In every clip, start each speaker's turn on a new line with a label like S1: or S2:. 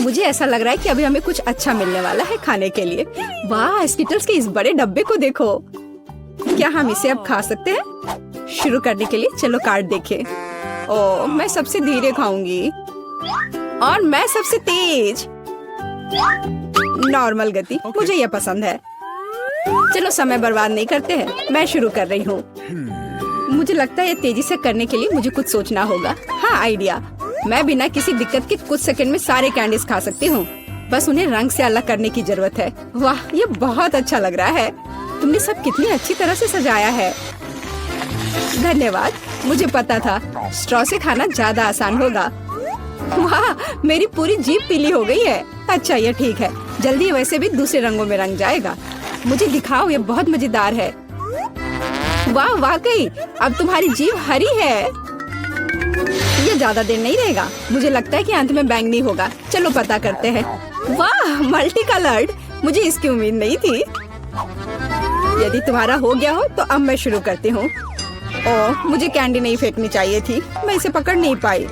S1: मुझे ऐसा लग रहा है कि अभी हमें कुछ अच्छा मिलने वाला है खाने के लिए। वाह, स्किटल्स के इस बड़े डब्बे को देखो। क्या हम इसे अब खा सकते हैं? शुरू करने के लिए चलो कार्ड देखें। ओह, मैं सबसे धीरे खाऊंगी और मैं सबसे तेज। नॉर्मल गति, मुझे यह पसंद है। चलो समय बर्बाद नहीं करते हैं, मैं शुरू कर रही हूँ। मुझे लगता है ये तेजी से करने के लिए मुझे कुछ सोचना होगा। हाँ, आइडिया। मैं बिना किसी दिक्कत के कुछ सेकंड में सारे कैंडीज खा सकती हूँ। बस उन्हें रंग से अलग करने की जरूरत है। वाह, ये बहुत अच्छा लग रहा है। तुमने सब कितनी अच्छी तरह से सजाया है। धन्यवाद। मुझे पता था स्ट्रॉ से खाना ज्यादा आसान होगा। वाह, मेरी पूरी जीभ पीली हो गई है। अच्छा, ये ठीक है। जल्दी वैसे भी दूसरे रंगों में रंग जाएगा। मुझे दिखाओ, ये बहुत मजेदार है। वाह, वाकई अब तुम्हारी जीभ हरी है। ये ज्यादा देर नहीं रहेगा। मुझे लगता है कि अंत में बैंगनी होगा। चलो पता करते हैं। वाह, मल्टी कलर्ड। मुझे इसकी उम्मीद नहीं थी। यदि तुम्हारा हो गया हो तो अब मैं शुरू करती हूँ। ओह, मुझे कैंडी नहीं फेंकनी चाहिए थी। मैं इसे पकड़ नहीं पाई।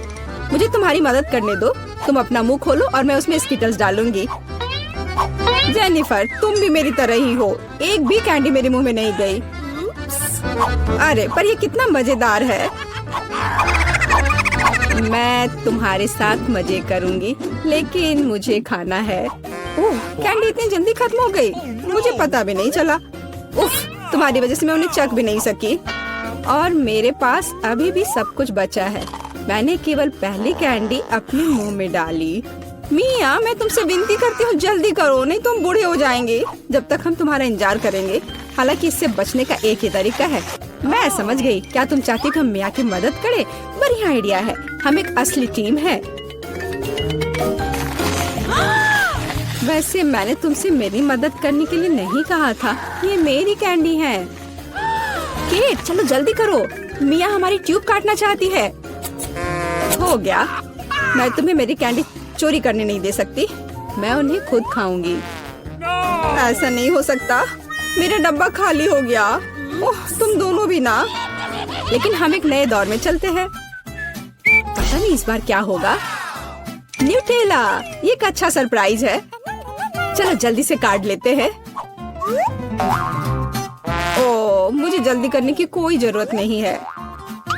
S1: मुझे तुम्हारी मदद करने दो। तुम अपना मुंह खोलो और मैं उसमें स्किटल्स डालूंगी। जेनिफर, तुम भी मेरी तरह ही हो। एक भी कैंडी मेरे मुंह में नहीं गई। अरे, पर ये कितना मजेदार है। मैं तुम्हारे साथ मजे करूंगी, लेकिन मुझे खाना है। ओह, कैंडी इतनी जल्दी खत्म हो गई। मुझे पता भी नहीं चला। उफ, तुम्हारी वजह से मैं उन्हें चख भी नहीं सकी। और मेरे पास अभी भी सब कुछ बचा है। मैंने केवल पहली कैंडी अपने मुंह में डाली। मिया, मैं तुमसे विनती करती हूँ, जल्दी करो, नहीं तो हम बूढ़े हो जाएंगे जब तक हम तुम्हारा इंतजार करेंगे। हालांकि इससे बचने का एक ही तरीका है। मैं समझ गई। क्या तुम चाहती हो कि हम मिया की मदद करें? बढ़िया आइडिया है। हम एक असली टीम है। वैसे मैंने तुमसे मेरी मदद करने के लिए नहीं कहा था। ये मेरी कैंडी है। केट, चलो जल्दी करो। मिया हमारी ट्यूब काटना चाहती है। हो गया। मैं तुम्हें मेरी कैंडी चोरी करने नहीं दे सकती। मैं उन्हें खुद खाऊंगी। ऐसा नहीं हो सकता। मेरा डब्बा खाली हो गया। ओह, तुम दोनों भी ना। लेकिन हम एक नए दौर में चलते हैं। पता नहीं इस बार क्या होगा। न्यूटेला, ये एक अच्छा सरप्राइज है। चलो जल्दी से काट लेते हैं। ओह, मुझे जल्दी करने की कोई जरूरत नहीं है।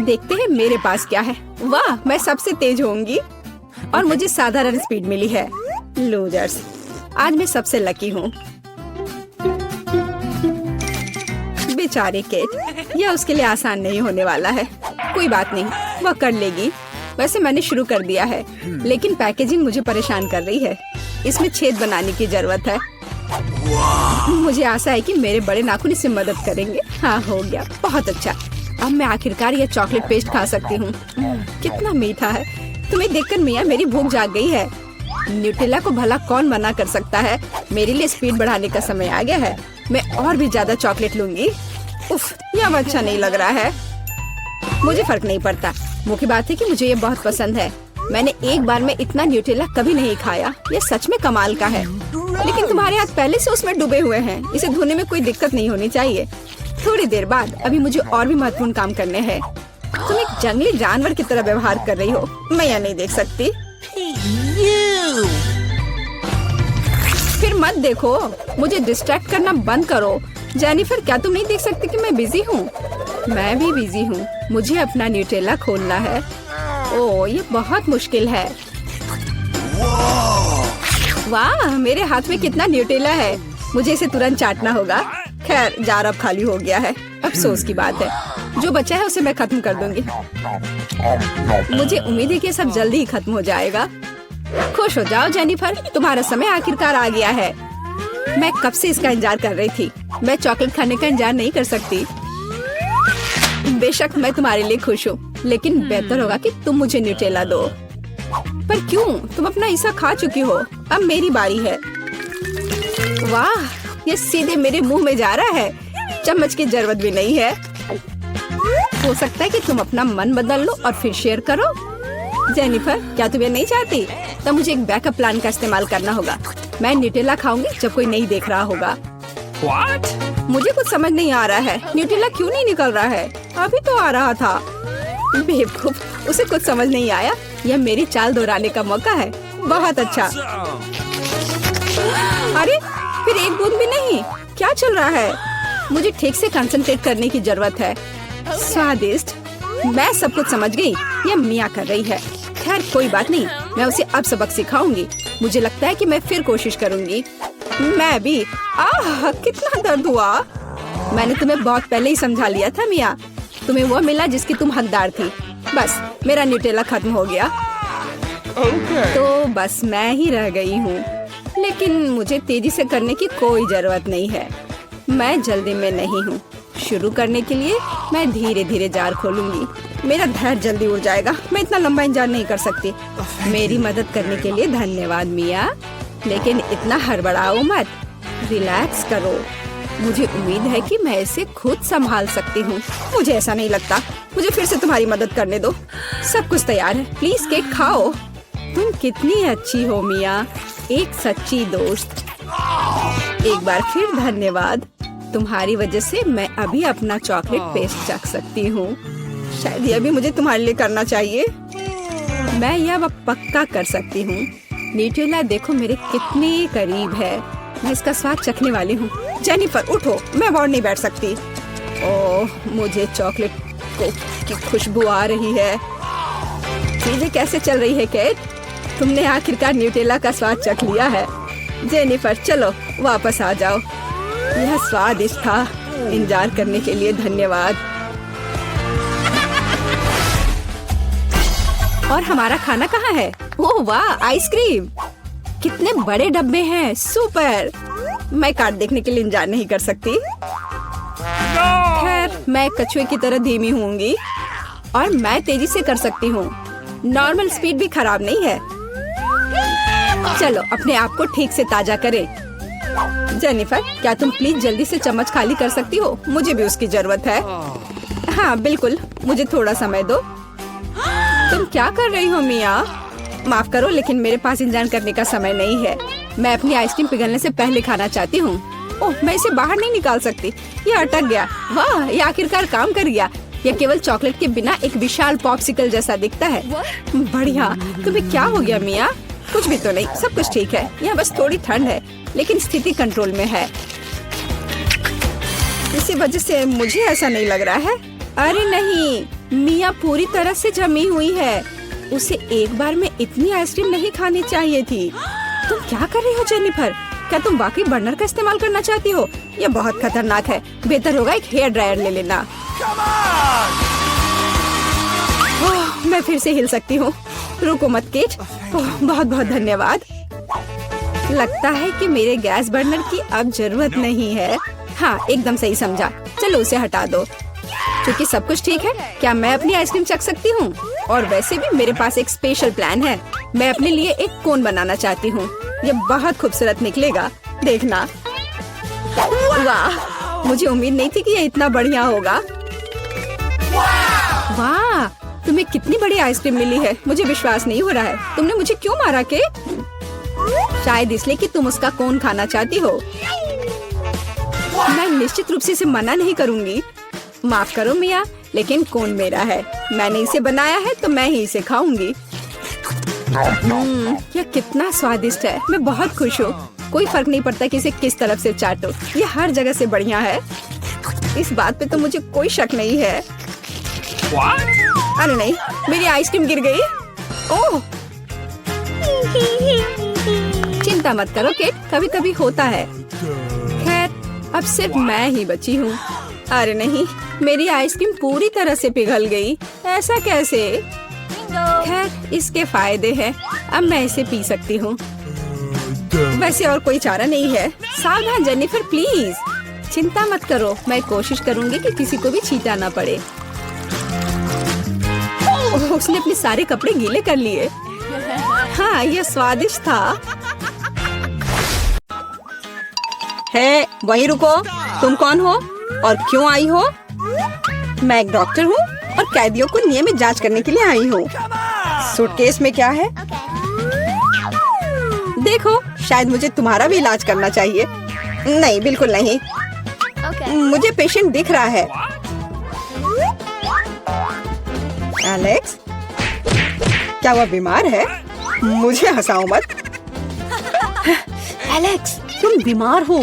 S1: देखते हैं मेरे पास क्या है। वाह, मैं सबसे तेज होंगी और मुझे साधारण स्पीड मिली है। लूजर्स, आज मैं सबसे लकी हूँ। बेचारे केट, यह उसके लिए आसान नहीं होने वाला है। कोई बात नहीं, वह कर लेगी। वैसे मैंने शुरू कर दिया है, लेकिन पैकेजिंग मुझे परेशान कर रही है। इसमें छेद बनाने की जरूरत है। मुझे आशा है कि मेरे बड़े नाखून इससे मदद करेंगे। हाँ, हो गया। बहुत अच्छा। अब मैं आखिरकार यह चॉकलेट पेस्ट खा सकती हूँ। कितना मीठा है। तुम्हें देखकर मिया मेरी भूख जाग गई है। न्यूटेला को भला कौन मना कर सकता है। मेरे लिए स्पीड बढ़ाने का समय आ गया है। मैं और भी ज्यादा चॉकलेट लूंगी। उफ, यह अच्छा नहीं लग रहा है। मुझे फर्क नहीं पड़ता। मुख्य बात है कि मुझे ये बहुत पसंद है। मैंने एक बार में इतना न्यूटेला कभी नहीं खाया। ये सच में कमाल का है। लेकिन तुम्हारे हाथ पहले से उसमें डूबे हुए हैं। इसे धोने में कोई दिक्कत नहीं होनी चाहिए। थोड़ी देर बाद अभी मुझे और भी महत्वपूर्ण काम करने हैं। तुम एक जंगली जानवर की तरह व्यवहार कर रही हो। मैं यह नहीं देख सकती। फिर मत देखो। मुझे डिस्ट्रैक्ट करना बंद करो। जेनिफर, क्या तुम नहीं देख सकती कि मैं बिजी हूँ? मैं भी बिजी हूँ। मुझे अपना न्यूटेला खोलना है। ओह, ये बहुत मुश्किल है। वाह, मेरे हाथ में कितना न्यूटेला है। मुझे इसे तुरंत चाटना होगा। खैर, जार अब खाली हो गया है। अफसोस की बात है। जो बचा है उसे मैं खत्म कर दूंगी। मुझे उम्मीद है कि सब जल्दी ही खत्म हो जाएगा। खुश हो जाओ जेनिफर, तुम्हारा समय आखिरकार आ गया है। मैं कब से इसका इंतजार कर रही थी। मैं चॉकलेट खाने का इंतजार नहीं कर सकती। बेशक मैं तुम्हारे लिए खुश हूँ, लेकिन बेहतर होगा कि तुम मुझे न्यूटेला दो। पर क्यों? तुम अपना हिस्सा खा चुकी हो। अब मेरी बारी है। वाह, ये सीधे मेरे मुंह में जा रहा है। चम्मच की जरूरत भी नहीं है। हो सकता है कि तुम अपना मन बदल लो और फिर शेयर करो। जेनिफर, क्या तुम ये नहीं चाहती? तब मुझे एक बैकअप प्लान का इस्तेमाल करना होगा। मैं न्यूटेला खाऊंगी जब कोई नहीं देख रहा होगा। What? मुझे कुछ समझ नहीं आ रहा है। न्यूटेला क्यों नहीं निकल रहा है? अभी तो आ रहा था। बेवकूफ, उसे कुछ समझ नहीं आया। यह मेरी चाल दोहराने का मौका है। बहुत अच्छा। अरे फिर एक बूंद भी नहीं, क्या चल रहा है? मुझे ठीक से कंसंट्रेट करने की जरूरत है। स्वादिष्ट, मैं सब कुछ समझ गई। ये मिया कर रही है। खैर कोई बात नहीं, मैं उसे अब सबक सिखाऊंगी। मुझे लगता है कि मैं फिर कोशिश करूंगी। मैं भी। आह कितना दर्द हुआ। मैंने तुम्हें बहुत पहले ही समझा लिया था मिया। तुम्हें वो मिला जिसकी तुम हकदार थी। बस मेरा न्यूटेला खत्म हो गया। तो बस मैं ही रह गई हूँ। लेकिन मुझे तेजी से करने की कोई जरूरत नहीं है। मैं जल्दी में नहीं हूँ। शुरू करने के लिए मैं धीरे धीरे जार खोलूंगी। मेरा धैर्य जल्दी उड़ जाएगा। मैं इतना लंबा इंतजार नहीं कर सकती। मेरी मदद करने के लिए धन्यवाद मिया, लेकिन इतना हड़बड़ाओ मत। रिलैक्स करो। मुझे उम्मीद है कि मैं इसे खुद संभाल सकती हूँ। मुझे ऐसा नहीं लगता। मुझे फिर से तुम्हारी मदद करने दो। सब कुछ तैयार है। प्लीज केक खाओ। तुम कितनी अच्छी हो मिया, एक सच्ची दोस्त। एक बार फिर धन्यवाद। तुम्हारी वजह से मैं अभी अपना चॉकलेट पेस्ट चख सकती हूँ। शायद यह भी मुझे तुम्हारे लिए करना चाहिए। मैं यह पक्का कर सकती हूँ। न्यूटेला देखो मेरे कितने करीब है। मैं इसका स्वाद चखने वाली हूँ। जेनिफर उठो, मैं और नहीं बैठ सकती। ओह मुझे चॉकलेट की खुशबू आ रही है। चीजें कैसे चल रही है केट? तुमने आखिरकार न्यूटेला का स्वाद चख लिया है। जेनिफर चलो वापस आ जाओ। यह स्वादिष्ट था। इंतजार करने के लिए धन्यवाद। और हमारा खाना कहाँ है? ओह वाह, आइसक्रीम। कितने बड़े डब्बे हैं। सुपर। मैं कार्ड देखने के लिए इंतजार नहीं कर सकती। खैर मैं कछुए की तरह धीमी होंगी और मैं तेजी से कर सकती हूँ। नॉर्मल स्पीड भी खराब नहीं है। चलो अपने आप को ठीक से ताजा करें। जेनिफर क्या तुम प्लीज जल्दी से चम्मच खाली कर सकती हो? मुझे भी उसकी जरूरत है। हाँ बिल्कुल, मुझे थोड़ा समय दो। तुम क्या कर रही हो मिया? माफ करो लेकिन मेरे पास इंतजार करने का समय नहीं है। मैं अपनी आइसक्रीम पिघलने से पहले खाना चाहती हूँ। ओह मैं इसे बाहर नहीं निकाल सकती। ये अटक गया। वाह ये आखिरकार काम कर गया। यह केवल चॉकलेट के बिना एक विशाल पॉप्सिकल जैसा दिखता है। बढ़िया। तुम्हें क्या हो गया मिया? कुछ भी तो नहीं, सब कुछ ठीक है। यहाँ बस थोड़ी ठंड है लेकिन स्थिति कंट्रोल में है। इसी वजह से मुझे ऐसा नहीं लग रहा है। अरे नहीं, मिया पूरी तरह से जमी हुई है। उसे एक बार में इतनी आइसक्रीम नहीं खानी चाहिए थी। तुम क्या कर रही हो जेनिफर? क्या तुम वाकई बर्नर का इस्तेमाल करना चाहती हो? यह बहुत खतरनाक है। बेहतर होगा एक हेयर ड्रायर ले लेना। मैं फिर से हिल सकती हूँ। रुको मत केट। बहुत बहुत धन्यवाद। लगता है कि मेरे गैस बर्नर की अब जरूरत नहीं है। हाँ एकदम सही समझा। चलो उसे हटा दो। क्योंकि सब कुछ ठीक है, क्या मैं अपनी आइसक्रीम चख सकती हूँ? और वैसे भी मेरे पास एक स्पेशल प्लान है। मैं अपने लिए एक कोन बनाना चाहती हूँ। ये बहुत खूबसूरत निकलेगा, देखना। वाह मुझे उम्मीद नहीं थी कि ये इतना बढ़िया होगा। वाह तुम्हें कितनी बड़ी आइसक्रीम मिली है। मुझे विश्वास नहीं हो रहा है। तुमने मुझे क्यों मारा के? शायद इसलिए कि तुम उसका कोन खाना चाहती हो। मैं निश्चित रूप से इसे मना नहीं करूंगी। माफ करो मिया, लेकिन कोन मेरा है। मैंने इसे बनाया है तो मैं ही इसे खाऊंगी। यह कितना स्वादिष्ट है। मैं बहुत खुश हूँ। कोई फर्क नहीं पड़ता कि इसे किस तरफ से चाटो। ये हर जगह से बढ़िया है। इस बात पे तो मुझे कोई शक नहीं है। अरे नहीं, मेरी आइसक्रीम गिर गई। ओह चिंता मत करो केट, कभी कभी होता है। खैर अब सिर्फ मैं ही बची हूँ। अरे नहीं, मेरी आइसक्रीम पूरी तरह से पिघल गई। ऐसा कैसे? खैर इसके फायदे हैं। अब मैं इसे पी सकती हूँ। वैसे और कोई चारा नहीं है। सावधान जेनिफर प्लीज। चिंता मत करो, मैं कोशिश करूँगी कि किसी को भी छींटा ना पड़े। उसने अपने सारे कपड़े गीले कर लिए। हाँ यह स्वादिष्ट था। है वहीं रुको। तुम कौन हो और क्यों आई हो? मैं एक डॉक्टर हूँ और कैदियों को नियमित जांच करने के लिए आई हूँ। सूटकेस में क्या है? देखो शायद मुझे तुम्हारा भी इलाज करना चाहिए। नहीं बिल्कुल नहीं। मुझे पेशेंट दिख रहा है। एलेक्स क्या वह बीमार है? मुझे हंसाओ मत। एलेक्स, तुम बीमार हो।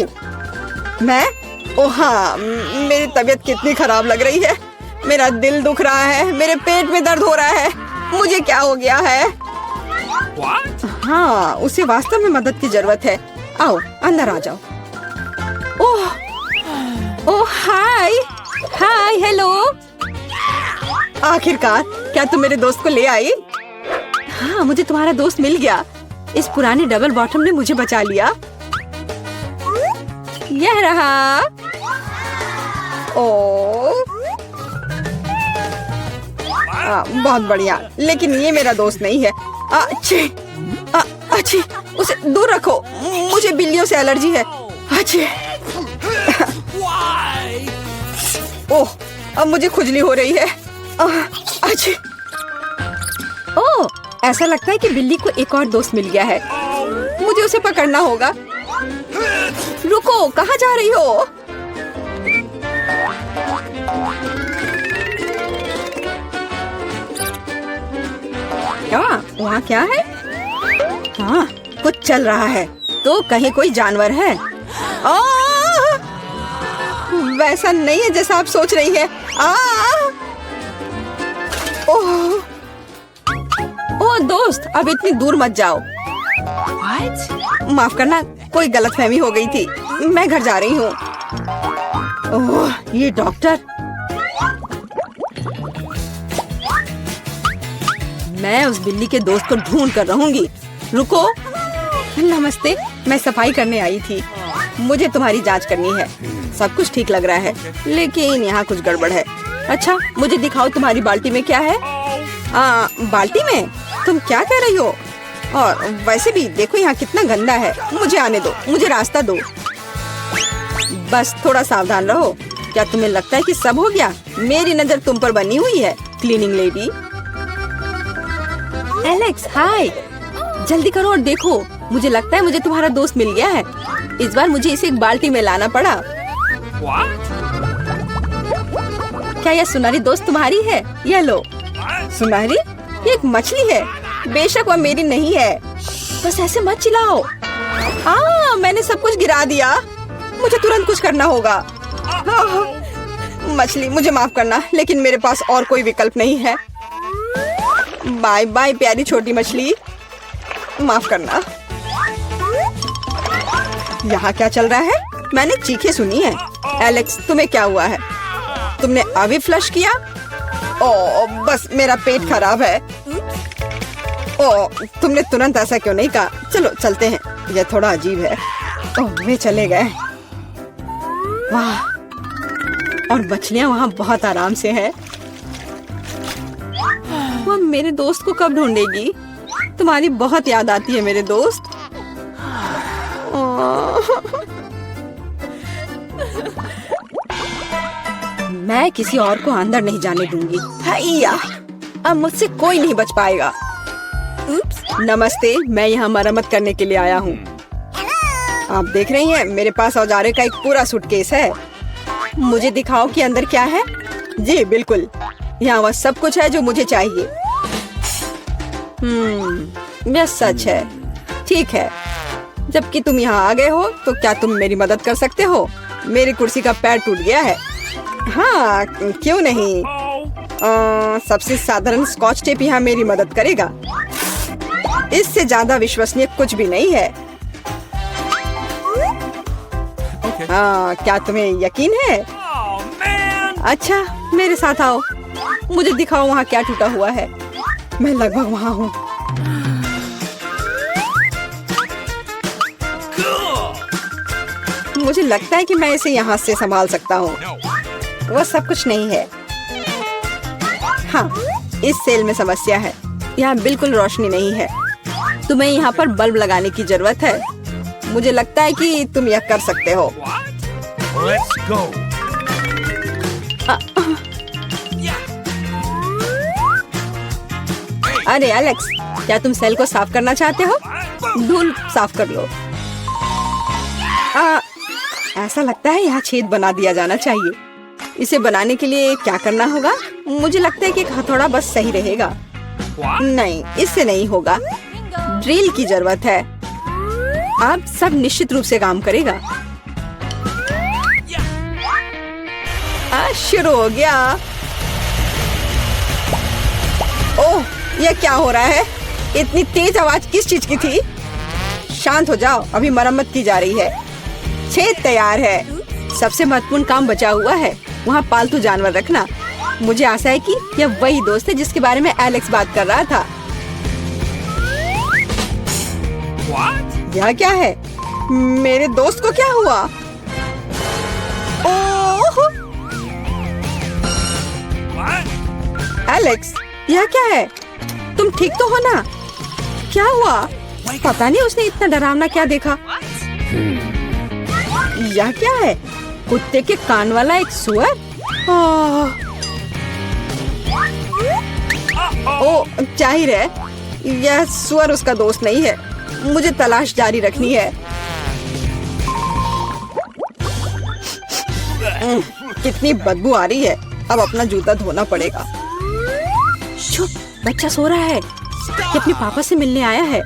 S1: मैं? ओह हाँ, मेरी तबीयत कितनी खराब लग रही है। मेरा दिल दुख रहा है, मेरे पेट में दर्द हो रहा है। मुझे क्या हो गया है? हाँ, उसे वास्तव में मदद की जरूरत है। आओ अंदर आ जाओ। ओह हाय हाय हेलो। आखिरकार क्या तुम मेरे दोस्त को ले आई? हाँ, मुझे तुम्हारा दोस्त मिल गया। इस पुराने डबल बॉटम ने मुझे बचा लिया। यह रहा। ओह बहुत बढ़िया, लेकिन ये मेरा दोस्त नहीं है। अच्छी, उसे दूर रखो। मुझे बिल्लियों से एलर्जी है। अच्छी। ओह, अब मुझे खुजली हो रही है। अच्छी। ओह, ऐसा लगता है कि बिल्ली को एक और दोस्त मिल गया है। मुझे उसे पकड़ना होगा। रुको, कहाँ जा रही हो? वहाँ क्या है? हाँ, कुछ चल रहा है। तो कहीं कोई जानवर है? वैसा नहीं है जैसा आप सोच रही है। ओह दोस्त, अब इतनी दूर मत जाओ। माफ करना, कोई गलतफहमी हो गई थी। मैं घर जा रही हूँ। ओह, ये डॉक्टर। मैं उस बिल्ली के दोस्त को ढूंढ कर रहूंगी। रुको। नमस्ते, मैं सफाई करने आई थी। मुझे तुम्हारी जांच करनी है। सब कुछ ठीक लग रहा है, लेकिन यहाँ कुछ गड़बड़ है। अच्छा, मुझे दिखाओ तुम्हारी बाल्टी में क्या है। बाल्टी में? तुम क्या कह रही हो? और वैसे भी देखो यहाँ कितना गंदा है। मुझे आने दो, मुझे रास्ता दो। बस थोड़ा सावधान रहो। क्या तुम्हें लगता है कि सब हो गया? मेरी नजर तुम पर बनी हुई है, क्लीनिंग लेडी। एलेक्स, हाय। जल्दी करो और देखो। मुझे लगता है मुझे तुम्हारा दोस्त मिल गया है। इस बार मुझे इसे एक बाल्टी में लाना पड़ा। क्या यह सुनहरी दोस्त तुम्हारी है? यह लो। सुनहरी? ये एक मछली है। बेशक वह मेरी नहीं है। बस ऐसे मत चिल्लाओ। मैंने सब कुछ गिरा दिया। मुझे तुरंत कुछ करना होगा। मछली, मुझे माफ करना, लेकिन मेरे पास और कोई विकल्प नहीं है। बाय बाय प्यारी छोटी मछली, माफ करना। यहाँ क्या चल रहा है? मैंने चीखें सुनी है। एलेक्स, तुम्हें क्या हुआ है? तुमने अभी फ्लश किया? ओह, बस मेरा पेट खराब है। ओह, तुमने तुरंत ऐसा क्यों नहीं कहा? चलो चलते हैं। यह थोड़ा अजीब है। ओह, वे चले गए। वाह, और मछलियाँ वहाँ बहुत आराम से हैं। वो मेरे दोस्त को कब ढूंढेगी? तुम्हारी बहुत याद आती है मेरे दोस्त। मैं किसी और को अंदर नहीं जाने दूंगी। हैया, अब मुझसे कोई नहीं बच पाएगा। नमस्ते, मैं यहाँ मरम्मत करने के लिए आया हूँ। आप देख रही हैं, मेरे पास औजारे का एक पूरा सूटकेस है। मुझे दिखाओ कि अंदर क्या है। जी बिल्कुल, यहाँ वह सब कुछ है जो मुझे चाहिए। यह सच है। ठीक है, जबकि तुम यहाँ आ गए हो, तो क्या तुम मेरी मदद कर सकते हो? मेरी कुर्सी का पैर टूट गया है। हाँ, क्यों नहीं। सबसे साधारण स्कॉच टेप यहाँ मेरी मदद करेगा। इससे ज्यादा विश्वसनीय कुछ भी नहीं है। क्या तुम्हें यकीन है? अच्छा, मेरे साथ आओ। मुझे दिखाओ वहाँ क्या टूटा हुआ है। मैं लगभग वहाँ हूँ। मुझे लगता है कि मैं इसे यहाँ से संभाल सकता हूँ। वह सब कुछ नहीं है। हाँ, इस सेल में समस्या है। यहाँ बिल्कुल रोशनी नहीं है। तुम्हें यहाँ पर बल्ब लगाने की जरूरत है। मुझे लगता है कि तुम यह कर सकते हो। अरे एलेक्स, क्या तुम सेल को साफ करना चाहते हो? धूल साफ कर लो। ऐसा लगता है यहाँ छेद बना दिया जाना चाहिए। इसे बनाने के लिए क्या करना होगा? मुझे लगता है कि एक हथौड़ा बस सही रहेगा। नहीं, इससे नहीं होगा। ड्रिल की जरूरत है। अब सब निश्चित रूप से काम करेगा। शुरू हो गया। ओह, यह क्या हो रहा है? इतनी तेज आवाज किस चीज की थी? शांत हो जाओ, अभी मरम्मत की जा रही है। छेद तैयार है। सबसे महत्वपूर्ण काम बचा हुआ है, वहाँ पालतू जानवर रखना। मुझे आशा है कि यह वही दोस्त है जिसके बारे में एलेक्स बात कर रहा था। यह क्या है? मेरे दोस्त को क्या हुआ? ओह! एलेक्स, यह क्या है? तुम ठीक तो हो ना? क्या हुआ? पता नहीं उसने इतना डरावना क्या देखा। यह क्या है? कुत्ते के कान वाला एक सुअर? ओ, जाहिर है यह सुअर उसका दोस्त नहीं है। मुझे तलाश जारी रखनी है। कितनी बदबू आ रही है। अब अपना जूता धोना पड़ेगा। चुप, बच्चा सो रहा है। ये अपने पापा से मिलने आया है।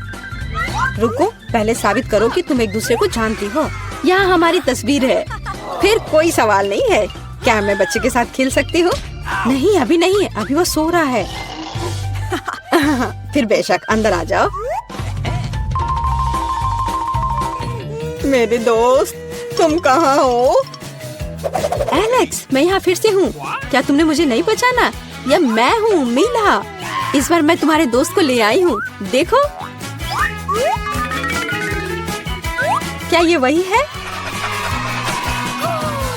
S1: रुको, पहले साबित करो कि तुम एक दूसरे को जानती हो। यहाँ हमारी तस्वीर है। फिर कोई सवाल नहीं है। क्या मैं बच्चे के साथ खेल सकती हूँ? नहीं, अभी नहीं, अभी वो सो रहा है। फिर बेशक अंदर आ जाओ। मेरे दोस्त, तुम कहाँ हो? एलेक्स, मैं यहाँ फिर से हूँ। क्या तुमने मुझे नहीं पहचाना? यह मैं हूँ, मीला। इस बार मैं तुम्हारे दोस्त को ले आई हूँ। देखो, क्या ये वही है?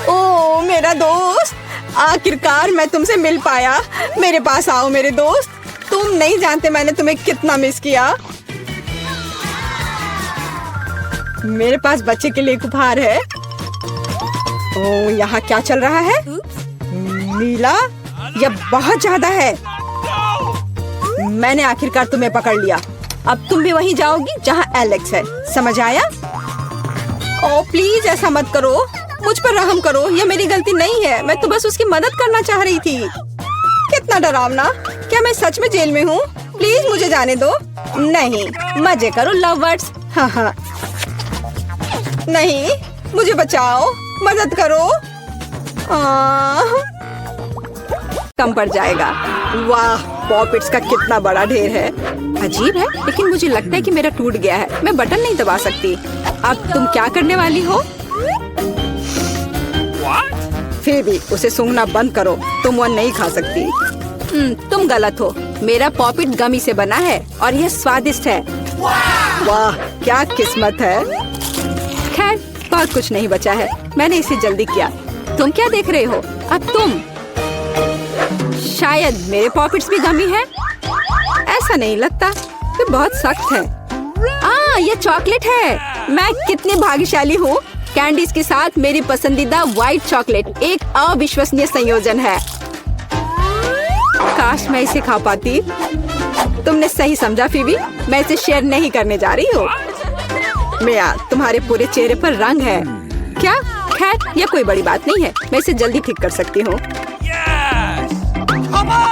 S1: ओह, मेरा दोस्त, आखिरकार मैं तुमसे मिल पाया। मेरे पास आओ मेरे दोस्त। तुम नहीं जानते मैंने तुम्हें कितना मिस किया। मेरे पास बच्चे के लिए एक उपहार है। ओह, यहाँ क्या चल रहा है? नीला, यह बहुत ज्यादा है। मैंने आखिरकार तुम्हें पकड़ लिया। अब तुम भी वहीं जाओगी जहाँ एलेक्स है। समझ आया? ओह प्लीज, ऐसा मत करो। मुझ पर रहम करो। यह मेरी गलती नहीं है। मैं तो बस उसकी मदद करना चाह रही थी। कितना डरावना। क्या मैं सच में जेल में हूँ? प्लीज मुझे जाने दो। नहीं, मजे करो लव बर्ड्स। हाँ, नहीं, मुझे बचाओ, मदद करो। कम पड़ जाएगा। वाह, पॉपिट्स का कितना बड़ा ढेर है। अजीब है, लेकिन मुझे लगता है कि मेरा टूट गया है। मैं बटन नहीं दबा सकती। अब तुम क्या करने वाली हो? फिर भी उसे सूंघना बंद करो। तुम वो नहीं खा सकती। तुम गलत हो। मेरा पॉपिट गमी से बना है और यह स्वादिष्ट है। वाह, क्या किस्मत है। खैर, बहुत कुछ नहीं बचा है। मैंने इसे जल्दी किया। तुम क्या देख रहे हो? अब तुम। शायद मेरे पॉपिट्स भी गमी है। ऐसा नहीं लगता। ये बहुत सख्त है। ये चॉकलेट है। मैं कितनी भाग्यशाली हूँ। कैंडीज के साथ मेरी पसंदीदा व्हाइट चॉकलेट एक अविश्वसनीय संयोजन है। काश मैं इसे खा पाती। तुमने सही समझा फीबी। मैं इसे शेयर नहीं करने जा रही हूँ। मिया, तुम्हारे पूरे चेहरे पर रंग है। क्या? खैर, यह कोई बड़ी बात नहीं है। मैं इसे जल्दी ठीक कर सकती हूँ।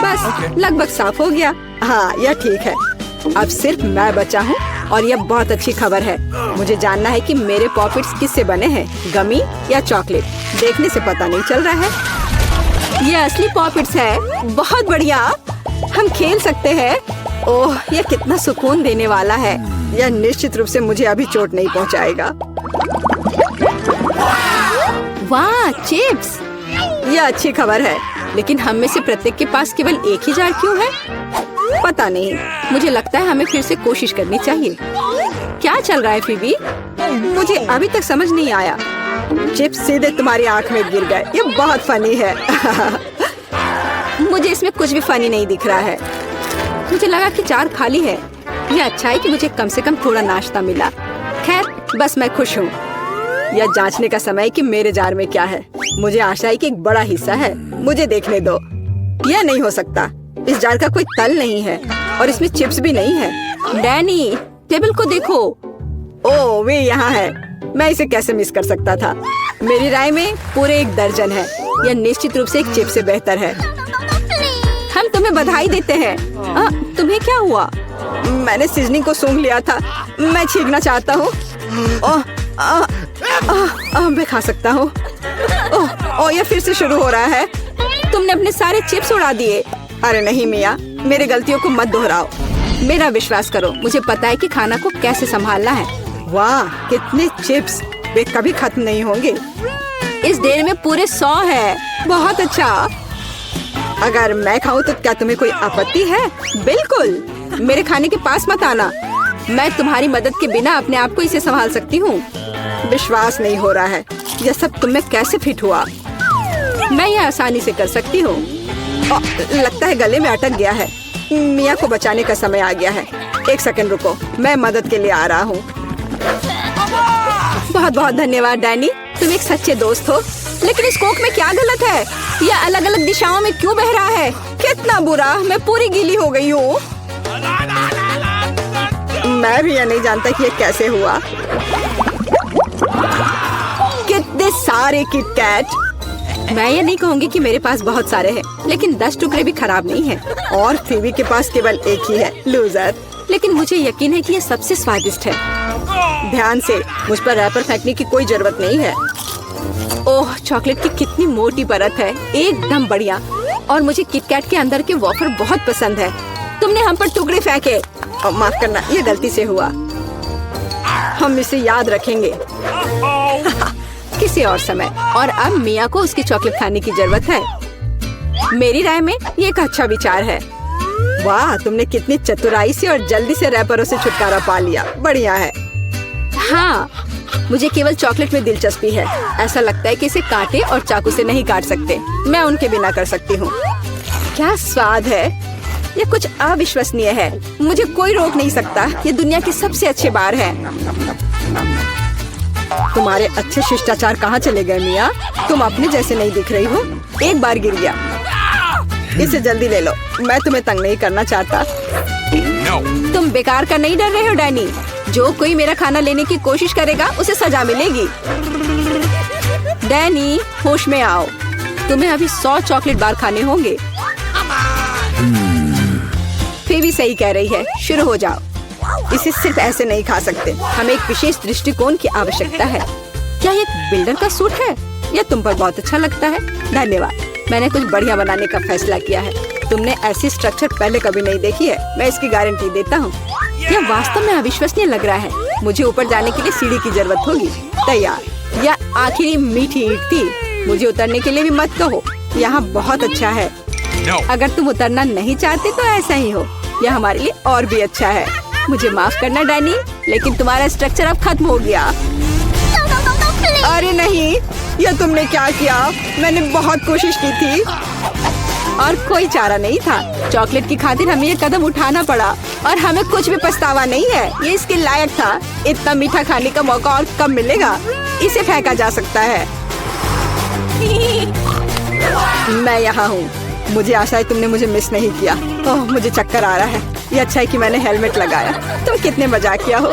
S1: बस लगभग साफ हो गया। हाँ, यह ठीक है। अब सिर्फ मैं बचा हूँ और यह बहुत अच्छी खबर है। मुझे जानना है कि मेरे पॉपिट्स किससे बने हैं, गमी या चॉकलेट। देखने से पता नहीं चल रहा है। यह असली पॉपिट्स है। बहुत बढ़िया, हम खेल सकते हैं। ओह, यह कितना सुकून देने वाला है। यह निश्चित रूप से मुझे अभी चोट नहीं पहुँचाएगा। वाह, चिप्स। यह अच्छी खबर है, लेकिन हम में से प्रत्येक के पास केवल एक ही जार क्यों है? पता नहीं। मुझे लगता है हमें फिर से कोशिश करनी चाहिए। क्या चल रहा है फीबी? मुझे अभी तक समझ नहीं आया। चिप्स सीधे तुम्हारी आंख में गिर गए। ये बहुत फनी है। मुझे इसमें कुछ भी फनी नहीं दिख रहा है। मुझे लगा कि जार खाली है। यह अच्छा है कि मुझे कम से कम थोड़ा नाश्ता मिला। खैर, बस मैं खुश हूँ। यह जांचने का समय कि मेरे जार में क्या है। मुझे आशा है कि एक बड़ा हिस्सा है। मुझे देखने दो। यह नहीं हो सकता। इस जार का कोई तल नहीं है और इसमें चिप्स भी नहीं है। डैनी, टेबल को देखो। ओह, वे यहाँ है। मैं इसे कैसे मिस कर सकता था? मेरी राय में पूरे 1 दर्जन है। यह निश्चित रूप से एक चिप्स से बेहतर है। हम तुम्हें बधाई देते हैं। तुम्हें क्या हुआ? मैंने सीजनिंग को सूंघ लिया था। मैं छींकना चाहता हूँ। मैं खा सकता हूँ। ओह, ये फिर से शुरू हो रहा है। तुमने अपने सारे चिप्स उड़ा दिए। अरे नहीं मिया, मेरी गलतियों को मत दोहराओ। मेरा विश्वास करो, मुझे पता है कि खाना को कैसे संभालना है। वाह, कितने चिप्स! वे कभी खत्म नहीं होंगे। इस ढेर में पूरे 100 है। बहुत अच्छा। अगर मैं खाऊं तो क्या तुम्हें कोई आपत्ति है? बिल्कुल। मेरे खाने के पास मत आना। मैं तुम्हारी मदद के बिना अपने आप को इसे संभाल सकती हूँ। विश्वास नहीं हो रहा है, यह सब तुम में कैसे फिट हुआ? मैं यह आसानी से कर सकती हूँ। लगता है गले में अटक गया है। मिया को बचाने का समय आ गया है। एक सेकंड रुको, मैं मदद के लिए आ रहा हूँ। बहुत बहुत धन्यवाद डैनी, तुम एक सच्चे दोस्त हो। लेकिन इस कोक में क्या गलत है? यह अलग अलग दिशाओं में क्यों बह रहा है? कितना बुरा, मैं पूरी गीली हो गई हूँ। मैं भी यह नहीं जानता कि यह कैसे हुआ। कितने सारे किटकैट! मैं ये नहीं कहूँगी कि मेरे पास बहुत सारे हैं, लेकिन 10 टुकड़े भी खराब नहीं हैं। और फीवी के पास केवल एक ही है, लूजर। लेकिन मुझे यकीन है कि ये सबसे स्वादिष्ट है। ध्यान से, मुझ पर रैपर फेंकने की कोई जरूरत नहीं है। ओह, चॉकलेट की कितनी मोटी परत है, एकदम बढ़िया। और मुझे किटकैट के अंदर के वॉफर बहुत पसंद है। तुमने हम पर टुकड़े फेंके। माफ करना, ये गलती से हुआ। हम इसे याद रखेंगे किसी और समय। और अब मिया को उसकी चॉकलेट खाने की जरूरत है। मेरी राय में ये एक अच्छा विचार है। वाह, तुमने कितनी चतुराई से और जल्दी से रैपरों से छुटकारा पा लिया। बढ़िया है। हाँ, मुझे केवल चॉकलेट में दिलचस्पी है। ऐसा लगता है कि इसे कांटे और चाकू से नहीं काट सकते। मैं उनके बिना कर सकती हूँ। क्या स्वाद है! ये कुछ अविश्वसनीय है। मुझे कोई रोक नहीं सकता। ये दुनिया के सबसे अच्छे बार है। तुम्हारे अच्छे शिष्टाचार कहाँ चले गए मिया? तुम अपने जैसे नहीं दिख रही हो। एक बार गिर गया। इसे जल्दी ले लो, मैं तुम्हें तंग नहीं करना चाहता। तुम बेकार का नहीं डर रहे हो डैनी? जो कोई मेरा खाना लेने की कोशिश करेगा उसे सजा मिलेगी। डैनी, होश में आओ। तुम्हें अभी 100 चॉकलेट बार खाने होंगे। फीवी सही कह रही है, शुरू हो जाओ। इसे सिर्फ ऐसे नहीं खा सकते। हमें एक विशेष दृष्टिकोण की आवश्यकता है। क्या ये बिल्डर का सूट है? यह तुम पर बहुत अच्छा लगता है। धन्यवाद। मैंने कुछ बढ़िया बनाने का फैसला किया है। तुमने ऐसी स्ट्रक्चर पहले कभी नहीं देखी है, मैं इसकी गारंटी देता हूँ। यह वास्तव में अविश्वसनीय लग रहा है। मुझे ऊपर जाने के लिए सीढ़ी की जरूरत होगी। तैयार। यह आखिरी मीठी ईंट थी। मुझे उतरने के लिए भी मत कहो। यहाँ बहुत अच्छा है। अगर तुम उतरना नहीं चाहते तो ऐसा ही हो। यह हमारे लिए और भी अच्छा है। मुझे माफ करना डैनी, लेकिन तुम्हारा स्ट्रक्चर अब खत्म हो गया। अरे नहीं, यह तुमने क्या किया? मैंने बहुत कोशिश की थी और कोई चारा नहीं था। चॉकलेट की खातिर हमें ये कदम उठाना पड़ा और हमें कुछ भी पछतावा नहीं है। ये इसके लायक था। इतना मीठा खाने का मौका और कब मिलेगा? इसे फेंका जा सकता है। मैं यहाँ हूँ। मुझे आशा है तुमने मुझे मिस नहीं किया। ओह, मुझे चक्कर आ रहा है। ये अच्छा है कि मैंने हेलमेट लगाया। तुम कितने मजाकिया हो।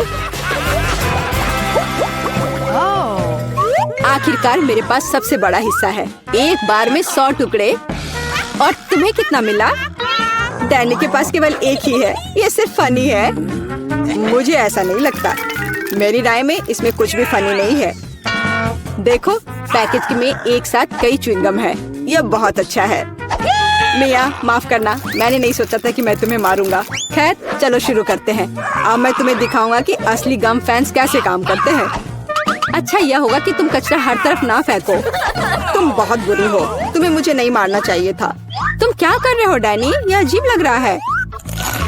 S1: आखिरकार मेरे पास सबसे बड़ा हिस्सा है। एक बार में 100 टुकड़े। और तुम्हें कितना मिला? डैनी के पास केवल एक ही है। ये सिर्फ फनी है। मुझे ऐसा नहीं लगता। मेरी राय में इसमें कुछ भी फनी नहीं है। देखो, पैकेज में एक साथ कई च्युइंगम है। यह बहुत अच्छा है। मिया, माफ करना, मैंने नहीं सोचा था कि मैं तुम्हें मारूंगा। खैर, चलो शुरू करते हैं। अब मैं तुम्हें दिखाऊंगा कि असली गम फैंस कैसे काम करते हैं। अच्छा यह होगा कि तुम कचरा हर तरफ ना फेंको। तुम बहुत बुरी हो। तुम्हें मुझे नहीं मारना चाहिए था। तुम क्या कर रहे हो डैनी? यह अजीब लग रहा है।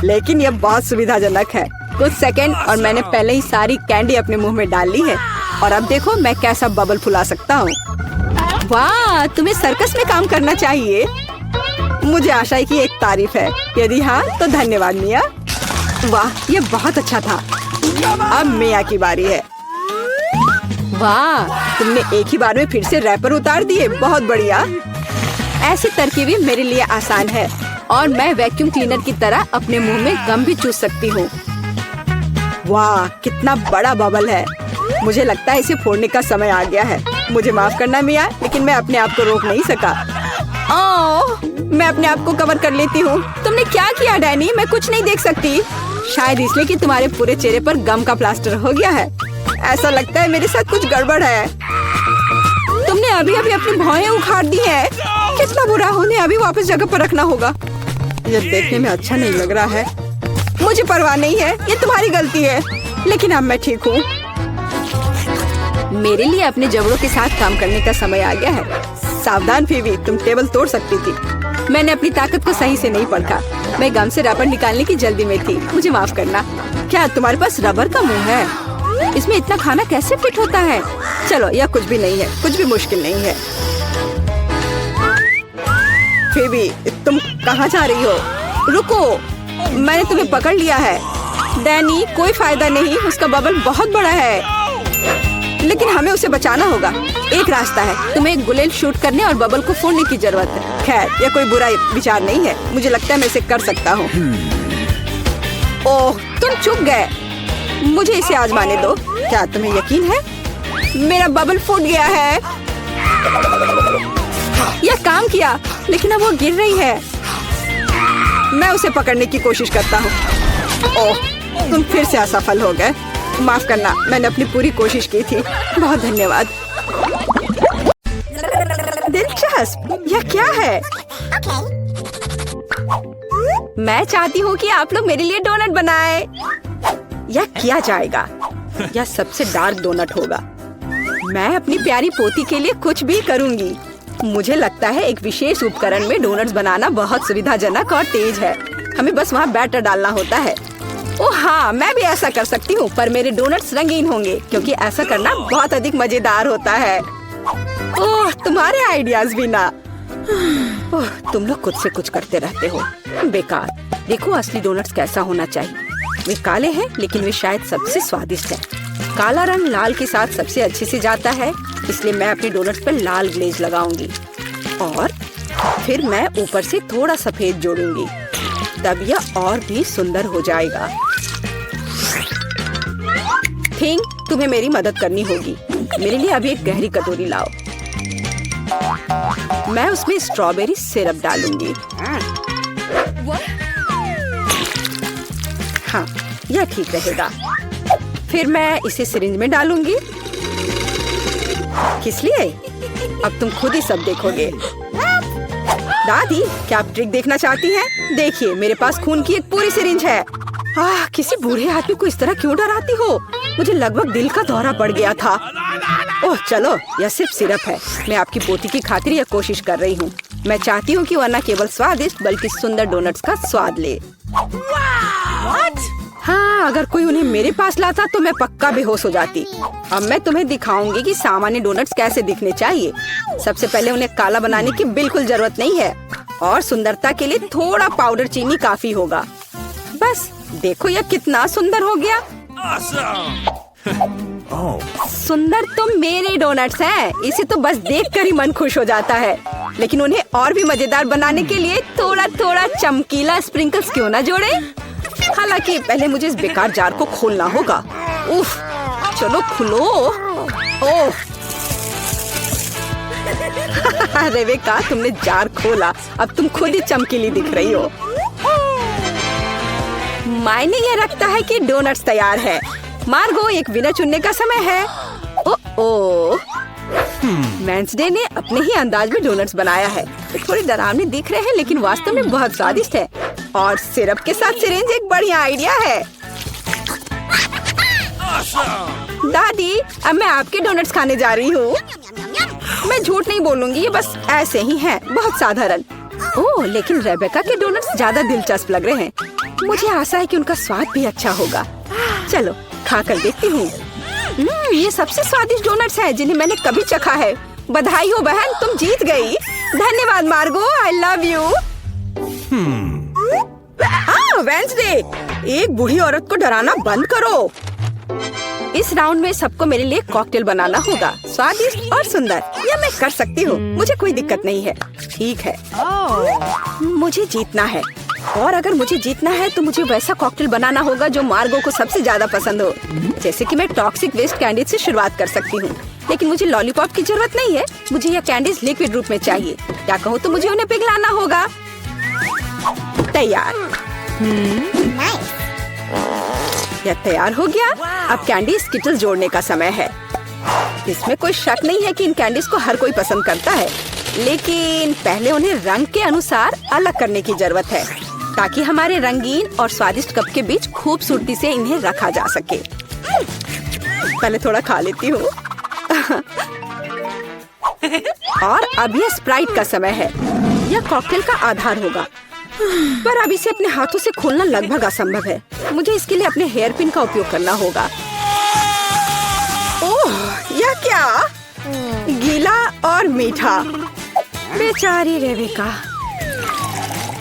S1: लेकिन यह बहुत सुविधाजनक है। कुछ सेकंड और मैंने पहले ही सारी कैंडी अपने मुंह में डाल ली है। और अब देखो मैं कैसा बबल फुला सकता हूँ। वाह, तुम्हें सर्कस में काम करना चाहिए। मुझे आशा है कि एक तारीफ है। यदि हाँ तो धन्यवाद मिया। वाह, ये बहुत अच्छा था। अब मिया की बारी है। वाह, तुमने एक ही बार में फिर से रैपर उतार दिए। बहुत बढ़िया। ऐसी तरकीबें मेरे लिए आसान है और मैं वैक्यूम क्लीनर की तरह अपने मुंह में गम भी चूस सकती हूँ। वाह, कितना बड़ा बबल है। मुझे लगता है इसे फोड़ने का समय आ गया है। मुझे माफ करना मिया, लेकिन मैं अपने आप को रोक नहीं सका। ओह, मैं अपने आप को कवर कर लेती हूँ। तुमने क्या किया डैनी? मैं कुछ नहीं देख सकती। शायद इसलिए कि तुम्हारे पूरे चेहरे पर गम का प्लास्टर हो गया है। ऐसा लगता है मेरे साथ कुछ गड़बड़ है। तुमने अभी अभी अपनी भौहें उखाड़ दी है। कितना बुरा, उन्हें अभी वापस जगह पर रखना होगा। यह देखने में अच्छा नहीं लग रहा है। मुझे परवाह नहीं है, ये तुम्हारी गलती है। लेकिन अब मैं ठीक हूँ। मेरे लिए अपने जबड़ों के साथ काम करने का समय आ गया है। सावधान फीबी, तुम टेबल तोड़ सकती थी। मैंने अपनी ताकत को सही से नहीं परखा। मैं गम से रबर निकालने की जल्दी में थी। मुझे माफ करना। क्या तुम्हारे पास रबर का मुंह है? इसमें इतना खाना कैसे फिट होता है? चलो, यह कुछ भी नहीं है, कुछ भी मुश्किल नहीं है। फीबी, तुम कहाँ जा रही हो? रुको, मैंने तुम्हें पकड़ लिया है। डैनी, कोई फायदा नहीं, उसका बबल बहुत बड़ा है। लेकिन हमें उसे बचाना होगा। एक रास्ता है, तुम्हें एक बुलेट शूट करने और बबल को फोड़ने की जरूरत है। खैर, यह कोई बुरा विचार नहीं है। मुझे लगता है मैं इसे कर सकता हूँ। ओह, तुम चुप गए। मुझे इसे आजमाने दो। क्या तुम्हें यकीन है? मेरा बबल फूट गया है। यह काम किया, लेकिन अब वो गिर रही है। मैं उसे पकड़ने की कोशिश करता हूँ। ओह, तुम फिर से असफल हो गए। माफ करना, मैंने अपनी पूरी कोशिश की थी। बहुत धन्यवाद। दिलचस्प, यह क्या है? मैं चाहती हूँ कि आप लोग मेरे लिए डोनट बनाएं। यह किया जाएगा। यह सबसे डार्क डोनट होगा। मैं अपनी प्यारी पोती के लिए कुछ भी करूँगी। मुझे लगता है एक विशेष उपकरण में डोनट्स बनाना बहुत सुविधाजनक और तेज है। हमें बस वहाँ बैटर डालना होता है। ओह हाँ, मैं भी ऐसा कर सकती हूँ, पर मेरे डोनट्स रंगीन होंगे क्योंकि ऐसा करना बहुत अधिक मजेदार होता है। ओह, तुम्हारे आइडियाज भी ना। ओह, तुम लोग खुद से कुछ करते रहते हो। बेकार। देखो असली डोनट्स कैसा होना चाहिए। वे काले हैं, लेकिन वे शायद सबसे स्वादिष्ट हैं। काला रंग लाल के साथ सबसे अच्छे से जाता है, इसलिए मैं अपने डोनट्स पर लाल ग्लेज लगाऊंगी और फिर मैं ऊपर से थोड़ा सफेद जोड़ूंगी। तब यह और भी सुंदर हो जाएगा। थिंग, तुम्हें मेरी मदद करनी होगी। मेरे लिए अभी एक गहरी कटोरी लाओ। मैं उसमें स्ट्रॉबेरी सिरप डालूंगी। हाँ, यह ठीक रहेगा। फिर मैं इसे सिरिंज में डालूंगी। किस लिए? अब तुम खुद ही सब देखोगे। दादी, क्या आप ट्रिक देखना चाहती हैं? देखिए, मेरे पास खून की एक पूरी सिरिंज है। किसी बूढ़े आदमी को इस तरह क्यों डराती हो? मुझे लगभग दिल का दौरा पड़ गया था। ओह चलो, यह सिर्फ सिरप है। मैं आपकी पोती की खातिर यह कोशिश कर रही हूँ। मैं चाहती हूँ कि वह न केवल स्वादिष्ट बल्कि सुंदर डोनट्स का स्वाद ले। हाँ, अगर कोई उन्हें मेरे पास लाता तो मैं पक्का बेहोश हो जाती। अब मैं तुम्हें दिखाऊंगी कि सामान्य डोनट्स कैसे दिखने चाहिए। सबसे पहले उन्हें काला बनाने की बिल्कुल जरूरत नहीं है और सुंदरता के लिए थोड़ा पाउडर चीनी काफी होगा। बस देखो, यह कितना सुंदर हो गया। सुंदर तो मेरे डोनट्स हैं। इसे तो बस देखकर ही मन खुश हो जाता है। लेकिन उन्हें और भी मजेदार बनाने के लिए थोड़ा थोड़ा चमकीला स्प्रिंकल्स क्यों ना जोड़े? हालांकि पहले मुझे इस बेकार जार को खोलना होगा। उफ, चलो खुलो। ओह, रेबेका, तुमने जार खोला। अब तुम खुद ही चमकीली दिख रही हो। मायने यह रखता है कि डोनट्स तैयार है। मार्गो, एक विनर चुनने का समय है। ओह, वेंसडे ने अपने ही अंदाज में डोनट्स बनाया है। थोड़े डरावने दिख रहे हैं, लेकिन वास्तव में बहुत स्वादिष्ट है। और सिरप के साथ सिरिंज एक बढ़िया आइडिया है। दादी, अब मैं आपके डोनट्स खाने जा रही हूँ। मैं झूठ नहीं बोलूंगी, ये बस ऐसे ही हैं, बहुत साधारण। ओह, लेकिन रेबेका के डोनट्स ज्यादा दिलचस्प लग रहे हैं। मुझे आशा है कि उनका स्वाद भी अच्छा होगा। चलो खाकर देखती हूँ। ये सबसे स्वादिष्ट डोनट्स हैं जिन्हें मैंने कभी चखा है। बधाई हो बहन, तुम जीत गई। धन्यवाद मार्गो, आई लव यू। वेंसडे, एक बूढ़ी औरत को डराना बंद करो। इस राउंड में सबको मेरे लिए कॉकटेल बनाना होगा, स्वादिष्ट और सुंदर। यह मैं कर सकती हूँ, मुझे कोई दिक्कत नहीं है। ठीक है, मुझे जीतना है। और अगर मुझे जीतना है तो मुझे वैसा कॉकटेल बनाना होगा जो मार्गो को सबसे ज्यादा पसंद हो। जैसे कि मैं टॉक्सिक वेस्ट कैंडीज से शुरुआत कर सकती हूँ, लेकिन मुझे लॉलीपॉप की जरूरत नहीं है। मुझे यह कैंडीज लिक्विड रूप में चाहिए। क्या कहूँ तो मुझे उन्हें पिघलाना होगा। तैयार। यह तैयार हो गया। अब कैंडी स्किटल्स जोड़ने का समय है। इसमें कोई शक नहीं है कि इन कैंडीज को हर कोई पसंद करता है, लेकिन पहले उन्हें रंग के अनुसार अलग करने की जरूरत है ताकि हमारे रंगीन और स्वादिष्ट कप के बीच खूबसूरती से इन्हें रखा जा सके। पहले थोड़ा खा लेती हूँ। और अब यह स्प्राइट का समय है। यह कॉकटेल का आधार होगा, पर अब इसे अपने हाथों से खोलना लगभग असंभव है। मुझे इसके लिए अपने हेयर पिन का उपयोग करना होगा। ओह, यह क्या? गीला और मीठा। बेचारी रेबिका।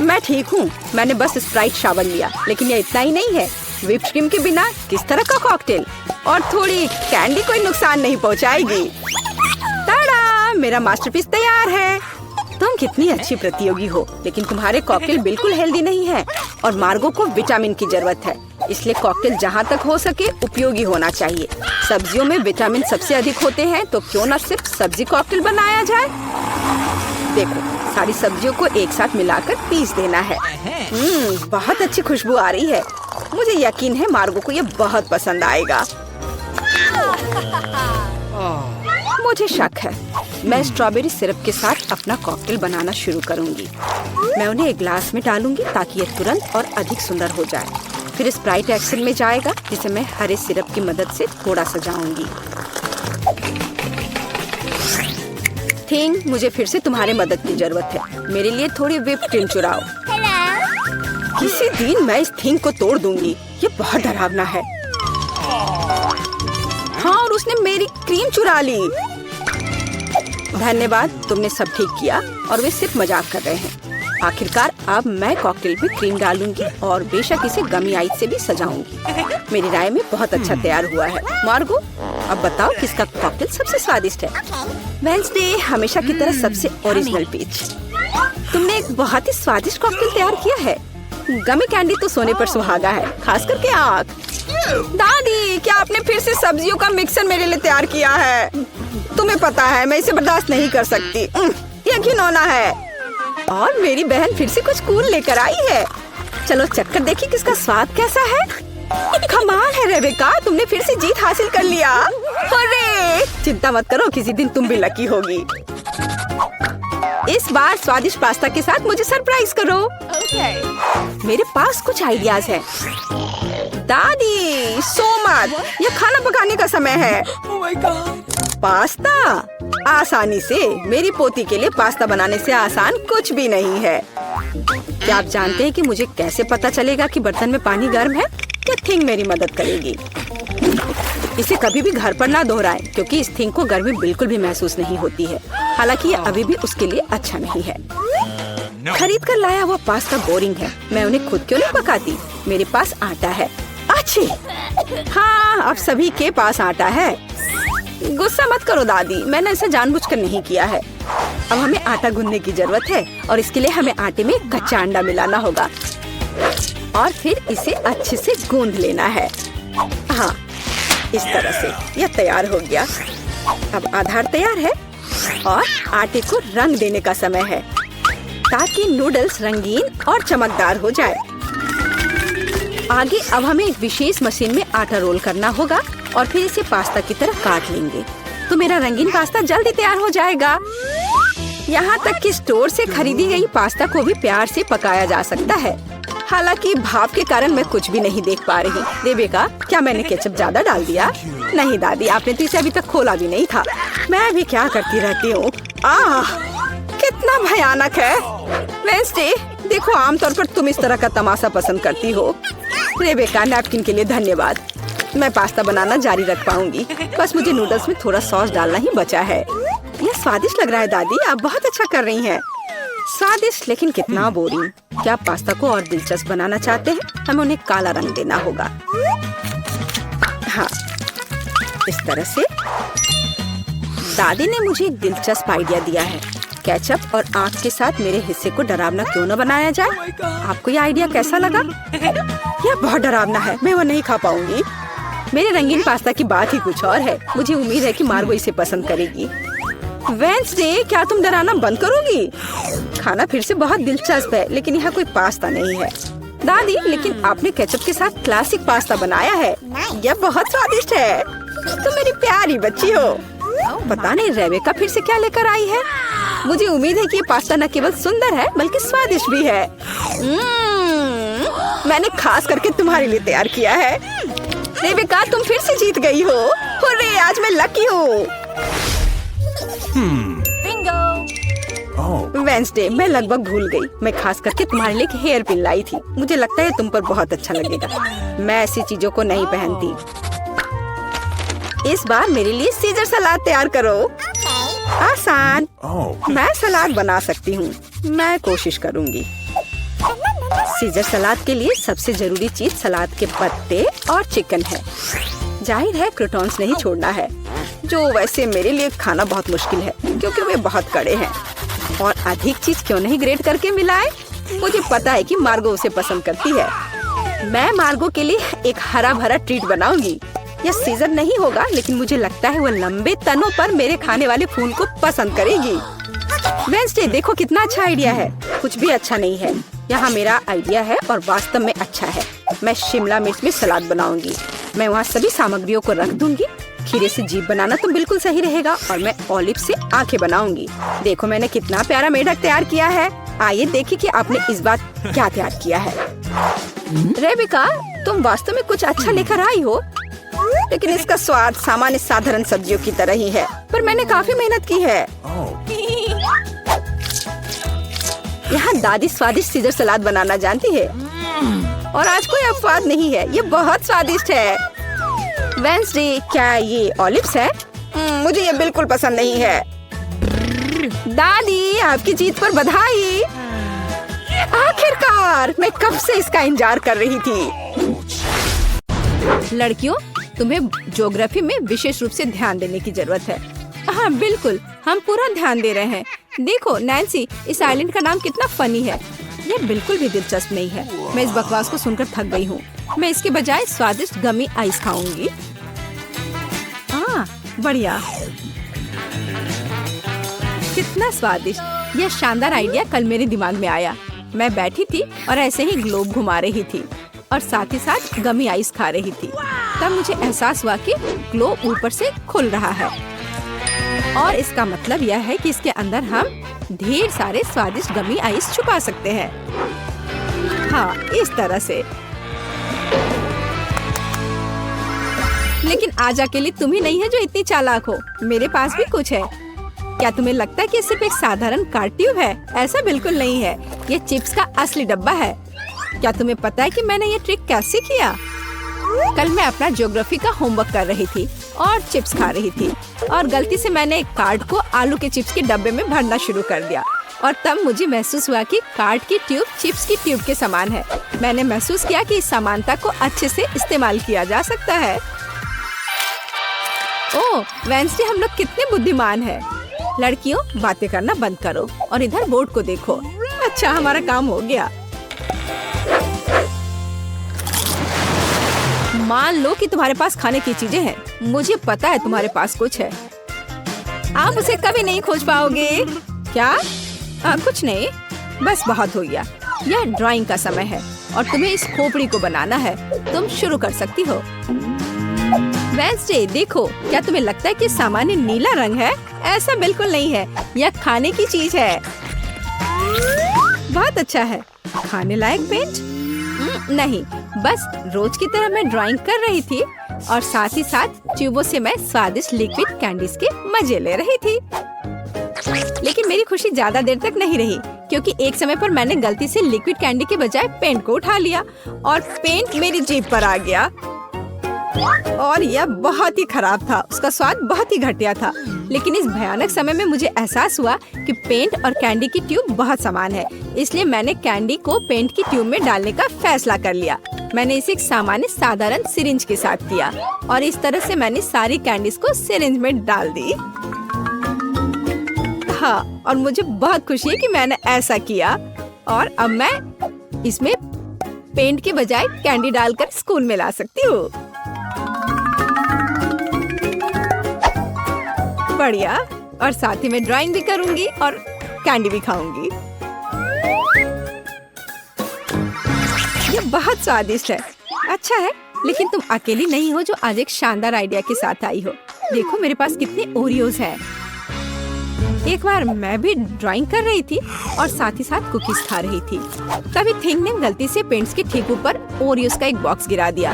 S1: मैं ठीक हूँ, मैंने बस स्प्राइट शावर लिया, लेकिन यह इतना ही नहीं है। व्हिप्ड क्रीम के बिना किस तरह का कॉकटेल? और थोड़ी कैंडी कोई नुकसान नहीं पहुँचाएगी। ताड़ा, मेरा मास्टरपीस तैयार है। तुम कितनी अच्छी प्रतियोगी हो, लेकिन तुम्हारे कॉकटेल बिल्कुल हेल्दी नहीं है और मार्गो को विटामिन की जरूरत है। इसलिए कॉकटेल जहाँ तक हो सके उपयोगी होना चाहिए। सब्जियों में विटामिन सबसे अधिक होते हैं, तो क्यों न सिर्फ सब्जी कॉकटेल बनाया जाए। देखो, सारी सब्जियों को एक साथ मिलाकर पीस देना है। बहुत अच्छी खुशबू आ रही है। मुझे यकीन है मार्गो को ये बहुत पसंद आएगा। मुझे शक है। मैं स्ट्रॉबेरी सिरप के साथ अपना कॉकटेल बनाना शुरू करूंगी। मैं उन्हें एक ग्लास में डालूंगी ताकि ये तुरंत और अधिक सुंदर हो जाए। फिर स्प्राइट एक्शन में जाएगा, जिसे मैं हरे सिरप की मदद से थोड़ा सजाऊंगी। थिंग, मुझे फिर से तुम्हारी मदद की जरूरत है। मेरे लिए थोड़ी व्हिप्ड क्रीम चुराओ। किसी दिन मैं इस थिंग को तोड़ दूंगी। ये बहुत डरावना है। हाँ, और उसने मेरी क्रीम चुरा ली। धन्यवाद, तुमने सब ठीक किया। और वे सिर्फ मजाक कर रहे हैं। आखिरकार अब मैं कॉकटेल में क्रीम डालूंगी और बेशक इसे गमी आइस से भी सजाऊंगी। मेरी राय में बहुत अच्छा तैयार हुआ है। मार्गो, अब बताओ किसका कॉकटेल सबसे स्वादिष्ट है? वेडनेसडे हमेशा की तरह सबसे ओरिजिनल पीच। तुमने एक बहुत ही स्वादिष्ट कॉकटेल तैयार किया है। गमी कैंडी तो सोने पर सुहागा है, खास करके आग। दादी, क्या आपने फिर से सब्जियों का मिक्सर मेरे लिए तैयार किया है? तुम्हें पता है मैं इसे बर्दाश्त नहीं कर सकती। ये घिनौना है। और मेरी बहन फिर से कुछ कूल लेकर आई है। चलो चक्कर देखिए किसका स्वाद कैसा है। कमाल है रेबेका, तुमने फिर से जीत हासिल कर लिया। अरे चिंता मत करो, किसी दिन तुम भी लकी होगी। इस बार स्वादिष्ट पास्ता के साथ मुझे सरप्राइज करो। मेरे पास कुछ आइडियाज हैं। दादी, सो मत, यह खाना पकाने का समय है। पास्ता आसानी से। मेरी पोती के लिए पास्ता बनाने से आसान कुछ भी नहीं है। क्या आप जानते हैं कि मुझे कैसे पता चलेगा कि बर्तन में पानी गर्म है? क्या थिंग मेरी मदद करेगी। इसे कभी भी घर पर ना दोहराएं, क्योंकि इस थिंग को गर्मी बिल्कुल भी महसूस नहीं होती है। हालांकि ये अभी भी उसके लिए अच्छा नहीं है। खरीद कर लाया हुआ पास्ता बोरिंग है। मैं उन्हें खुद क्यों नहीं पकाती? मेरे पास आटा है। अच्छी, हाँ, अब सभी के पास आटा है। गुस्सा मत करो दादी, मैंने ऐसा जानबूझकर नहीं किया है। अब हमें आटा गूंदने की जरूरत है और इसके लिए हमें आटे में कच्चा अंडा मिलाना होगा और फिर इसे अच्छे से गूंद लेना है। हाँ, इस तरह से यह तैयार हो गया। अब आधार तैयार है और आटे को रंग देने का समय है ताकि नूडल्स रंगीन और चमकदार हो जाए। आगे अब हमें एक विशेष मशीन में आटा रोल करना होगा और फिर इसे पास्ता की तरह काट लेंगे, तो मेरा रंगीन पास्ता जल्दी तैयार हो जाएगा। यहाँ तक कि स्टोर से खरीदी गई पास्ता को भी प्यार से पकाया जा सकता है। हालांकि भाप के कारण मैं कुछ भी नहीं देख पा रही। रेबेका, क्या मैंने केचप ज्यादा डाल दिया? नहीं दादी, आपने तो इसे अभी तक खोला भी नहीं था। मैं भी क्या करती रहती हूँ। कितना भयानक है। वेडनेसडे, देखो, आमतौर पर तुम इस तरह का तमाशा पसंद करती हो। रेबेका, नैपकिन के लिए धन्यवाद। मैं पास्ता बनाना जारी रख पाऊंगी। बस मुझे नूडल्स में थोड़ा सॉस डालना ही बचा है। यह स्वादिष्ट लग रहा है दादी, आप बहुत अच्छा कर रही हैं। स्वादिष्ट, लेकिन कितना बोरिंग। क्या आप पास्ता को और दिलचस्प बनाना चाहते हैं? हमें उन्हें काला रंग देना होगा। हाँ, इस तरह से। दादी ने मुझे एक दिलचस्प आइडिया दिया है। केचप और आँख के साथ मेरे हिस्से को डरावना क्यों न बनाया जाए? आपको ये आइडिया कैसा लगा? यह बहुत डरावना है, मैं वो नहीं खा पाऊंगी। मेरे रंगीन पास्ता की बात ही कुछ और है। मुझे उम्मीद है कि मार्गो इसे पसंद करेगी। वेडनेसडे, क्या तुम डराना बंद करोगी? खाना फिर से बहुत दिलचस्प है, लेकिन यहाँ कोई पास्ता नहीं है। दादी, लेकिन आपने केचप के साथ क्लासिक पास्ता बनाया है। यह बहुत स्वादिष्ट है। तुम मेरी प्यारी बच्ची हो। पता नहीं रेबेका फिर से क्या लेकर आई है। मुझे उम्मीद है कि ये पास्ता न केवल सुंदर है बल्कि स्वादिष्ट भी है। मैंने खास करके तुम्हारे लिए तैयार किया है। रेबेका, तुम फिर से जीत गई हो। हुर्रे, आज मैं लकी हूँ। वेंसडे, मैं लगभग भूल गई। मैं खास करके तुम्हारे लिए एक हेयर पिन लाई थी। मुझे लगता है तुम पर बहुत अच्छा लगेगा। मैं ऐसी चीजों को नहीं पहनती। इस बार मेरे लिए सीजर सलाद तैयार करो। आसान। मैं सलाद बना सकती हूँ। मैं कोशिश करूँगी। सीजर सलाद के लिए सबसे जरूरी चीज सलाद के पत्ते और चिकन है। जाहिर है क्रूटॉन्स नहीं छोड़ना है, जो वैसे मेरे लिए खाना बहुत मुश्किल है क्योंकि वे बहुत कड़े हैं। और अधिक चीज क्यों नहीं ग्रेट करके मिलाए? मुझे पता है कि मार्गो उसे पसंद करती है। मैं मार्गो के लिए एक हरा भरा ट्रीट बनाऊंगी। यह सीजर नहीं होगा, लेकिन मुझे लगता है वह लंबे तनों पर मेरे खाने वाले फूल को पसंद करेगी। वेंसडे, देखो कितना अच्छा आइडिया है। कुछ भी अच्छा नहीं है। यहाँ मेरा आइडिया है और वास्तव में अच्छा है। मैं शिमला मिर्च में सलाद बनाऊंगी। मैं वहाँ सभी सामग्रियों को रख दूंगी। खीरे से जीभ बनाना तो बिल्कुल सही रहेगा और मैं ऑलिव से आंखें बनाऊंगी। देखो मैंने कितना प्यारा मेढक तैयार किया है। आइए देखिए कि आपने इस बार क्या तैयार किया है। रेबेका, तुम वास्तव में कुछ अच्छा लेकर आई हो, लेकिन इसका स्वाद सामान्य साधारण सब्जियों की तरह ही है। पर मैंने काफी मेहनत की है। यहाँ दादी स्वादिष्ट सीजर सलाद बनाना जानती है और आज कोई अपवाद नहीं है। ये बहुत स्वादिष्ट है। वेंसडे, क्या ये ऑलिव्स है? मुझे ये बिल्कुल पसंद नहीं है। दादी, आपकी जीत पर बधाई। आखिरकार, मैं कब से इसका इंतजार कर रही थी। लड़कियों, तुम्हें ज्योग्राफी में विशेष रूप से ध्यान देने की जरूरत है। हाँ बिल्कुल, हम पूरा ध्यान दे रहे हैं। देखो नैन्सी, इस आइलैंड का नाम कितना फनी है। ये बिल्कुल भी दिलचस्प नहीं है। मैं इस बकवास को सुनकर थक गई हूँ। मैं इसके बजाय स्वादिष्ट गमी आइस खाऊंगी। हाँ बढ़िया, कितना स्वादिष्ट। यह शानदार आइडिया कल मेरे दिमाग में आया। मैं बैठी थी और ऐसे ही ग्लोब घुमा रही थी और साथ ही साथ गमी आइस खा रही थी। तब मुझे एहसास हुआ कि ग्लोब ऊपर से खुल रहा है और इसका मतलब यह है कि इसके अंदर हम ढेर सारे स्वादिष्ट गमी आइस छुपा सकते हैं। हाँ, इस तरह से। लेकिन आज अकेली तुम ही नहीं है जो इतनी चालाक हो। मेरे पास भी कुछ है। क्या तुम्हें लगता है कि सिर्फ एक साधारण कार ट्यूब है? ऐसा बिल्कुल नहीं है। ये चिप्स का असली डब्बा है। क्या तुम्हें पता है कि मैंने ये ट्रिक कैसे किया? कल मैं अपना ज्योग्राफी का होमवर्क कर रही थी और चिप्स खा रही थी और गलती से मैंने एक कार्ड को आलू के चिप्स के डब्बे में भरना शुरू कर दिया और तब मुझे महसूस हुआ कि कार्ड की ट्यूब चिप्स की ट्यूब के समान है। मैंने महसूस किया कि इस समानता को अच्छे से इस्तेमाल किया जा सकता है। ओह वेंसडे, हम लोग कितने बुद्धिमान हैं। लड़कियों, बातें करना बंद करो और इधर बोर्ड को देखो। अच्छा, हमारा काम हो गया। मान लो कि तुम्हारे पास खाने की चीजें हैं। मुझे पता है तुम्हारे पास कुछ है। आप उसे कभी नहीं खोज पाओगे। क्या? कुछ नहीं, बस बहुत हो गया। यह ड्राइंग का समय है और तुम्हें इस खोपड़ी को बनाना है। तुम शुरू कर सकती हो। वेंसडे, देखो, क्या तुम्हें लगता है कि सामान्य नीला रंग है? ऐसा बिल्कुल नहीं है। यह खाने की चीज है। बहुत अच्छा है। खाने लायक पेंट? नहीं, बस रोज की तरह मैं ड्राइंग कर रही थी और साथ ही साथ ट्यूबों से मैं स्वादिष्ट लिक्विड कैंडीज के मजे ले रही थी। लेकिन मेरी खुशी ज्यादा देर तक नहीं रही क्योंकि एक समय पर मैंने गलती से लिक्विड कैंडी के बजाय पेंट को उठा लिया और पेंट मेरी जीभ पर आ गया और यह बहुत ही खराब था। उसका स्वाद बहुत ही घटिया था। लेकिन इस भयानक समय में मुझे एहसास हुआ कि पेंट और कैंडी की ट्यूब बहुत समान है। इसलिए मैंने कैंडी को पेंट की ट्यूब में डालने का फैसला कर लिया। मैंने इसे एक सामान्य साधारण सिरिंज के साथ किया और इस तरह से मैंने सारी कैंडीज को सिरिंज में डाल दी। हाँ, और मुझे बहुत खुशी है कि मैंने ऐसा किया और अब मैं इसमें पेंट के बजाय कैंडी डालकर स्कूल में ला सकती हूँ। बढ़िया, और साथ ही मैं ड्राइंग भी करूंगी और कैंडी भी खाऊंगी। ये बहुत स्वादिष्ट है। अच्छा है, लेकिन तुम अकेली नहीं हो जो आज एक शानदार आइडिया के साथ आई हो। देखो मेरे पास कितने ओरियोज हैं। एक बार मैं भी ड्राइंग कर रही थी और साथ ही साथ कुकीज खा रही थी। तभी थिंग ने गलती से पेंट्स के ठीक ऊपर ओरियोज का एक बॉक्स गिरा दिया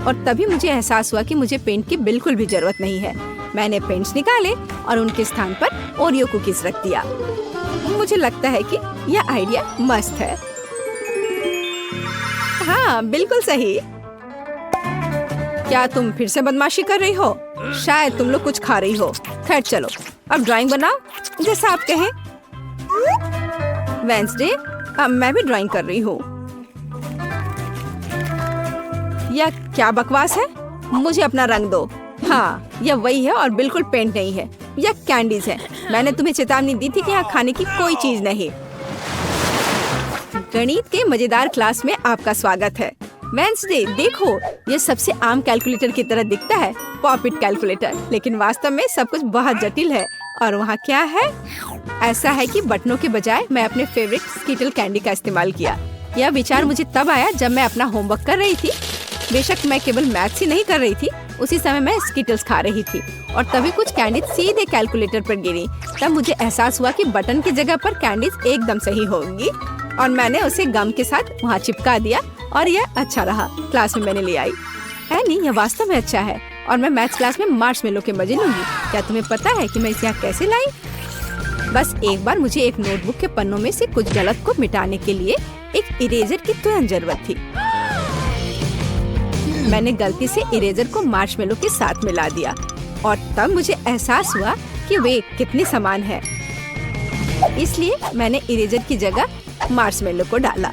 S1: और तभी मुझे एहसास हुआ कि मुझे पेंट की बिल्कुल भी जरूरत नहीं है। मैंने पेंट्स निकाले और उनके स्थान पर ओरियो कुकीज रख दिया। मुझे लगता है कि यह आइडिया मस्त है। हाँ, बिल्कुल सही। क्या तुम फिर से बदमाशी कर रही हो? शायद तुम लोग कुछ खा रही हो। खैर चलो, अब ड्राइंग बनाओ जैसा आप कहें। वेंसडे, अब मैं भी ड्राइंग कर रही हूँ। यह क्या बकवास है? मुझे अपना रंग दो। हाँ, यह वही है और बिल्कुल पेंट नहीं है। यह कैंडीज है। मैंने तुम्हें चेतावनी दी थी कि यहाँ खाने की कोई चीज नहीं। गणित के मजेदार क्लास में आपका स्वागत है। वेंसडे, देखो, यह सबसे आम कैलकुलेटर की तरह दिखता है, पॉपिट कैलकुलेटर, लेकिन वास्तव में सब कुछ बहुत जटिल है। और वहाँ क्या है? ऐसा है कि बटनों के बजाय मैं अपने फेवरेट स्कीटल कैंडी का इस्तेमाल किया। यह विचार मुझे तब आया जब मैं अपना होमवर्क कर रही थी। बेशक मैं केवल मैथ्स ही नहीं कर रही थी, उसी समय मैं स्कीटल्स खा रही थी और तभी कुछ कैंडीज सीधे कैलकुलेटर पर गिरी। तब मुझे एहसास हुआ कि बटन की जगह पर कैंडीज एकदम सही होंगी और मैंने उसे गम के साथ वहाँ चिपका दिया और यह अच्छा रहा। क्लास में मैंने ले आई। एनी, यह वास्तव में अच्छा है और मैं मैथ्स क्लास में मार्शमेलो के मजे लूंगी। क्या तुम्हें पता है कि मैं इसे यहाँ कैसे लाई? बस एक बार मुझे एक नोटबुक के पन्नों में से कुछ गलत को मिटाने के लिए एक इरेजर की तुरंत जरूरत थी। मैंने गलती से इरेजर को मार्शमेलो के साथ मिला दिया और तब मुझे एहसास हुआ कि वे कितने समान हैं। इसलिए मैंने इरेजर की जगह मार्शमेलो को डाला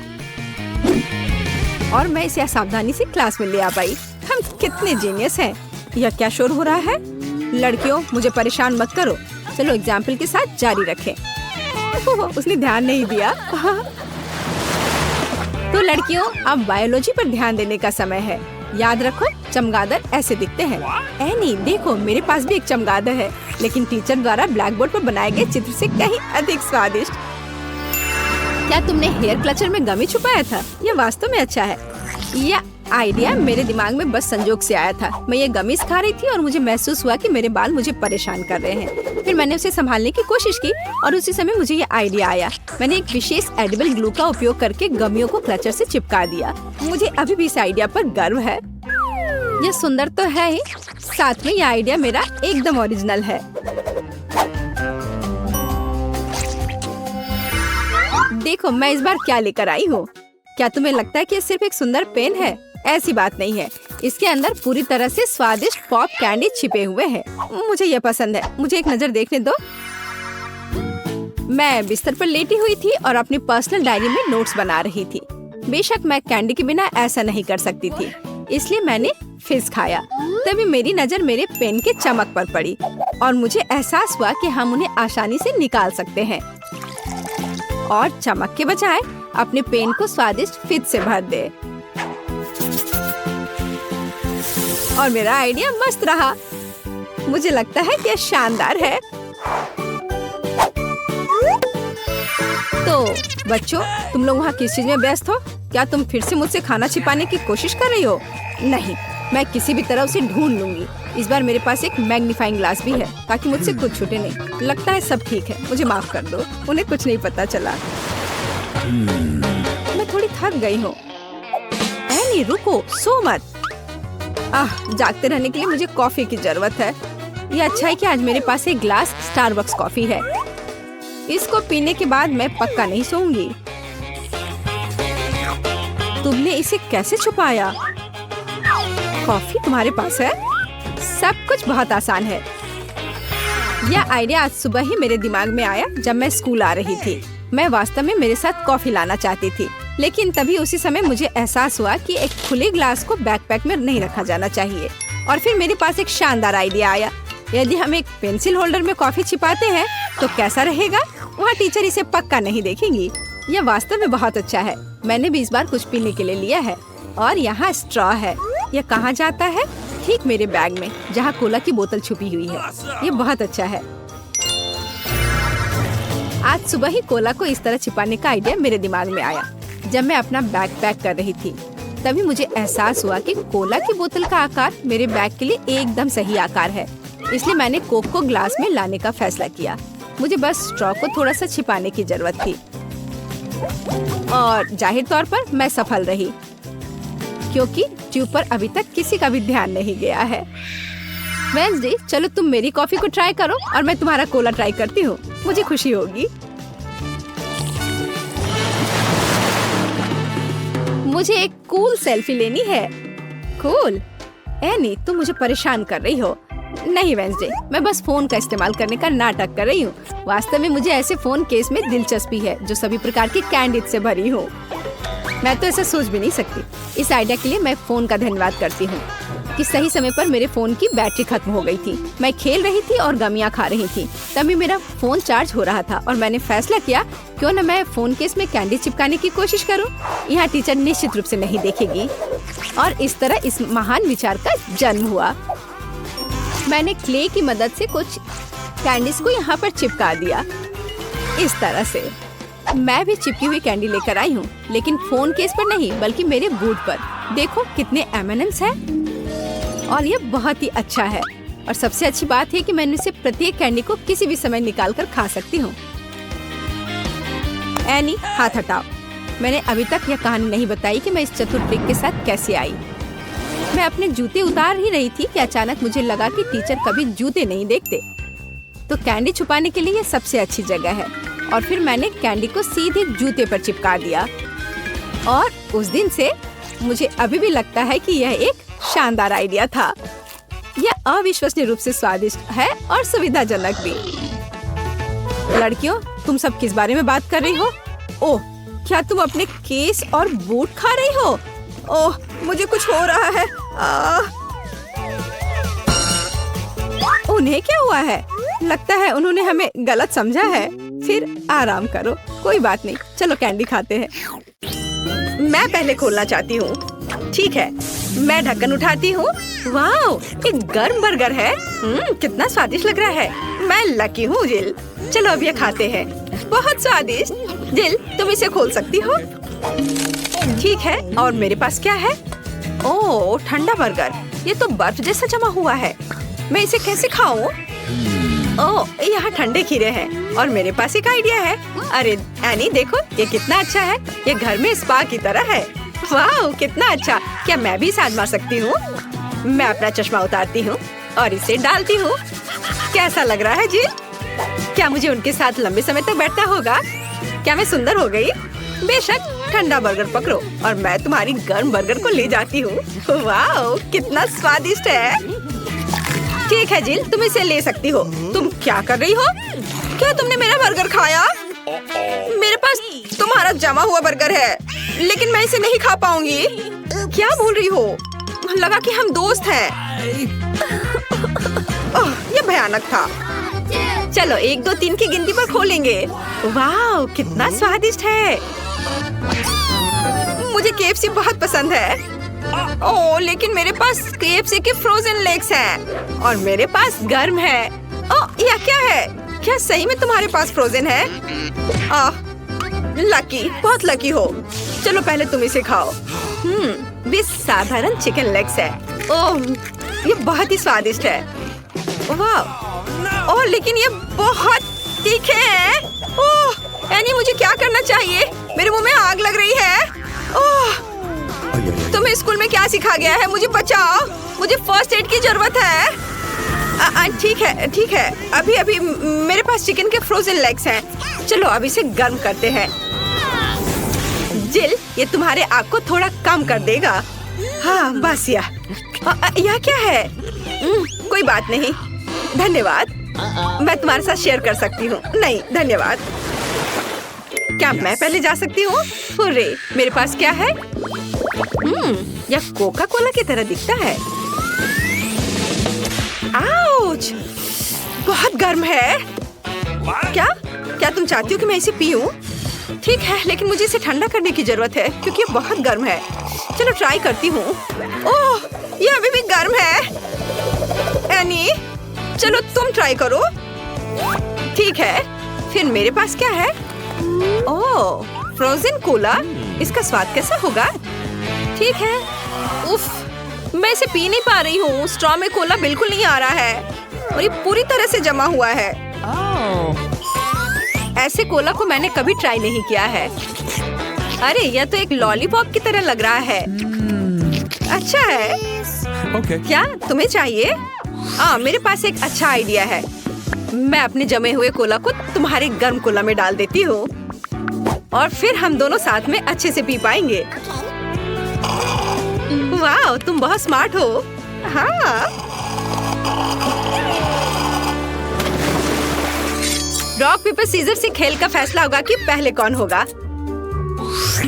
S1: और मैं इसे सावधानी से क्लास में ले आ पाई। हम कितने जीनियस हैं। यह क्या शोर हो रहा है? लड़कियों, मुझे परेशान मत करो। चलो एग्जाम्पल के साथ जारी रखें। उसने ध्यान नहीं दिया। तो लड़कियों, अब बायोलॉजी पर ध्यान देने का समय है। याद रखो, चमगादड़ ऐसे दिखते हैं। एनी, देखो, मेरे पास भी एक चमगादड़ है, लेकिन टीचर द्वारा ब्लैक बोर्ड पर बनाए गए चित्र से कहीं अधिक स्वादिष्ट। क्या तुमने हेयर क्लचर में गमी छुपाया था? यह वास्तव में अच्छा है। यह आइडिया मेरे दिमाग में बस संजोग से आया था। मैं ये गमीज खा रही थी और मुझे महसूस हुआ कि मेरे बाल मुझे परेशान कर रहे हैं। फिर मैंने उसे संभालने की कोशिश की और उसी समय मुझे ये आइडिया आया। मैंने एक विशेष एडिबल ग्लू का उपयोग करके गमियों को क्लचर से चिपका दिया। मुझे अभी भी इस आइडिया पर गर्व है। यह सुंदर तो है ही, साथ में यह आइडिया मेरा एकदम ओरिजिनल है। देखो, मैं इस बार क्या लेकर आई हूँ। क्या तुम्हें लगता है कि यह सिर्फ एक सुंदर पेन है? ऐसी बात नहीं है। इसके अंदर पूरी तरह से स्वादिष्ट पॉप कैंडी छिपे हुए हैं। मुझे यह पसंद है। मुझे एक नजर देखने दो। मैं बिस्तर पर लेटी हुई थी और अपनी पर्सनल डायरी में नोट्स बना रही थी। बेशक मैं कैंडी के बिना ऐसा नहीं कर सकती थी, इसलिए मैंने फिज खाया। तभी मेरी नजर मेरे पेन के चमक पर पड़ी और मुझे एहसास हुआ कि हम उन्हें आसानी से निकाल सकते हैं और चमक के बजाय अपने पेन को स्वादिष्ट फिज से भर दे। और मेरा आइडिया मस्त रहा। मुझे लगता है कि यह शानदार है। तो बच्चों, तुम लोग वहाँ किस चीज में व्यस्त हो? क्या तुम फिर से मुझसे खाना छिपाने की कोशिश कर रही हो? नहीं, मैं किसी भी तरह उसे ढूंढ लूंगी। इस बार मेरे पास एक मैग्नीफाइंग ग्लास भी है ताकि मुझसे कुछ छूटे नहीं। लगता है सब ठीक है। मुझे माफ कर दो, उन्हें कुछ नहीं पता चला। मैं थोड़ी थक गई हूँ। एनी, रुको, सो मत। जागते रहने के लिए मुझे कॉफी की जरूरत है। ये अच्छा है कि आज मेरे पास एक ग्लास स्टारबक्स कॉफी है। इसको पीने के बाद मैं पक्का नहीं सोऊंगी। तुमने इसे कैसे छुपाया? कॉफी तुम्हारे पास है? सब कुछ बहुत आसान है। यह आइडिया आज सुबह ही मेरे दिमाग में आया जब मैं स्कूल आ रही थी। मैं वास्तव में मेरे साथ कॉफी लाना चाहती थी, लेकिन तभी उसी समय मुझे एहसास हुआ कि एक खुले ग्लास को बैकपैक में नहीं रखा जाना चाहिए। और फिर मेरे पास एक शानदार आइडिया आया। यदि हम एक पेंसिल होल्डर में कॉफी छिपाते हैं तो कैसा रहेगा? वहाँ टीचर इसे पक्का नहीं देखेंगी। यह वास्तव में बहुत अच्छा है। मैंने भी इस बार कुछ पीने के लिए लिया है और यहाँ स्ट्रॉ है। यह कहाँ जाता है? ठीक मेरे बैग में, जहाँ कोला की बोतल छुपी हुई है। ये बहुत अच्छा है। आज सुबह ही कोला को इस तरह छिपाने का आइडिया मेरे दिमाग में आया। जब मैं अपना बैग पैक कर रही थी तभी मुझे एहसास हुआ कि कोला की बोतल का आकार मेरे बैग के लिए एकदम सही आकार है। इसलिए मैंने कोक को ग्लास में लाने का फैसला किया। मुझे बस स्ट्रॉ को थोड़ा सा छिपाने की जरूरत थी और जाहिर तौर पर मैं सफल रही क्योंकि ट्यूब पर अभी तक किसी का भी ध्यान नहीं गया है। वेंसडे, चलो तुम मेरी कॉफी को ट्राई करो और मैं तुम्हारा कोला ट्राई करती हूँ। मुझे खुशी होगी। मुझे एक कूल सेल्फी लेनी है। कूल? एनी, तुम मुझे परेशान कर रही हो। नहीं वेंसडे, मैं बस फोन का इस्तेमाल करने का नाटक कर रही हूँ। वास्तव में मुझे ऐसे फोन केस में दिलचस्पी है जो सभी प्रकार की कैंडिड से भरी हो। मैं तो ऐसा सोच भी नहीं सकती। इस आइडिया के लिए मैं फोन का धन्यवाद करती हूँ कि सही समय पर मेरे फोन की बैटरी खत्म हो गई थी। मैं खेल रही थी और गमियाँ खा रही थी, तभी मेरा फोन चार्ज हो रहा था और मैंने फैसला किया क्यों न मैं फोन केस में कैंडी चिपकाने की कोशिश करूं। यहाँ टीचर निश्चित रूप से नहीं देखेगी और इस तरह इस महान विचार का जन्म हुआ। मैंने क्ले की मदद से कुछ कैंडीज को यहाँ पर चिपका दिया। इस तरह से मैं भी चिपकी हुई कैंडी लेकर आई हूँ, लेकिन फोन केस पर नहीं बल्कि मेरे बूट पर। देखो कितने M&Ms हैं और ये बहुत ही अच्छा है। और सबसे अच्छी बात है कि मैं इनसे प्रत्येक कैंडी को किसी भी समय निकाल कर खा सकती हूँ। एनी, हाथ हटाओ। मैंने अभी तक यह कहानी नहीं बताई कि मैं इस चतुर ट्रिक के साथ कैसे आई। मैं अपने जूते उतार ही रही थी कि अचानक मुझे लगा कि टीचर कभी जूते नहीं देखते, तो कैंडी छुपाने के लिए ये सबसे अच्छी जगह है। और फिर मैंने कैंडी को सीधे जूते पर चिपका दिया और उस दिन से मुझे अभी भी लगता है कि यह एक शानदार आइडिया था। यह अविश्वसनीय रूप से स्वादिष्ट है और सुविधाजनक भी। लड़कियों, तुम सब किस बारे में बात कर रही हो? ओह, क्या तुम अपने केस और बूट खा रही हो? ओह, मुझे कुछ हो रहा है। उन्हें क्या हुआ है? लगता है उन्होंने हमें गलत समझा है। फिर आराम करो, कोई बात नहीं। चलो कैंडी खाते हैं। मैं पहले खोलना चाहती हूँ। ठीक है, मैं ढक्कन उठाती हूँ। वाओ, एक गर्म बर्गर है। कितना स्वादिष्ट लग रहा है। मैं लकी हूँ जिल। चलो अब ये खाते हैं। बहुत स्वादिष्ट। जिल, तुम इसे खोल सकती हो? ठीक है, और मेरे पास क्या है? ओह, ठंडा बर्गर। ये तो बर्फ जैसा जमा हुआ है। मैं इसे कैसे खाऊं? ओह, यहाँ ठंडे खीरे हैं और मेरे पास एक आइडिया है। अरे एनी, देखो ये कितना अच्छा है। ये घर में स्पा की तरह है। वाह, कितना अच्छा। क्या मैं भी इसे आजमा सकती हूँ? मैं अपना चश्मा उतारती हूँ और इसे डालती हूँ। कैसा लग रहा है जी? क्या मुझे उनके साथ लंबे समय तक बैठना होगा? क्या मैं सुंदर हो गई? बेशक। ठंडा बर्गर पकड़ो और मैं तुम्हारी गर्म बर्गर को ले जाती हूँ। वाह, कितना स्वादिष्ट है। ठीक है जिल, तुम इसे ले सकती हो। तुम क्या कर रही हो? क्या तुमने मेरा बर्गर खाया? मेरे पास तुम्हारा जमा हुआ बर्गर है, लेकिन मैं इसे नहीं खा पाऊंगी। क्या बोल रही हो? लगा कि हम दोस्त हैं। ओह, ये भयानक था। चलो 1, 2, 3 की गिनती पर खोलेंगे। वाह, कितना स्वादिष्ट है। मुझे KFC बहुत पसंद है। ओह, लेकिन मेरे पास KFC के फ्रोजन लेग्स हैं और मेरे पास गर्म है। ओह, यह क्या है? क्या सही में तुम्हारे पास फ्रोजन है? लकी, बहुत लकी हो। चलो पहले तुम इसे खाओ। भी साधारण चिकन लेग्स है। ओह, ये बहुत ही स्वादिष्ट है। वाह, ओह, लेकिन ये बहुत तीखे हैं। ओह, एनी, मुझे क्या करना चाहिए? मेरे मुंह में आग लग रही है। ओह, तुम्हें स्कूल में क्या सिखा गया है? मुझे बचाओ, मुझे फर्स्ट एड की जरूरत है। ठीक है, ठीक है। अभी मेरे पास चिकन के फ्रोजन लेग्स हैं। चलो अब इसे गर्म करते हैं। जिल, ये तुम्हारे आग को थोड़ा कम कर देगा। हाँ, बस यह क्या है? कोई बात नहीं, धन्यवाद। मैं तुम्हारे साथ शेयर कर सकती हूँ। नहीं, धन्यवाद। क्या मैं पहले जा सकती हूँ? हुर्रे, मेरे पास क्या है? यह कोका कोला की तरह दिखता है। आउच! बहुत गर्म है। क्या तुम चाहती हो कि मैं इसे पीऊं? ठीक है, लेकिन मुझे इसे ठंडा करने की जरूरत है क्योंकि ये बहुत गर्म है। चलो ट्राई करती हूँ। ओह, ये अभी भी गर्म है। एनी, चलो तुम ट्राई करो। ठीक है, फिर मेरे पास क्या है? ओह, फ्रोजन कोला। इसका स्वाद कैसा होगा? ठीक है। उफ, मैं इसे पी नहीं पा रही हूँ। स्ट्रॉ में कोला बिल्कुल नहीं आ रहा है और ये पूरी तरह से जमा हुआ है। ऐसे कोला को मैंने कभी ट्राई नहीं किया है। अरे यह तो एक लॉलीपॉप की तरह लग रहा है। अच्छा है। क्या तुम्हें चाहिए? मेरे पास एक अच्छा आइडिया है। मैं अपने जमे हुए कोला को तुम्हारे गर्म कोला में डाल देती हूँ और फिर हम दोनों साथ में अच्छे से पी पाएंगे। वाह, तुम बहुत स्मार्ट हो। हाँ। रॉक पेपर सीजर से खेल का फैसला होगा कि पहले कौन होगा।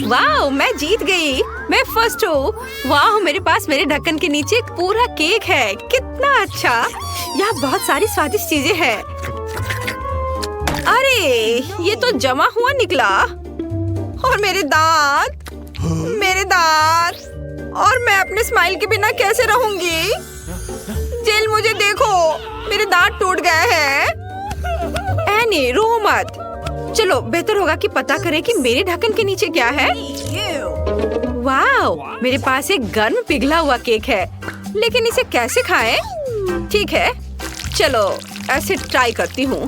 S1: वाह, मैं जीत गई। मैं फर्स्ट हूँ। वाह, मेरे पास मेरे ढक्कन के नीचे एक पूरा केक है। कितना अच्छा। यहाँ बहुत सारी स्वादिष्ट चीजें हैं। अरे ये तो जमा हुआ निकला। और मेरे दांत, मेरे दांत। और मैं अपने स्माइल के बिना कैसे रहूंगी? जेल, मुझे देखो, मेरे दांत टूट गए हैं। एनी, रो मत। चलो, बेहतर होगा कि पता करें कि मेरे ढक्कन के नीचे क्या है। वाह, मेरे पास एक गर्म पिघला हुआ केक है, लेकिन इसे कैसे खाएं? ठीक है, चलो ऐसे ट्राई करती हूँ।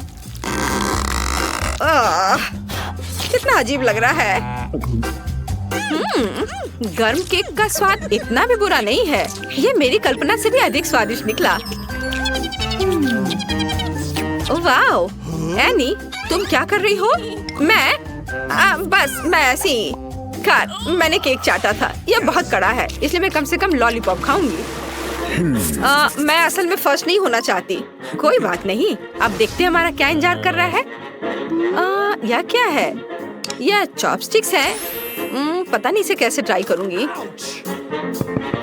S1: कितना अजीब लग रहा है। गर्म केक का स्वाद इतना भी बुरा नहीं है। ये मेरी कल्पना से भी अधिक स्वादिष्ट निकला। वाह, एनी, तुम क्या कर रही हो? बस मैं ऐसे ही। मैंने केक चाटा था। यह बहुत कड़ा है, इसलिए मैं कम से कम लॉलीपॉप खाऊंगी। मैं असल में फर्स्ट नहीं होना चाहती। कोई बात नहीं, अब देखते हैं हमारा क्या इंतजार कर रहा है। यह क्या है? यह चॉपस्टिक्स है। पता नहीं इसे कैसे ट्राई करूंगी।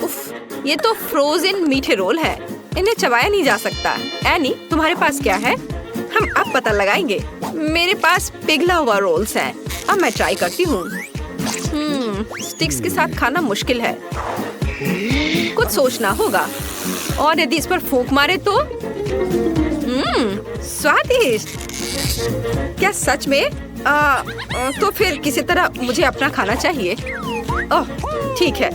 S1: उफ, ये तो फ्रोजन मीठे रोल है। इन्हें चबाया नहीं जा सकता। एनी, तुम्हारे पास क्या है? हम अब पता लगाएंगे। मेरे पास पिघला हुआ रोल्स है। अब मैं ट्राई करती हूँ। स्टिक्स के साथ खाना मुश्किल है। कुछ सोचना होगा। और यदि इस पर फूंक मारे तो? स्वादिष्ट। क्या सच में? तो फिर किसी तरह मुझे अपना खाना चाहिए। ओह, ठीक है।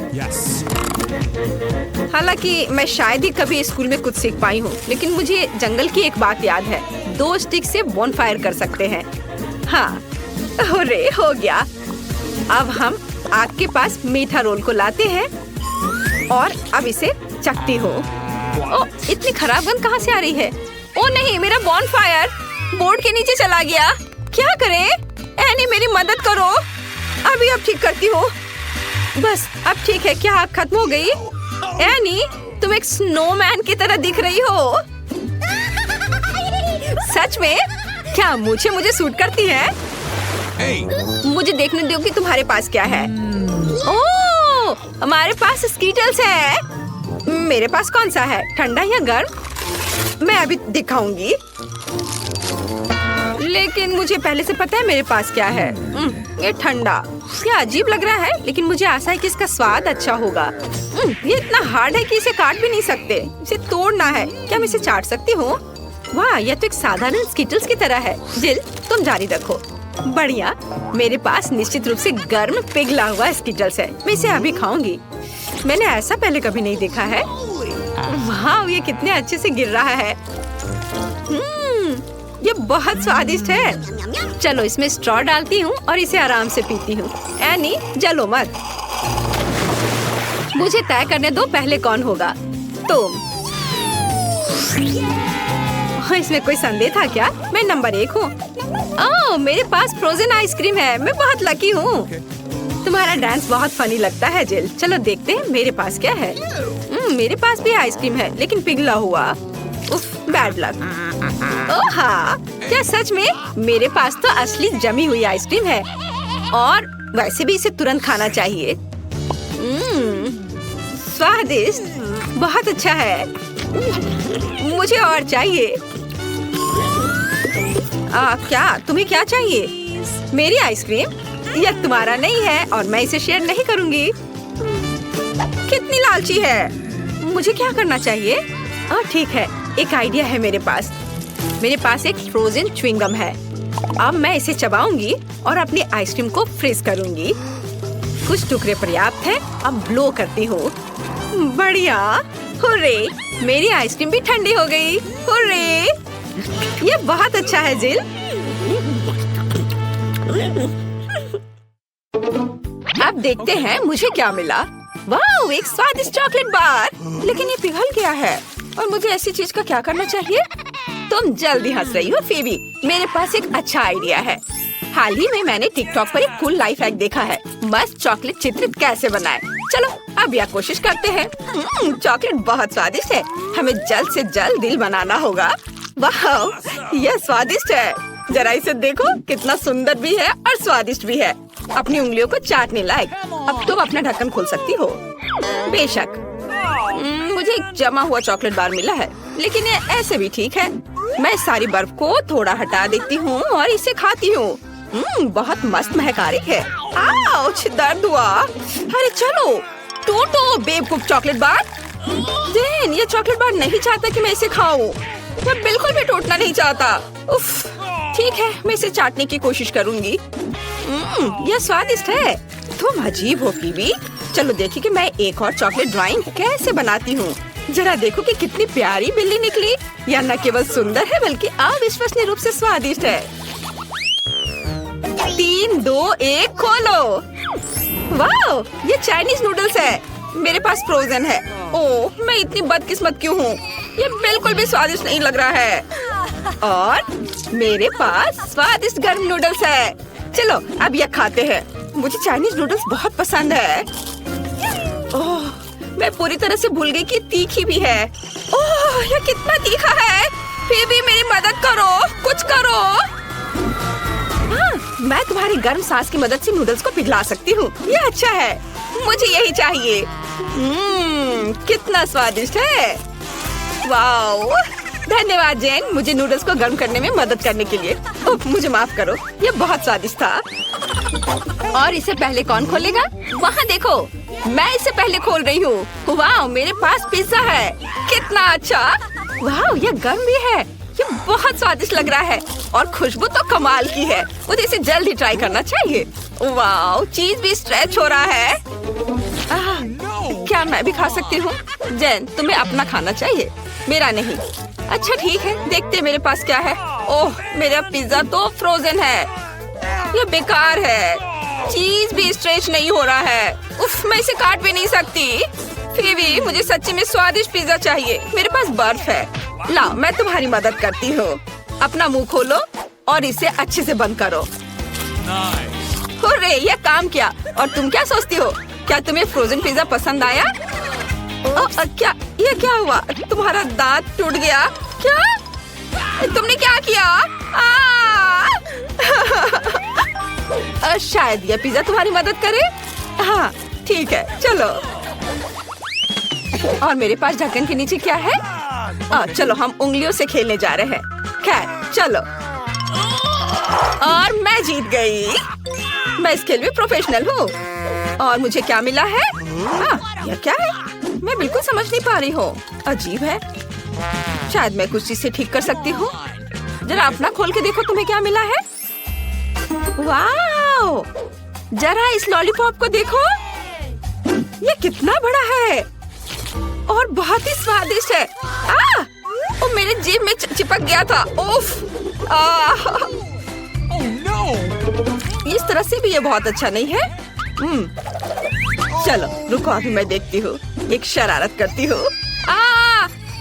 S1: हालांकि मैं शायद ही कभी स्कूल में कुछ सीख पाई हूँ, लेकिन मुझे जंगल की एक बात याद है। 2 स्टिक से बॉनफायर कर सकते हैं। हाँ, अरे हो गया। अब हम आग के पास मीठा रोल को लाते हैं और अब इसे चखती हूँ। ओह, इतनी खराब गंध कहाँ से आ रही है? ओह नहीं, मेरा बॉनफायर बोर्ड के नीचे चला गया। क्या करें? एनी, मेरी मदद करो। अभी अब ठीक करती हूँ। बस अब ठीक है। क्या आग खत्म हो गई? एनी, तुम एक स्नोमैन की तरह दिख रही हो। सच में? क्या मुझे सूट करती है? मुझे देखने दो कि तुम्हारे पास क्या है। ओह, हमारे पास स्कीटल्स है। मेरे पास कौन सा है, ठंडा या गर्म? मैं अभी दिखाऊंगी, लेकिन मुझे पहले से पता है मेरे पास क्या है। ये ठंडा। ये अजीब लग रहा है, लेकिन मुझे आशा है कि इसका स्वाद अच्छा होगा। ये इतना हार्ड है कि इसे काट भी नहीं सकते। इसे तोड़ना है। क्या मैं इसे चाट सकती हूँ? वाह, यह तो एक साधारण स्कीटल्स की तरह है। जिल, तुम जारी रखो। बढ़िया। मेरे पास निश्चित रूप से गर्म पिघला हुआ स्कीटल्स है। मैं इसे अभी खाऊंगी। मैंने ऐसा पहले कभी नहीं देखा है। वाह, ये कितने अच्छे से गिर रहा है। ये बहुत स्वादिष्ट है। चलो इसमें स्ट्रॉ डालती हूँ और इसे आराम से पीती हूँ। एनी, जलो मत। मुझे तय करने दो पहले कौन होगा। तुम। इसमें कोई संदेह था क्या? मैं नंबर 1 हूँ। ओह, मेरे पास फ्रोजन आइसक्रीम है। मैं बहुत लकी हूँ। तुम्हारा डांस बहुत फनी लगता है जिल। चलो देखते हैं मेरे पास क्या है। मेरे पास भी आइसक्रीम है, लेकिन पिघला हुआ। उफ, बैड लक। ओह हाँ, क्या सच में? मेरे पास तो असली जमी हुई आइसक्रीम है और वैसे भी इसे तुरंत खाना चाहिए। स्वादिष्ट, बहुत अच्छा है। मुझे और चाहिए। क्या तुम्हें क्या चाहिए? मेरी आइसक्रीम? यह तुम्हारा नहीं है और मैं इसे शेयर नहीं करूंगी। कितनी लालची है। मुझे क्या करना चाहिए? ठीक है, एक आइडिया है मेरे पास। मेरे पास एक फ्रोजन च्युइंगम है। अब मैं इसे चबाऊंगी और अपनी आइसक्रीम को फ्रीज करूंगी। कुछ टुकड़े पर्याप्त हैं। अब ब्लो करती हूँ। बढ़िया, हुर्रे! मेरी आइसक्रीम भी ठंडी हो गई। हुर्रे! ये बहुत अच्छा है जिल। अब देखते हैं मुझे क्या मिला। वाह, एक स्वादिष्ट चॉकलेट बार। लेकिन ये पिघल गया है और मुझे ऐसी चीज का क्या करना चाहिए? तुम जल्दी हंस रही हो फीबी। मेरे पास एक अच्छा आइडिया है। हाल ही में मैंने टिकटॉक पर एक कूल लाइफ हैक देखा है। मस्त चॉकलेट चित्र कैसे बनाए। चलो अब यह कोशिश करते हैं। चॉकलेट बहुत स्वादिष्ट है। हमें जल्द से जल्द दिल बनाना होगा। वाह, यह स्वादिष्ट है। जरा इसे देखो, कितना सुंदर भी है और स्वादिष्ट भी है। अपनी उंगलियों को चाटने लायक। अब तुम अपना ढक्कन खोल सकती हो। बेशक। मुझे एक जमा हुआ चॉकलेट बार मिला है, लेकिन ये ऐसे भी ठीक है। मैं सारी बर्फ को थोड़ा हटा देती हूँ और इसे खाती हूँ। बहुत मस्त महकारी है। आउच, दर्द हुआ। अरे चलो, टूटो बेवकूफ चॉकलेट बार। जेन, ये चॉकलेट बार नहीं चाहता कि मैं इसे खाऊं। मैं बिल्कुल भी टूटना नहीं चाहता। उफ, ठीक है, मैं इसे चाटने की कोशिश करूंगी। यह स्वादिष्ट है। तुम अजीब हो फीबी। चलो देखिए कि मैं एक और चॉकलेट ड्राइंग कैसे बनाती हूँ। जरा देखो कि कितनी प्यारी बिल्ली निकली। यह न केवल सुंदर है बल्कि अविश्वसनीय रूप से स्वादिष्ट है। 3, 2, 1 खोलो। वाह, ये चाइनीज नूडल्स है। मेरे पास फ्रोजन है। ओह, मैं इतनी बदकिस्मत क्यों हूँ? ये बिल्कुल भी स्वादिष्ट नहीं लग रहा है। और मेरे पास स्वादिष्ट गर्म नूडल्स है। चलो अब यह खाते हैं। मुझे चाइनीज नूडल्स बहुत पसंद है। ओह, मैं पूरी तरह से भूल गई कि तीखी भी है। ओह, यह कितना तीखा है। फिर भी मेरी मदद करो, कुछ करो। हाँ, मैं तुम्हारी गर्म सांस की मदद से नूडल्स को पिघला सकती हूँ। यह अच्छा है, मुझे यही चाहिए। कितना स्वादिष्ट है। वाओ, धन्यवाद जेन, मुझे नूडल्स को गर्म करने में मदद करने के लिए। ओह, मुझे माफ करो, ये बहुत स्वादिष्ट था। और इसे पहले कौन खोलेगा? वहाँ देखो, मैं इसे पहले खोल रही हूँ। वाह, मेरे पास पिज्जा है। कितना अच्छा। वाह, ये गर्म भी है। ये बहुत स्वादिष्ट लग रहा है और खुशबू तो कमाल की है। मुझे इसे जल्द ही ट्राई करना चाहिए। वाह, चीज भी स्ट्रेच हो रहा है। क्या मैं भी खा सकती हूँ? जेन, तुम्हें अपना खाना चाहिए, मेरा नहीं। अच्छा ठीक है, देखते हैं मेरे पास क्या है। ओह, मेरा पिज्जा तो फ्रोजन है। ये बेकार है। चीज भी स्ट्रेच नहीं हो रहा है। उफ, मैं इसे काट भी नहीं सकती। फीबी, मुझे सच्ची में स्वादिष्ट पिज्जा चाहिए। मेरे पास बर्फ है। ला, मैं तुम्हारी मदद करती हूँ। अपना मुंह खोलो और इसे अच्छे से बंद करो। हुर्रे, ये काम किया। और तुम क्या सोचती हो? क्या तुम्हें फ्रोजन पिज्जा पसंद आया? क्या ये क्या हुआ? तुम्हारा दांत टूट गया क्या? तुमने क्या किया? शायद ये पिज्जा तुम्हारी मदद करे। हाँ ठीक है, चलो। और मेरे पास ढक्कन के नीचे क्या है? चलो हम उंगलियों से खेलने जा रहे हैं। खैर चलो। और मैं जीत गई। मैं इस खेल में प्रोफेशनल हूँ। और मुझे क्या मिला है? यह क्या है? मैं बिल्कुल समझ नहीं पा रही हूँ। अजीब है। शायद मैं कुछ चीज से ठीक कर सकती हूँ। जरा अपना खोल के देखो, तुम्हें क्या मिला है? वाओ! जरा इस लॉलीपॉप को देखो। ये कितना बड़ा है और बहुत ही स्वादिष्ट है। वो मेरे जीभ में चिपक गया था। उफ! इस तरह से भी ये बहुत अच्छा नहीं है। चलो रुको, अभी मैं देखती हूँ। एक शरारत करती हूँ।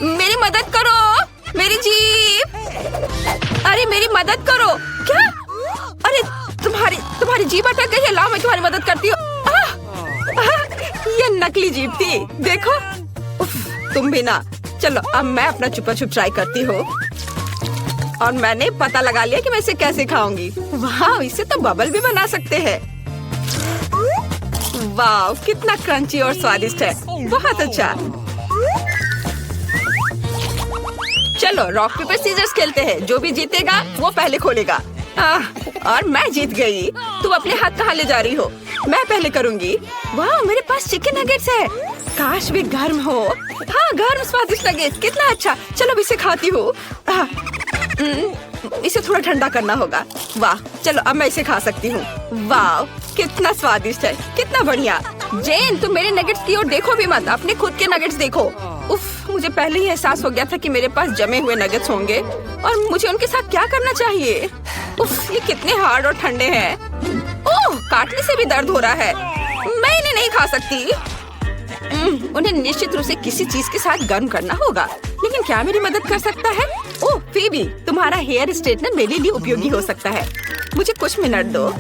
S1: मेरी मदद करो, मेरी जीभ। अरे मेरी मदद करो। क्या? अरे तुम्हारी जीभ अटक गई है। लाओ मैं तुम्हारी मदद करती हूँ। ये नकली जीभ थी, देखो। उफ, तुम भी ना। चलो अब मैं अपना छुपा छुप ट्राई करती हूँ। और मैंने पता लगा लिया कि मैं इसे कैसे खाऊंगी। वाह, इसे तो बबल भी बना सकते हैं। वाह, कितना क्रंची और स्वादिष्ट है। बहुत अच्छा। चलो रॉक पेपर सीजर्स खेलते हैं। जो भी जीतेगा वो पहले खोलेगा। और मैं जीत गई। तुम अपने हाथ कहाँ ले जा रही हो? मैं पहले करूंगी। वाह, मेरे पास चिकन नगेट्स है। काश भी गर्म हो। हाँ, गर्म स्वादिष्ट नगेट्स, कितना अच्छा। चलो इसे खाती हूँ। इसे थोड़ा ठंडा करना होगा। वाह, चलो अब मैं इसे खा सकती हूँ। वाह, कितना स्वादिष्ट है, कितना बढ़िया। जेन, तुम मेरे नगेट्स की ओर देखो भी मत, अपने खुद के नगेट्स देखो। उफ, मुझे पहले ही एहसास हो गया था कि मेरे पास जमे हुए नगेट्स होंगे और मुझे उनके साथ क्या करना चाहिए। उफ, ये कितने हार्ड और ठंडे हैं। ओह, काटने से भी दर्द हो रहा है। मैं इन्हें नहीं खा सकती। उन्हें निश्चित रूप से किसी चीज के साथ गर्म करना होगा, लेकिन क्या मेरी मदद कर सकता है? ओह फीबी, तुम्हारा हेयर स्ट्रेटनर मेरे लिए उपयोगी हो सकता है। मुझे कुछ मिनट दो।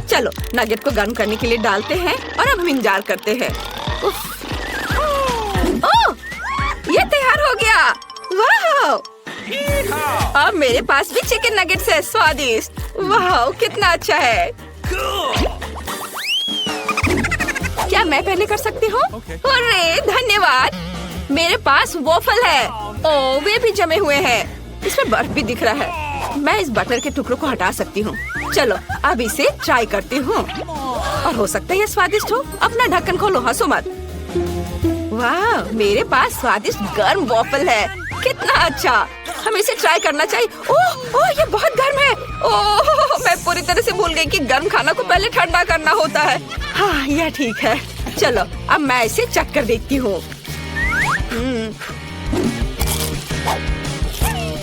S1: चलो नगेट को गर्म करने के लिए डालते हैं और अब हम इंतजार करते हैं। ओह, ये तैयार हो गया। वाह, अब मेरे पास भी चिकन नगेट्स है, स्वादिष्ट। वाह, कितना अच्छा है। क्या मैं पहले कर सकती हूँ? अरे धन्यवाद। मेरे पास वॉफल है। ओह, वे भी जमे हुए हैं। इसमें बर्फ भी दिख रहा है। मैं इस बटर के टुकड़ों को हटा सकती हूँ। चलो अब इसे ट्राई करती हूँ और हो सकता है ये स्वादिष्ट हो। अपना ढक्कन खोलो, हंसो मत। वाह, मेरे पास स्वादिष्ट गर्म वॉफल है। कितना अच्छा, हमें इसे ट्राई करना चाहिए। ओह ओह, ये बहुत गर्म है। ओह, मैं पूरी तरह से भूल गई कि गर्म खाना को पहले ठंडा करना होता है। हाँ, यह ठीक है। चलो अब मैं इसे चख कर देखती हूँ।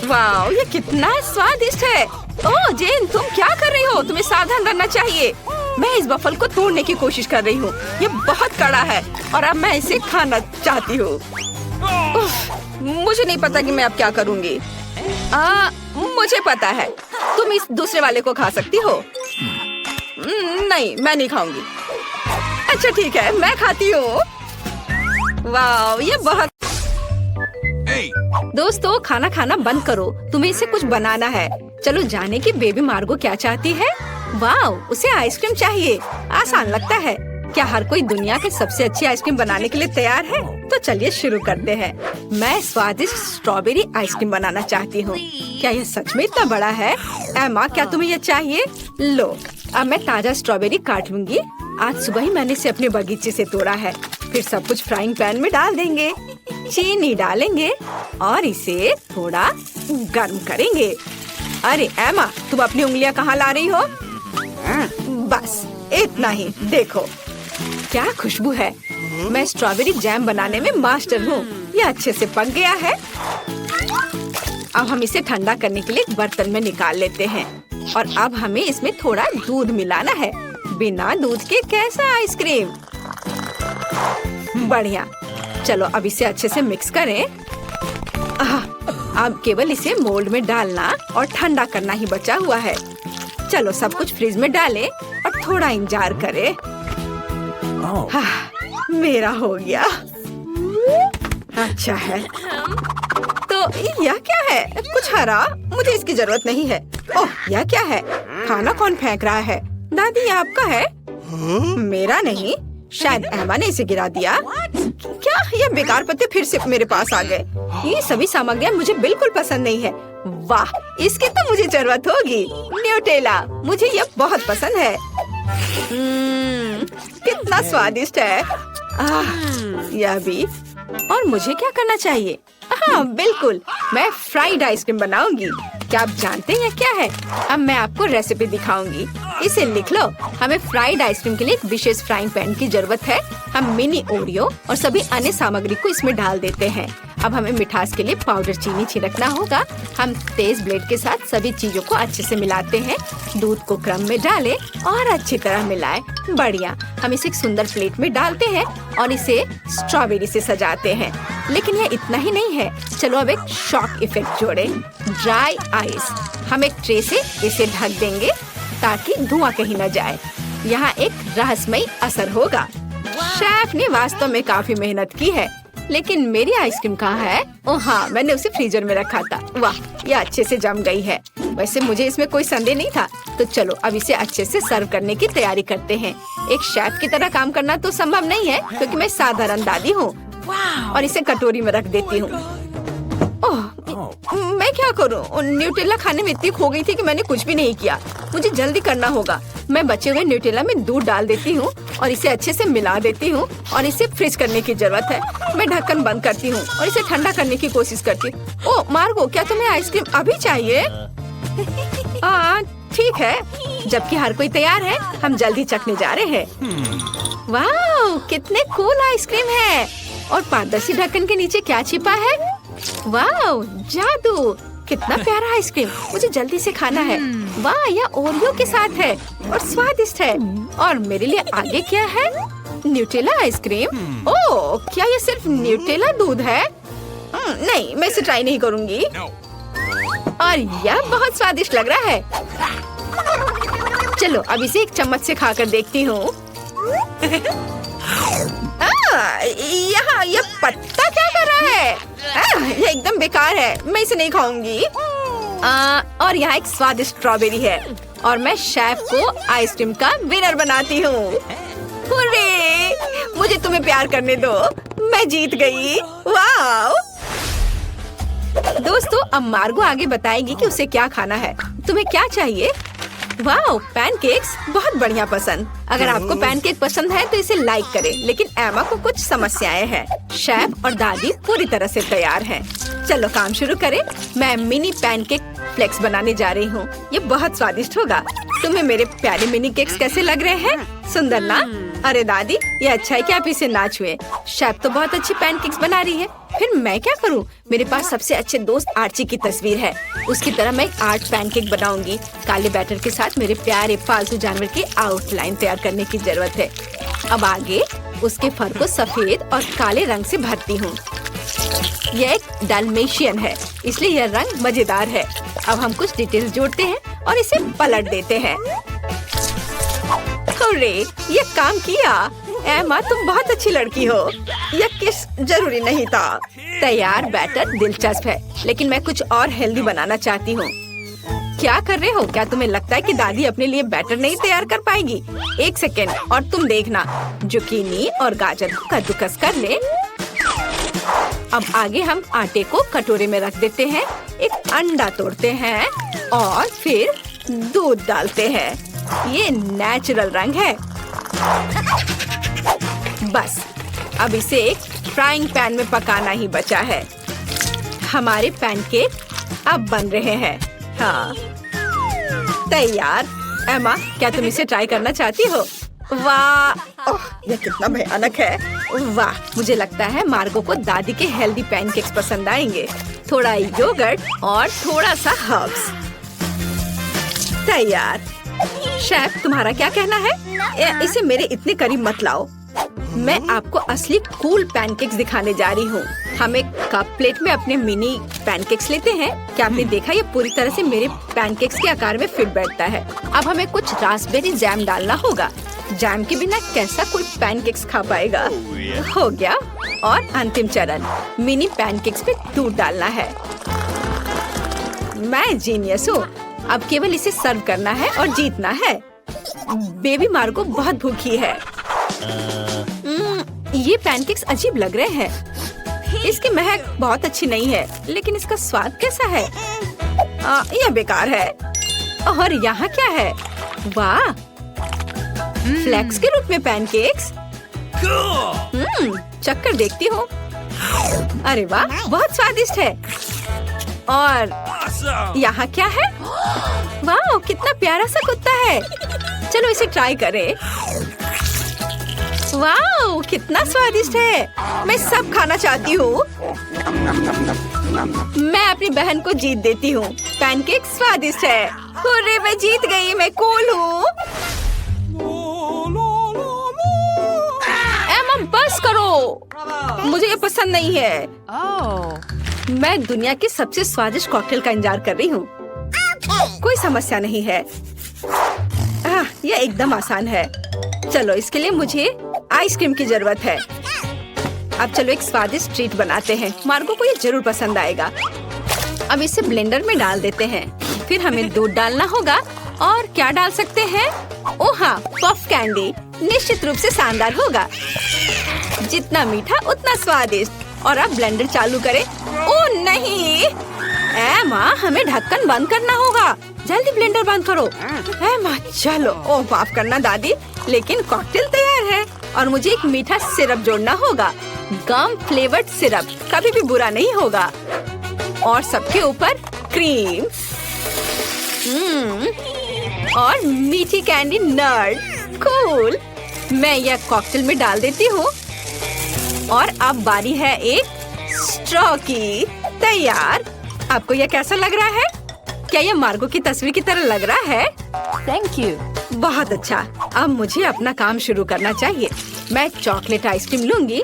S1: वाह, ये कितना स्वादिष्ट है। ओह जेन, तुम क्या कर रही हो? तुम्हें सावधान रहना चाहिए। मैं इस वॉफल को तोड़ने की कोशिश कर रही हूँ। ये बहुत कड़ा है और अब मैं इसे खाना चाहती हूँ। मुझे नहीं पता कि मैं अब क्या करूँगी। मुझे पता है, तुम इस दूसरे वाले को खा सकती हो। नहीं, मैं नहीं खाऊंगी। अच्छा ठीक है, मैं खाती हूँ। वाह, ये बहुत। दोस्तों, खाना खाना बंद करो, तुम्हें इसे कुछ बनाना है। चलो जाने की बेबी मार्गो क्या चाहती है। वाह, उसे आइसक्रीम चाहिए। आसान लगता है। क्या हर कोई दुनिया के सबसे अच्छी आइसक्रीम बनाने के लिए तैयार है? तो चलिए शुरू करते हैं। मैं स्वादिष्ट स्ट्रॉबेरी आइसक्रीम बनाना चाहती हूँ। क्या यह सच में इतना बड़ा है? एमा, क्या तुम्हें यह चाहिए? लो, अब मैं ताजा स्ट्रॉबेरी काट लूंगी। आज सुबह ही मैंने इसे अपने बगीचे से तोड़ा है। फिर सब कुछ फ्राइंग पैन में डाल देंगे, चीनी डालेंगे और इसे थोड़ा गर्म करेंगे। अरे एमा, तुम अपनी उंगलियां कहाँ ला रही हो? बस इतना ही। देखो क्या खुशबू है। मैं स्ट्रॉबेरी जैम बनाने में मास्टर हूँ। ये अच्छे से पक गया है। अब हम इसे ठंडा करने के लिए एक बर्तन में निकाल लेते हैं और अब हमें इसमें थोड़ा दूध मिलाना है। बिना दूध के कैसा आइसक्रीम? बढ़िया। चलो अब इसे अच्छे से मिक्स करें। अब केवल इसे मोल्ड में डालना और ठंडा करना ही बचा हुआ है। चलो सब कुछ फ्रिज में डालें और थोड़ा इंतजार करें। मेरा हो गया। अच्छा है। तो यह क्या है? कुछ हरा? मुझे इसकी जरूरत नहीं है। ओह, यह क्या है? खाना कौन फेंक रहा है? दादी, ये आपका है? मेरा नहीं, शायद एमा ने इसे गिरा दिया। क्या ये बेकार पत्ते फिर से मेरे पास आ गए? ये सभी सामग्रियाँ मुझे बिल्कुल पसंद नहीं है। वाह, इसकी तो मुझे जरूरत होगी। न्यूटेला, मुझे ये बहुत पसंद है। कितना स्वादिष्ट है। यह भी। और मुझे क्या करना चाहिए? हाँ बिल्कुल, मैं फ्राइड आइसक्रीम बनाऊंगी। क्या आप जानते हैं क्या है? अब मैं आपको रेसिपी दिखाऊंगी। इसे लिख लो। हमें फ्राइड आइसक्रीम के लिए एक विशेष फ्राइंग पैन की जरूरत है। हम मिनी ओरियो और सभी अन्य सामग्री को इसमें डाल देते हैं। अब हमें मिठास के लिए पाउडर चीनी छिड़कना होगा। हम तेज ब्लेड के साथ सभी चीजों को अच्छे से मिलाते हैं। दूध को क्रम में डालें और अच्छी तरह मिलाएं। बढ़िया। हम इसे एक सुंदर प्लेट में डालते हैं और इसे स्ट्रॉबेरी से सजाते हैं। लेकिन यह इतना ही नहीं है। चलो अब एक शॉक इफेक्ट जोड़ें। Dry ice. हम एक ट्रे से इसे ढक देंगे ताकि धुआं कहीं न जाए। यहाँ एक रहस्यमयी असर होगा। शेफ ने वास्तव में काफी मेहनत की है। लेकिन मेरी आइसक्रीम कहाँ है? ओह हाँ, मैंने उसे फ्रीजर में रखा था। वाह, ये अच्छे से जम गई है। वैसे मुझे इसमें कोई संदेह नहीं था। तो चलो अब इसे अच्छे से सर्व करने की तैयारी करते हैं। एक शेफ की तरह काम करना तो संभव नहीं है क्योंकि मैं साधारण दादी हूँ। और इसे कटोरी में रख देती हूँ। ओह, मैं क्या करूँ? न्यूटेला खाने में इतनी खो गई थी कि मैंने कुछ भी नहीं किया। मुझे जल्दी करना होगा। मैं बचे हुए न्यूटेला में दूध डाल देती हूँ और इसे अच्छे से मिला देती हूँ और इसे फ्रीज करने की जरूरत है। मैं ढक्कन बंद करती हूँ और इसे ठंडा करने की कोशिश करती हूँ। ओह मार्गो, क्या तुम्हें आइसक्रीम अभी चाहिए? ठीक है, जबकि हर कोई तैयार है, हम जल्दी चखने जा रहे हैं। वाह, कितने कूल आइसक्रीम है। और पारदर्शी ढक्कन के नीचे क्या छिपा है? वाह, जादू। कितना प्यारा आइसक्रीम, मुझे जल्दी से खाना है। वाह, यह ओरियो के साथ है और स्वादिष्ट है। और मेरे लिए आगे क्या है? Nutella ice cream. ओह, क्या ये सिर्फ न्यूटेला दूध है? नहीं, मैं इसे ट्राई नहीं करूंगी। और यह बहुत स्वादिष्ट लग रहा है। चलो अब इसे एक चम्मच से खाकर देखती हूँ। यहाँ यह पत्ता क्या कर रहा है? यह एकदम बेकार है, मैं इसे नहीं खाऊंगी। और यहाँ एक स्वादिष्ट स्ट्रॉबेरी है और मैं शेफ को आइसक्रीम का विनर बनाती हूँ। हुर्रे! मुझे तुम्हें प्यार करने दो, मैं जीत गई। वाह! दोस्तों, अब मार्गो आगे बताएगी कि उसे क्या खाना है। तुम्हें क्या चाहिए? वाह, पैनकेक्स, बहुत बढ़िया पसंद। अगर आपको पैनकेक पसंद है तो इसे लाइक करें। लेकिन एमा को कुछ समस्याएं हैं। शेफ और दादी पूरी तरह से तैयार हैं। चलो काम शुरू करें। मैं मिनी पैनकेक फ्लेक्स बनाने जा रही हूँ। ये बहुत स्वादिष्ट होगा। तुम्हें मेरे प्यारे मिनी केक्स कैसे लग रहे हैं? सुंदर ना? अरे दादी, ये अच्छा है कि आप इसे ना छुए। शेफ तो बहुत अच्छी पैनकेक्स बना रही है, फिर मैं क्या करूं? मेरे पास सबसे अच्छे दोस्त आर्ची की तस्वीर है। उसकी तरह मैं एक आर्ट पैनकेक बनाऊंगी। काले बैटर के साथ मेरे प्यारे पालतू जानवर की आउटलाइन तैयार करने की जरूरत है। अब आगे उसके फर को सफेद और काले रंग से भरती हूँ। यह एक डाल्मेशियन है, इसलिए यह रंग मजेदार है। अब हम कुछ डिटेल्स जोड़ते हैं और इसे पलट देते हैं। हुर्रे, ये काम किया। एमा, तुम बहुत अच्छी लड़की हो। यह किस जरूरी नहीं था। तैयार बैटर दिलचस्प है, लेकिन मैं कुछ और हेल्दी बनाना चाहती हूँ। क्या कर रहे हो? क्या तुम्हें लगता है कि दादी अपने लिए बैटर नहीं तैयार कर पाएगी? एक सेकेंड और तुम देखना। जुकीनी और गाजर को कद्दूकस कर ले। अब आगे हम आटे को कटोरे में रख देते हैं। एक अंडा तोड़ते हैं और फिर दूध डालते हैं। ये नेचुरल रंग है। बस अब इसे एक फ्राइंग पैन में पकाना ही बचा है। हमारे पैनकेक अब बन रहे हैं। हाँ, तैयार। एमा, क्या तुम इसे ट्राई करना चाहती हो? वाह, यह कितना भयानक है। वाह, मुझे लगता है मार्गो को दादी के हेल्दी पैनकेक्स पसंद आएंगे। थोड़ा योगर्ट और थोड़ा सा हर्ब्स। तैयार। शेफ, तुम्हारा क्या कहना है? इसे मेरे इतने करीब मत लाओ। मैं आपको असली कूल पैनकेक्स दिखाने जा रही हूँ। हम एक कप प्लेट में अपने मिनी पैनकेक्स लेते हैं। क्या आपने देखा? ये पूरी तरह से मेरे पैनकेक्स के आकार में फिट बैठता है। अब हमें कुछ रास्पबेरी जैम डालना होगा। जैम के बिना कैसा कोई पैनकेक्स खा पाएगा? हो गया। और अंतिम चरण, मिनी पैनकेक्स पे दूध डालना है। मैं जीनियस हूँ। अब केवल इसे सर्व करना है और जीतना है। बेबी मार्गो बहुत भूखी है। ये पैनकेक्स अजीब लग रहे हैं। इसकी महक बहुत अच्छी नहीं है, लेकिन इसका स्वाद कैसा है? यह बेकार है। और यहाँ क्या है? वाह, फ्लेक्स के रूप में पैनकेक्स। चक्कर देखती हूँ। अरे वाह, बहुत स्वादिष्ट है। और यहाँ क्या है? वाह, कितना प्यारा सा कुत्ता है। चलो इसे ट्राई करें। वाह, कितना स्वादिष्ट है। मैं सब खाना चाहती हूँ। मैं अपनी बहन को जीत देती हूँ। पैनकेक स्वादिष्ट है। हुर्रे, मैं जीत गई। मैं कूल हूँ। एमा, बस करो। मुझे ये पसंद नहीं है। मैं दुनिया के सबसे स्वादिष्ट कॉकटेल का इंतजार कर रही हूँ। कोई समस्या नहीं है। यह एकदम आसान है। चलो, इसके लिए मुझे आइसक्रीम की जरूरत है। अब चलो एक स्वादिष्ट ट्रीट बनाते हैं। मार्गो को ये जरूर पसंद आएगा। अब इसे ब्लेंडर में डाल देते हैं। फिर हमें दूध डालना होगा। और क्या डाल सकते हैं? ओह हाँ, पफ कैंडी। निश्चित रूप से शानदार होगा। जितना मीठा उतना स्वादिष्ट। और अब ब्लेंडर चालू करें। ओह नहीं, एमा, हमें ढक्कन बंद करना होगा। जल्दी ब्लेंडर बंद करो। एमा, चलो। ओह माफ करना दादी, लेकिन कॉकटेल तैयार है। और मुझे एक मीठा सिरप जोड़ना होगा। गम फ्लेवर्ड सिरप कभी भी बुरा नहीं होगा। और सबके ऊपर क्रीम। और मीठी कैंडी नर्ड। कूल। मैं यह कॉकटेल में डाल देती हूँ और अब बारी है एक स्ट्रॉ की। तैयार। आपको यह कैसा लग रहा है? क्या यह मार्गो की तस्वीर की तरह लग रहा है? Thank you. बहुत अच्छा। अब मुझे अपना काम शुरू करना चाहिए। मैं चॉकलेट आइसक्रीम लूंगी।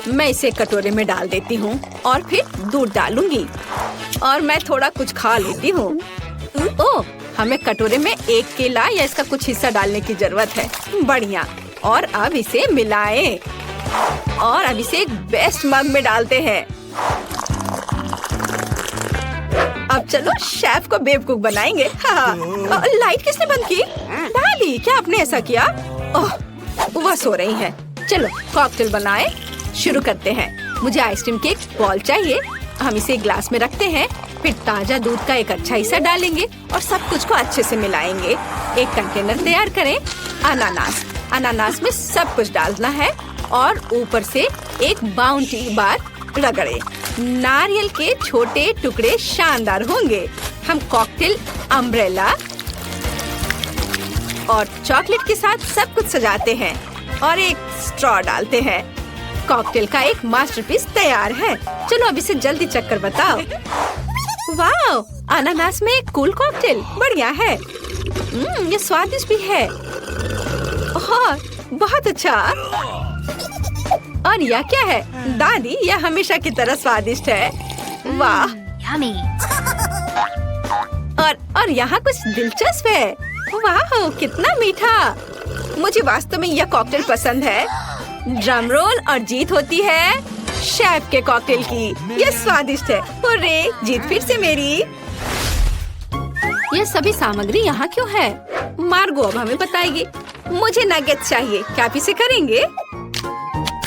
S1: मैं इसे कटोरे में डाल देती हूँ और फिर दूध डालूंगी और मैं थोड़ा कुछ खा लेती हूँ। ओह, हमें कटोरे में एक केला या इसका कुछ हिस्सा डालने की जरूरत है। बढ़िया। और अब इसे मिलाएं और अब इसे एक बेस्ट मग में डालते हैं। अब चलो शेफ को बेवकूफ बनाएंगे। हाँ। लाइट किसने बंद की? डाली, क्या आपने ऐसा किया? ओह, वह सो रही है। चलो कॉकटेल बनाएं। शुरू करते हैं। मुझे आइसक्रीम की एक बॉल चाहिए। हम इसे ग्लास में रखते हैं, फिर ताजा दूध का एक अच्छा हिस्सा डालेंगे और सब कुछ को अच्छे से मिलाएंगे। एक कंटेनर तैयार करें। अनानास। अनानास में सब कुछ डालना है और ऊपर से एक बाउंटी बार रगड़े। नारियल के छोटे टुकड़े शानदार होंगे। हम कॉकटेल अम्ब्रेला और चॉकलेट के साथ सब कुछ सजाते हैं और एक स्ट्रॉ डालते हैं। कॉकटेल का एक मास्टरपीस तैयार है। चलो अब इसे जल्दी चक्कर बताओ। वाह, अनानास में एक कूल कॉकटेल। बढ़िया है। ये स्वादिष्ट भी है। हाँ, बहुत अच्छा। और यह क्या है? दादी, यह हमेशा की तरह स्वादिष्ट है। वाह। और यहाँ कुछ दिलचस्प है। वाह, कितना मीठा। मुझे वास्तव में यह कॉकटेल पसंद है। ड्रम रोल और जीत होती है शेफ के कॉकटेल की। यह स्वादिष्ट है। हुर्रे, जीत फिर से मेरी। यह सभी सामग्री यहाँ क्यों है? मार्गो अब हमें बताएगी। मुझे नगेट चाहिए। क्या आप इसे करेंगे?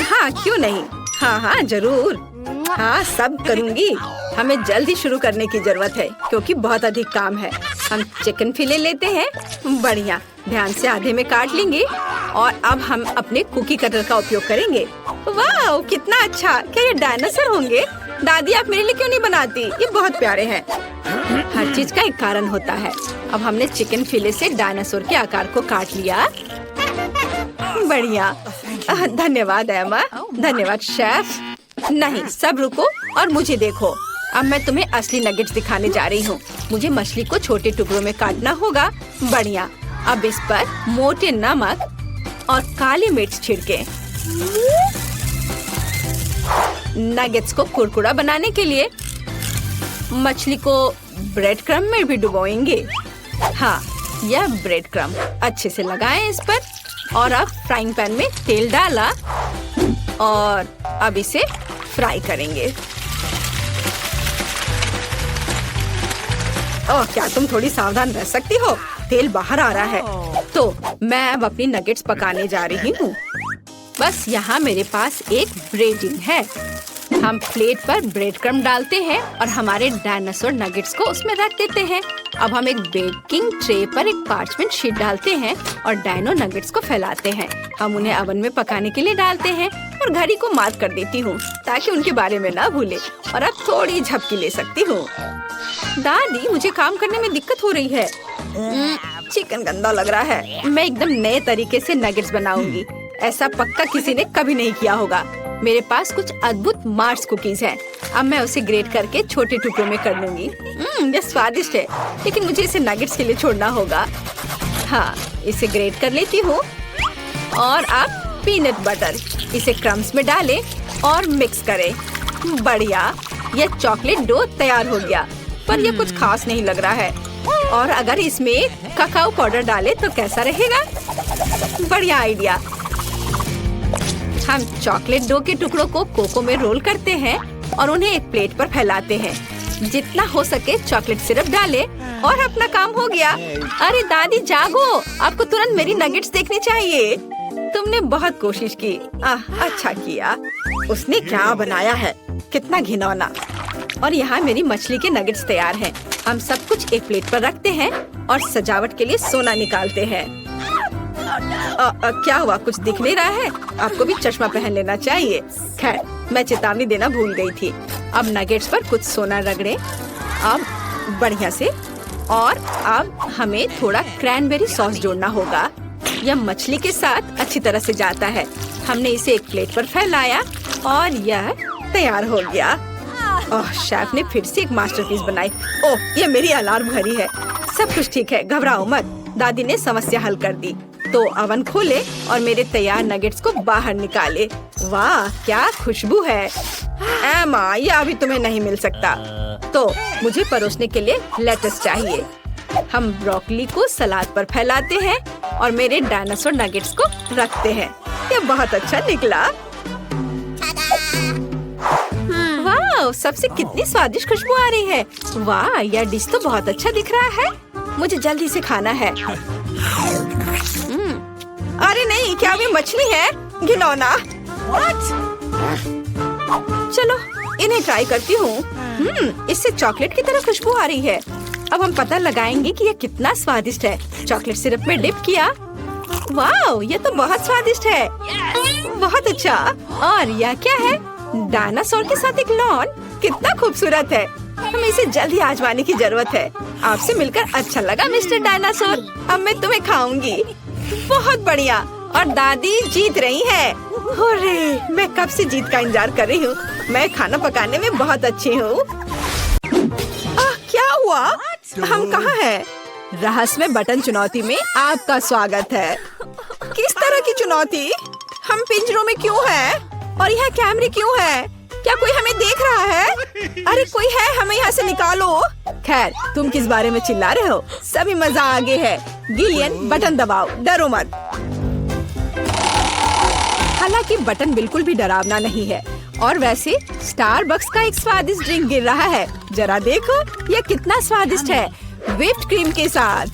S1: हाँ, क्यों नहीं। हाँ, जरूर। हाँ, सब करूँगी। हमें जल्दी शुरू करने की जरूरत है क्योंकि बहुत अधिक काम है। हम चिकन फिले लेते हैं। बढ़िया। ध्यान से आधे में काट लेंगे और अब हम अपने कुकी कटर का उपयोग करेंगे। वाह, कितना अच्छा। क्या ये डायनासोर होंगे? दादी, आप मेरे लिए क्यों नहीं बनाती? ये बहुत प्यारे हैं। हर चीज का एक कारण होता है। अब हमने चिकन फिले से डायनासोर के आकार को काट लिया। बढ़िया। धन्यवाद एमा। धन्यवाद शेफ। नहीं, सब रुको और मुझे देखो। अब मैं तुम्हें असली नगेट्स दिखाने जा रही हूँ। मुझे मछली को छोटे टुकड़ों में काटना होगा। बढ़िया। अब इस पर मोटे नमक और काली मिर्च छिड़के। नगेट्स को कुरकुरा बनाने के लिए मछली को ब्रेड क्रम में भी डुबोएंगे। हाँ, यह ब्रेड क्रम अच्छे से लगाएं इस पर और अब फ्राइंग पैन में तेल डाला और अब इसे फ्राई करेंगे। ओह, क्या तुम थोड़ी सावधान रह सकती हो? तेल बाहर आ रहा है। तो मैं अब अपनी नगेट्स पकाने जा रही हूँ। बस यहाँ मेरे पास एक ब्रेडिंग है। हम प्लेट पर ब्रेड क्रम्ब डालते हैं और हमारे डायनासोर नगेट्स को उसमें रख देते हैं। अब हम एक बेकिंग ट्रे पर एक पार्चमेंट शीट डालते हैं और डायनो नगेट्स को फैलाते हैं। हम उन्हें ओवन में पकाने के लिए डालते हैं और घड़ी को मार्क कर देती हूँ ताकि उनके बारे में ना भूले। और अब थोड़ी झपकी ले सकती हूँ। दादी, मुझे काम करने में दिक्कत हो रही है। चिकन गंदा लग रहा है। मैं एकदम नए तरीके से नगेट्स बनाऊंगी। ऐसा पक्का किसी ने कभी नहीं किया होगा। मेरे पास कुछ अद्भुत मार्स कुकीज हैं। अब मैं उसे ग्रेट करके छोटे टुकड़ों में कर लूंगी। यह स्वादिष्ट है, लेकिन मुझे इसे नगेट्स के लिए छोड़ना होगा। हाँ, इसे ग्रेट कर लेती हूँ और अब पीनट बटर। इसे क्रम्स में डालें और मिक्स करें। बढ़िया। यह चॉकलेट डो तैयार हो गया, पर यह कुछ खास नहीं लग रहा है। और अगर इसमें ककाओ पाउडर डालें तो कैसा रहेगा? बढ़िया आइडिया। हम चॉकलेट डो के टुकड़ों को कोको में रोल करते हैं और उन्हें एक प्लेट पर फैलाते हैं। जितना हो सके चॉकलेट सिरप डालें और अपना काम हो गया। अरे दादी, जागो। आपको तुरंत मेरी नगेट्स देखनी चाहिए। तुमने बहुत कोशिश की। अच्छा किया। उसने क्या बनाया है? कितना घिनौना। और यहाँ मेरी मछली के नगेट्स तैयार हैं। हम सब कुछ एक प्लेट पर रखते हैं और सजावट के लिए सोना निकालते हैं। क्या हुआ? कुछ दिख नहीं रहा है? आपको भी चश्मा पहन लेना चाहिए। खैर, मैं चेतावनी देना भूल गई थी। अब नगेट्स पर कुछ सोना रगड़े। अब बढ़िया से और अब हमें थोड़ा क्रैनबेरी सॉस जोड़ना होगा। यह मछली के साथ अच्छी तरह से जाता है। हमने इसे एक प्लेट पर फैलाया और यह तैयार हो गया। ओह, शेफ ने फिर से एक मास्टरपीस बनाई। ओह, ये मेरी अलार्म घड़ी है। सब कुछ ठीक है, घबराओ मत। दादी ने समस्या हल कर दी। तो अवन खोले और मेरे तैयार नगेट्स को बाहर निकाले। वाह, क्या खुशबू है। एमा, यह अभी तुम्हें नहीं मिल सकता। तो मुझे परोसने के लिए लेटस चाहिए। हम ब्रोकली को सलाद पर फैलाते हैं और मेरे डायनासोर नगेट्स को रखते हैं। यह बहुत अच्छा निकला। वाह, सबसे कितनी स्वादिष्ट खुशबू आ रही है। वाह, यह डिश तो बहुत अच्छा दिख रहा है। मुझे जल्दी से खाना है। अरे नहीं, क्या ये मछली है? घिनौना। चलो इन्हें ट्राई करती हूँ। इससे चॉकलेट की तरह खुशबू आ रही है। अब हम पता लगाएंगे कि यह कितना स्वादिष्ट है। चॉकलेट सिरप में डिप किया। वाह, ये तो बहुत स्वादिष्ट है। बहुत अच्छा। और यह क्या है? डायनासोर के साथ एक लॉन। कितना खूबसूरत है। हमें इसे जल्दी आजमाने की जरूरत है। आपसे मिलकर अच्छा लगा मिस्टर डायनासोर। अब मैं तुम्हें खाऊंगी। बहुत बढ़िया। और दादी जीत रही है। अरे, मैं कब से जीत का इंतजार कर रही हूँ। मैं खाना पकाने में बहुत अच्छी हूँ। क्या हुआ? हम कहाँ हैं? रहस्यमय बटन चुनौती में आपका स्वागत है। किस तरह की चुनौती? हम पिंजरों में क्यों हैं? और यहाँ कैमरे क्यों हैं? क्या कोई हमें देख रहा है? अरे कोई है, हमें यहाँ से निकालो। खैर, तुम किस बारे में चिल्ला रहे हो? सभी मजा आगे है। गिलियन, बटन दबाओ, डरो मत। हालांकि बटन बिल्कुल भी डरावना नहीं है। और वैसे स्टारबक्स का एक स्वादिष्ट ड्रिंक गिर रहा है। जरा देखो, यह कितना स्वादिष्ट है, व्हिप्ड क्रीम के साथ।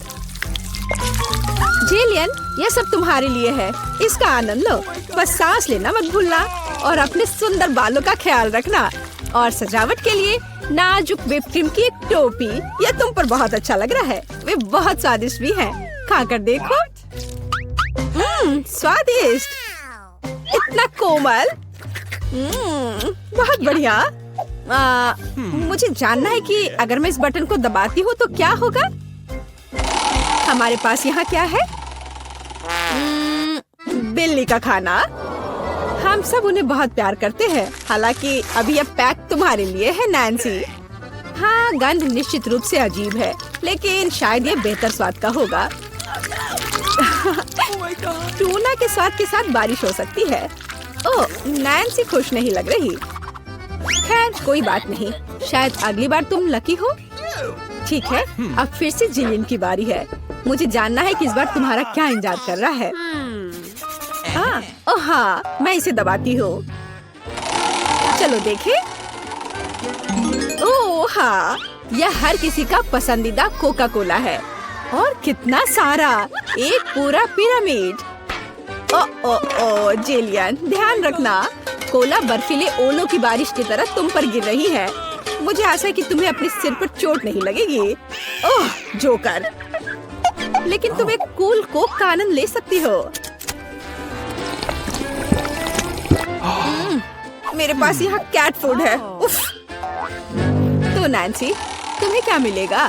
S1: जिलियन, यह सब तुम्हारे लिए है। इसका आनंद लो। बस सांस लेना मत भूलना और अपने सुंदर बालों का ख्याल रखना। और सजावट के लिए नाजुक व्हिप्ड क्रीम की एक टोपी। यह तुम पर बहुत अच्छा लग रहा है। वे बहुत स्वादिष्ट भी हैं। खाकर देखो। स्वादिष्ट, इतना कोमल। बहुत बढ़िया। मुझे जानना है कि अगर मैं इस बटन को दबाती हूँ तो क्या होगा। हमारे पास यहाँ क्या है? बिल्ली का खाना। हम सब उन्हें बहुत प्यार करते हैं। हालांकि अभी यह पैक तुम्हारे लिए है, नैन्सी। हाँ, गंध निश्चित रूप से अजीब है, लेकिन शायद ये बेहतर स्वाद का होगा। टूना के स्वाद के साथ बारिश हो सकती है। ओह, नैन्सी खुश नहीं लग रही। खैर, कोई बात नहीं। शायद अगली बार तुम लकी हो। ठीक है, अब फिर से जिलियन की बारी है। मुझे जानना है कि इस बार तुम्हारा क्या इंतजार कर रहा है। ओह हाँ, मैं इसे दबाती हूँ। चलो देखें। ओह हाँ, यह हर किसी का पसंदीदा कोका कोला है। और कितना सारा, एक पूरा पिरामिड। ओ जिलियन, ध्यान रखना। कोला बर्फीले ओलों की बारिश की तरह तुम पर गिर रही है। मुझे आशा है कि तुम्हें अपने सिर पर चोट नहीं लगेगी। ओह जोकर, लेकिन तुम एक कूल कोक का आनंद ले सकती हो। मेरे पास यहाँ कैट फूड है। उफ। तो नैन्सी, तुम्हें क्या मिलेगा?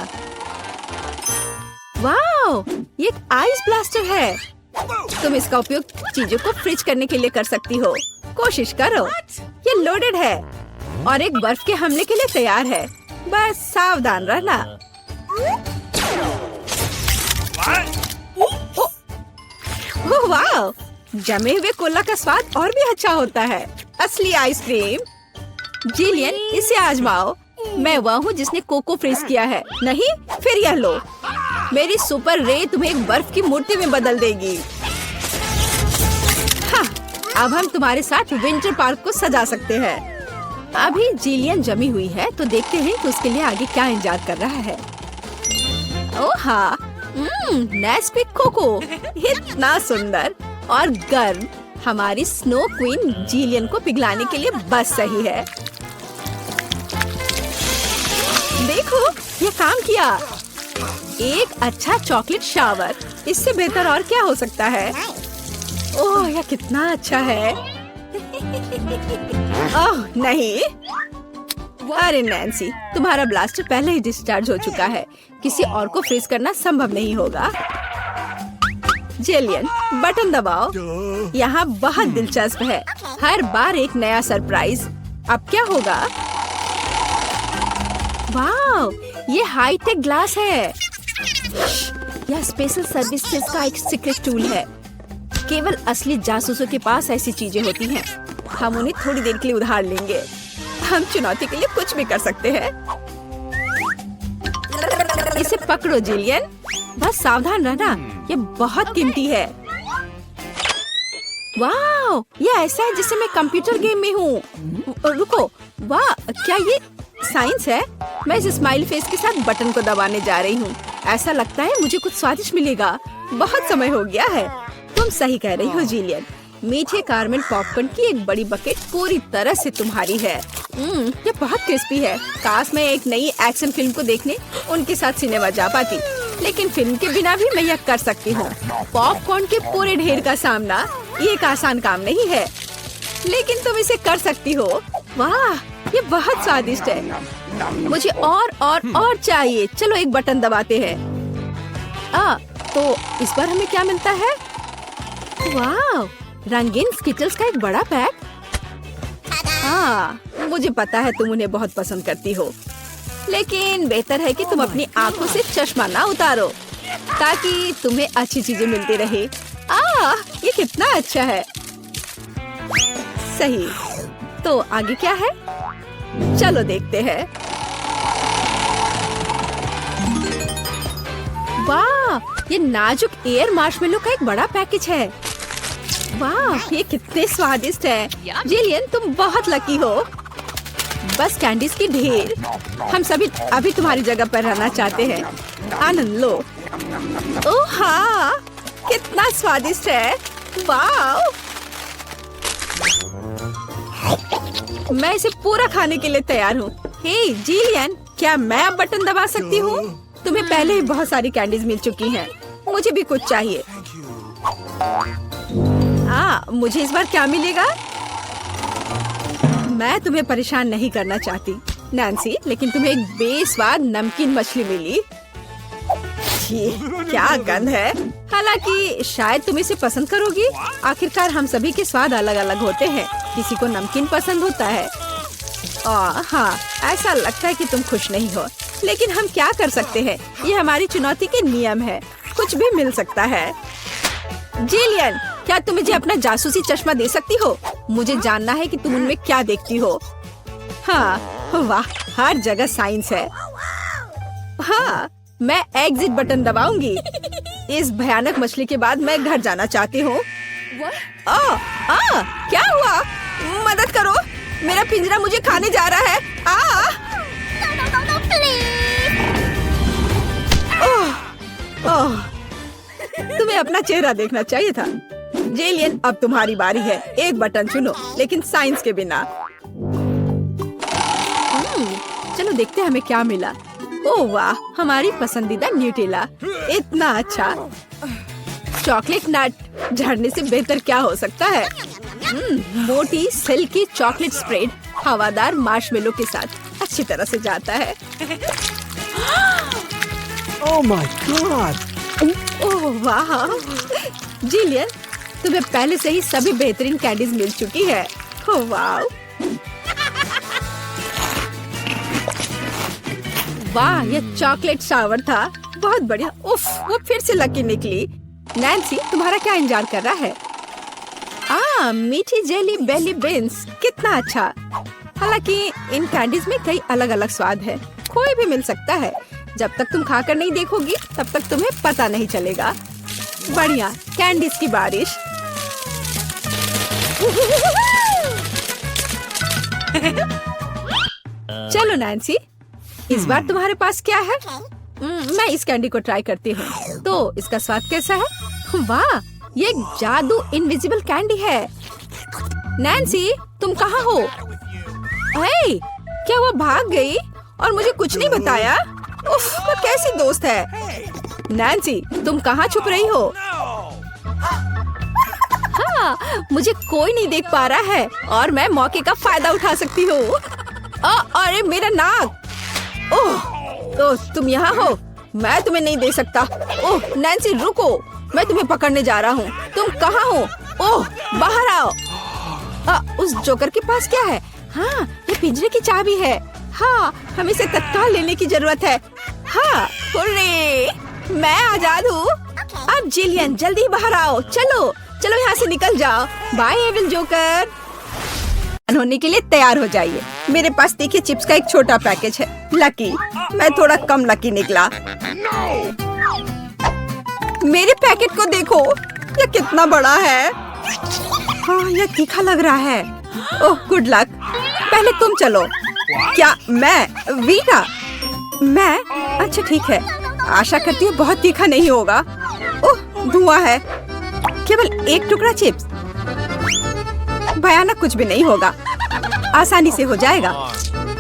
S1: वाओ, ये एक आइस ब्लास्टर है। तुम इसका उपयोग चीजों को फ्रीज करने के लिए कर सकती हो। कोशिश करो। ये लोडेड है और एक बर्फ के हमले के लिए तैयार है। बस सावधान रहना। ओह वाह, जमे हुए कोला का स्वाद और भी अच्छा होता है। असली आइसक्रीम। जिलियन, इसे आजमाओ। मैं वह हूँ जिसने कोको फ्रीज किया है। नहीं, फिर यह लो। मेरी सुपर रे तुम्हें एक बर्फ की मूर्ति में बदल देगी। हाँ, अब हम तुम्हारे साथ विंटर पार्क को सजा सकते हैं। अभी जिलियन जमी हुई है, तो देखते हैं कि उसके लिए आगे क्या इंतजार कर रहा है। ओह हाँ, नेस्क्विक कोको, इतना सुंदर और गर्म। हमारी स्नो क्वीन जिलियन को पिघलाने के लिए बस सही है। देखो, ये काम किया। एक अच्छा चॉकलेट शावर, इससे बेहतर और क्या हो सकता है। ओह, यह कितना अच्छा है। ओह नहीं, अरे नैन्सी, तुम्हारा ब्लास्टर पहले ही डिस्चार्ज हो चुका है। किसी और को फ्रीज करना संभव नहीं होगा। जेलियन, बटन दबाओ। यहाँ बहुत दिलचस्प है। हर बार एक नया सरप्राइज। अब क्या होगा? वाह, ये हाईटेक ग्लास है। यह स्पेशल सर्विसेज का एक सीक्रेट टूल है। केवल असली जासूसों के पास ऐसी चीजें होती हैं। हम उन्हें थोड़ी देर के लिए उधार लेंगे। हम चुनौती के लिए कुछ भी कर सकते हैं। इसे पकड़ो जिलियन, बस सावधान रहना, ये बहुत कीमती है। वाह, ये ऐसा है जैसे मैं कंप्यूटर गेम में हूँ। रुको, वाह, क्या ये साइंस है? मैं इस स्माइल फेस के साथ बटन को दबाने जा रही हूँ। ऐसा लगता है मुझे कुछ स्वादिष्ट मिलेगा। बहुत समय हो गया है। तुम सही कह रही हो जिलियन। मीठे कारमेल पॉपकॉर्न की एक बड़ी बकेट पूरी तरह से तुम्हारी है। ये बहुत क्रिस्पी है। काश मैं एक नई एक्शन फिल्म को देखने उनके साथ सिनेमा जा पाती, लेकिन फिल्म के बिना भी मैं यह कर सकती हूँ। पॉपकॉर्न के पूरे ढेर का सामना ये एक आसान काम नहीं है, लेकिन तुम इसे कर सकती हो। वाह, ये बहुत स्वादिष्ट है। मुझे और चाहिए। चलो एक बटन दबाते हैं। तो इस बार हमें क्या मिलता है? वाह, रंगीन स्किटल्स का एक बड़ा पैक। मुझे पता है तुम उन्हें बहुत पसंद करती हो, लेकिन बेहतर है कि तुम अपनी आंखों से चश्मा ना उतारो ताकि तुम्हें अच्छी चीजें मिलती रहे। ये कितना अच्छा है। सही, तो आगे क्या है? चलो देखते हैं। वाह, ये नाजुक एयर मार्शमेलो का एक बड़ा पैकेज है। वाह, ये कितने स्वादिष्ट है। जिलियन, तुम बहुत लकी हो। बस कैंडीज की ढेर। हम सभी अभी तुम्हारी जगह पर रहना चाहते हैं। आनंद लो। ओह हाँ, कितना स्वादिष्ट है। वाह, मैं इसे पूरा खाने के लिए तैयार हूँ। हे जिलियन, क्या मैं अब बटन दबा सकती हूँ? तुम्हें पहले ही बहुत सारी कैंडीज मिल चुकी हैं। मुझे भी कुछ चाहिए। मुझे इस बार क्या मिलेगा? मैं तुम्हें परेशान नहीं करना चाहती नैन्सी, लेकिन तुम्हें एक बेस्वाद नमकीन मछली मिली। ये क्या गंध है। हालांकि शायद तुम इसे पसंद करोगी। आखिरकार हम सभी के स्वाद अलग अलग होते हैं। किसी को नमकीन पसंद होता है। हाँ, ऐसा लगता है कि तुम खुश नहीं हो, लेकिन हम क्या कर सकते हैं? ये हमारी चुनौती के नियम है। कुछ भी मिल सकता है। जिलियन, क्या तुम मुझे अपना जासूसी चश्मा दे सकती हो? मुझे जानना है कि तुम उनमें क्या देखती हो। वाह, हर जगह साइंस है। मैं एग्जिट बटन दबाऊंगी। इस भयानक मछली के बाद मैं घर जाना चाहती हूँ। क्या हुआ? मदद करो, मेरा पिंजरा मुझे खाने जा रहा है। तुम्हें अपना चेहरा देखना चाहिए था। जेलियन, अब तुम्हारी बारी है। एक बटन चुनो, लेकिन साइंस के बिना। चलो देखते हैं हमें क्या मिला। ओह वाह, हमारी पसंदीदा न्यूटेला। इतना अच्छा। चॉकलेट नट झड़ने से बेहतर क्या हो सकता है? मोटी सिल्की चॉकलेट स्प्रेड हवादार मार्शमेलो के साथ अच्छी तरह से जाता है।
S2: Oh my God!
S1: ओह वाह, जिलियन, तुम्हें पहले से ही सभी बेहतरीन कैंडीज मिल चुकी है। ओह वाह, वाह, ये चॉकलेट शावर था। बहुत बढ़िया। उफ, वो फिर से लकी निकली। नैन्सी, तुम्हारा क्या इंतजार कर रहा है? मीठी जेली बेली बीन्स, कितना अच्छा। हालांकि इन कैंडीज में कई अलग अलग स्वाद है। कोई भी मिल सकता है। जब तक तुम खाकर नहीं देखोगी, तब तक तुम्हें पता नहीं चलेगा। बढ़िया, कैंडीज की बारिश। चलो नैन्सी, इस बार तुम्हारे पास क्या है? मैं इस कैंडी को ट्राई करती हूँ। तो इसका स्वाद कैसा है? वाह, ये एक जादू इनविजिबल कैंडी है। नैन्सी, तुम कहाँ हो? हे, क्या वो भाग गई और मुझे कुछ नहीं बताया? उफ, वो कैसी दोस्त है। नैन्सी, तुम कहाँ छुप रही हो? मुझे कोई नहीं देख पा रहा है और मैं मौके का फायदा उठा सकती हूँ। अरे मेरा नाक। ओह, तुम यहाँ हो? मैं तुम्हें नहीं दे सकता। ओह नैन्सी रुको, मैं तुम्हें पकड़ने जा रहा हूँ। तुम कहाँ हो? ओह बाहर आओ। उस जोकर के पास क्या है? हाँ, ये पिंजरे की चाबी है। हाँ, हमें इसे तत्काल लेने की जरूरत है। हाँ, हुर्रे, मैं आजाद हूँ। अब जिलियन जल्दी बाहर आओ। चलो चलो यहाँ से निकल जाओ। Bye evil joker. होने के लिए तैयार हो जाइए। मेरे पास देखिए चिप्स का एक छोटा पैकेज है। लकी, मैं थोड़ा कम लकी निकला। मेरे पैकेट को देखो, ये कितना बड़ा है। हाँ, ये तीखा लग रहा है। Oh good luck. पहले तुम चलो। क्या मैं? वीटा? मैं? अच्छा ठीक है। आशा करती हूँ बहुत तीखा नहीं होगा। ओह धुआं है। केवल एक टुकड़ा चिप्स। भयानक कुछ भी नहीं होगा, आसानी से हो जाएगा।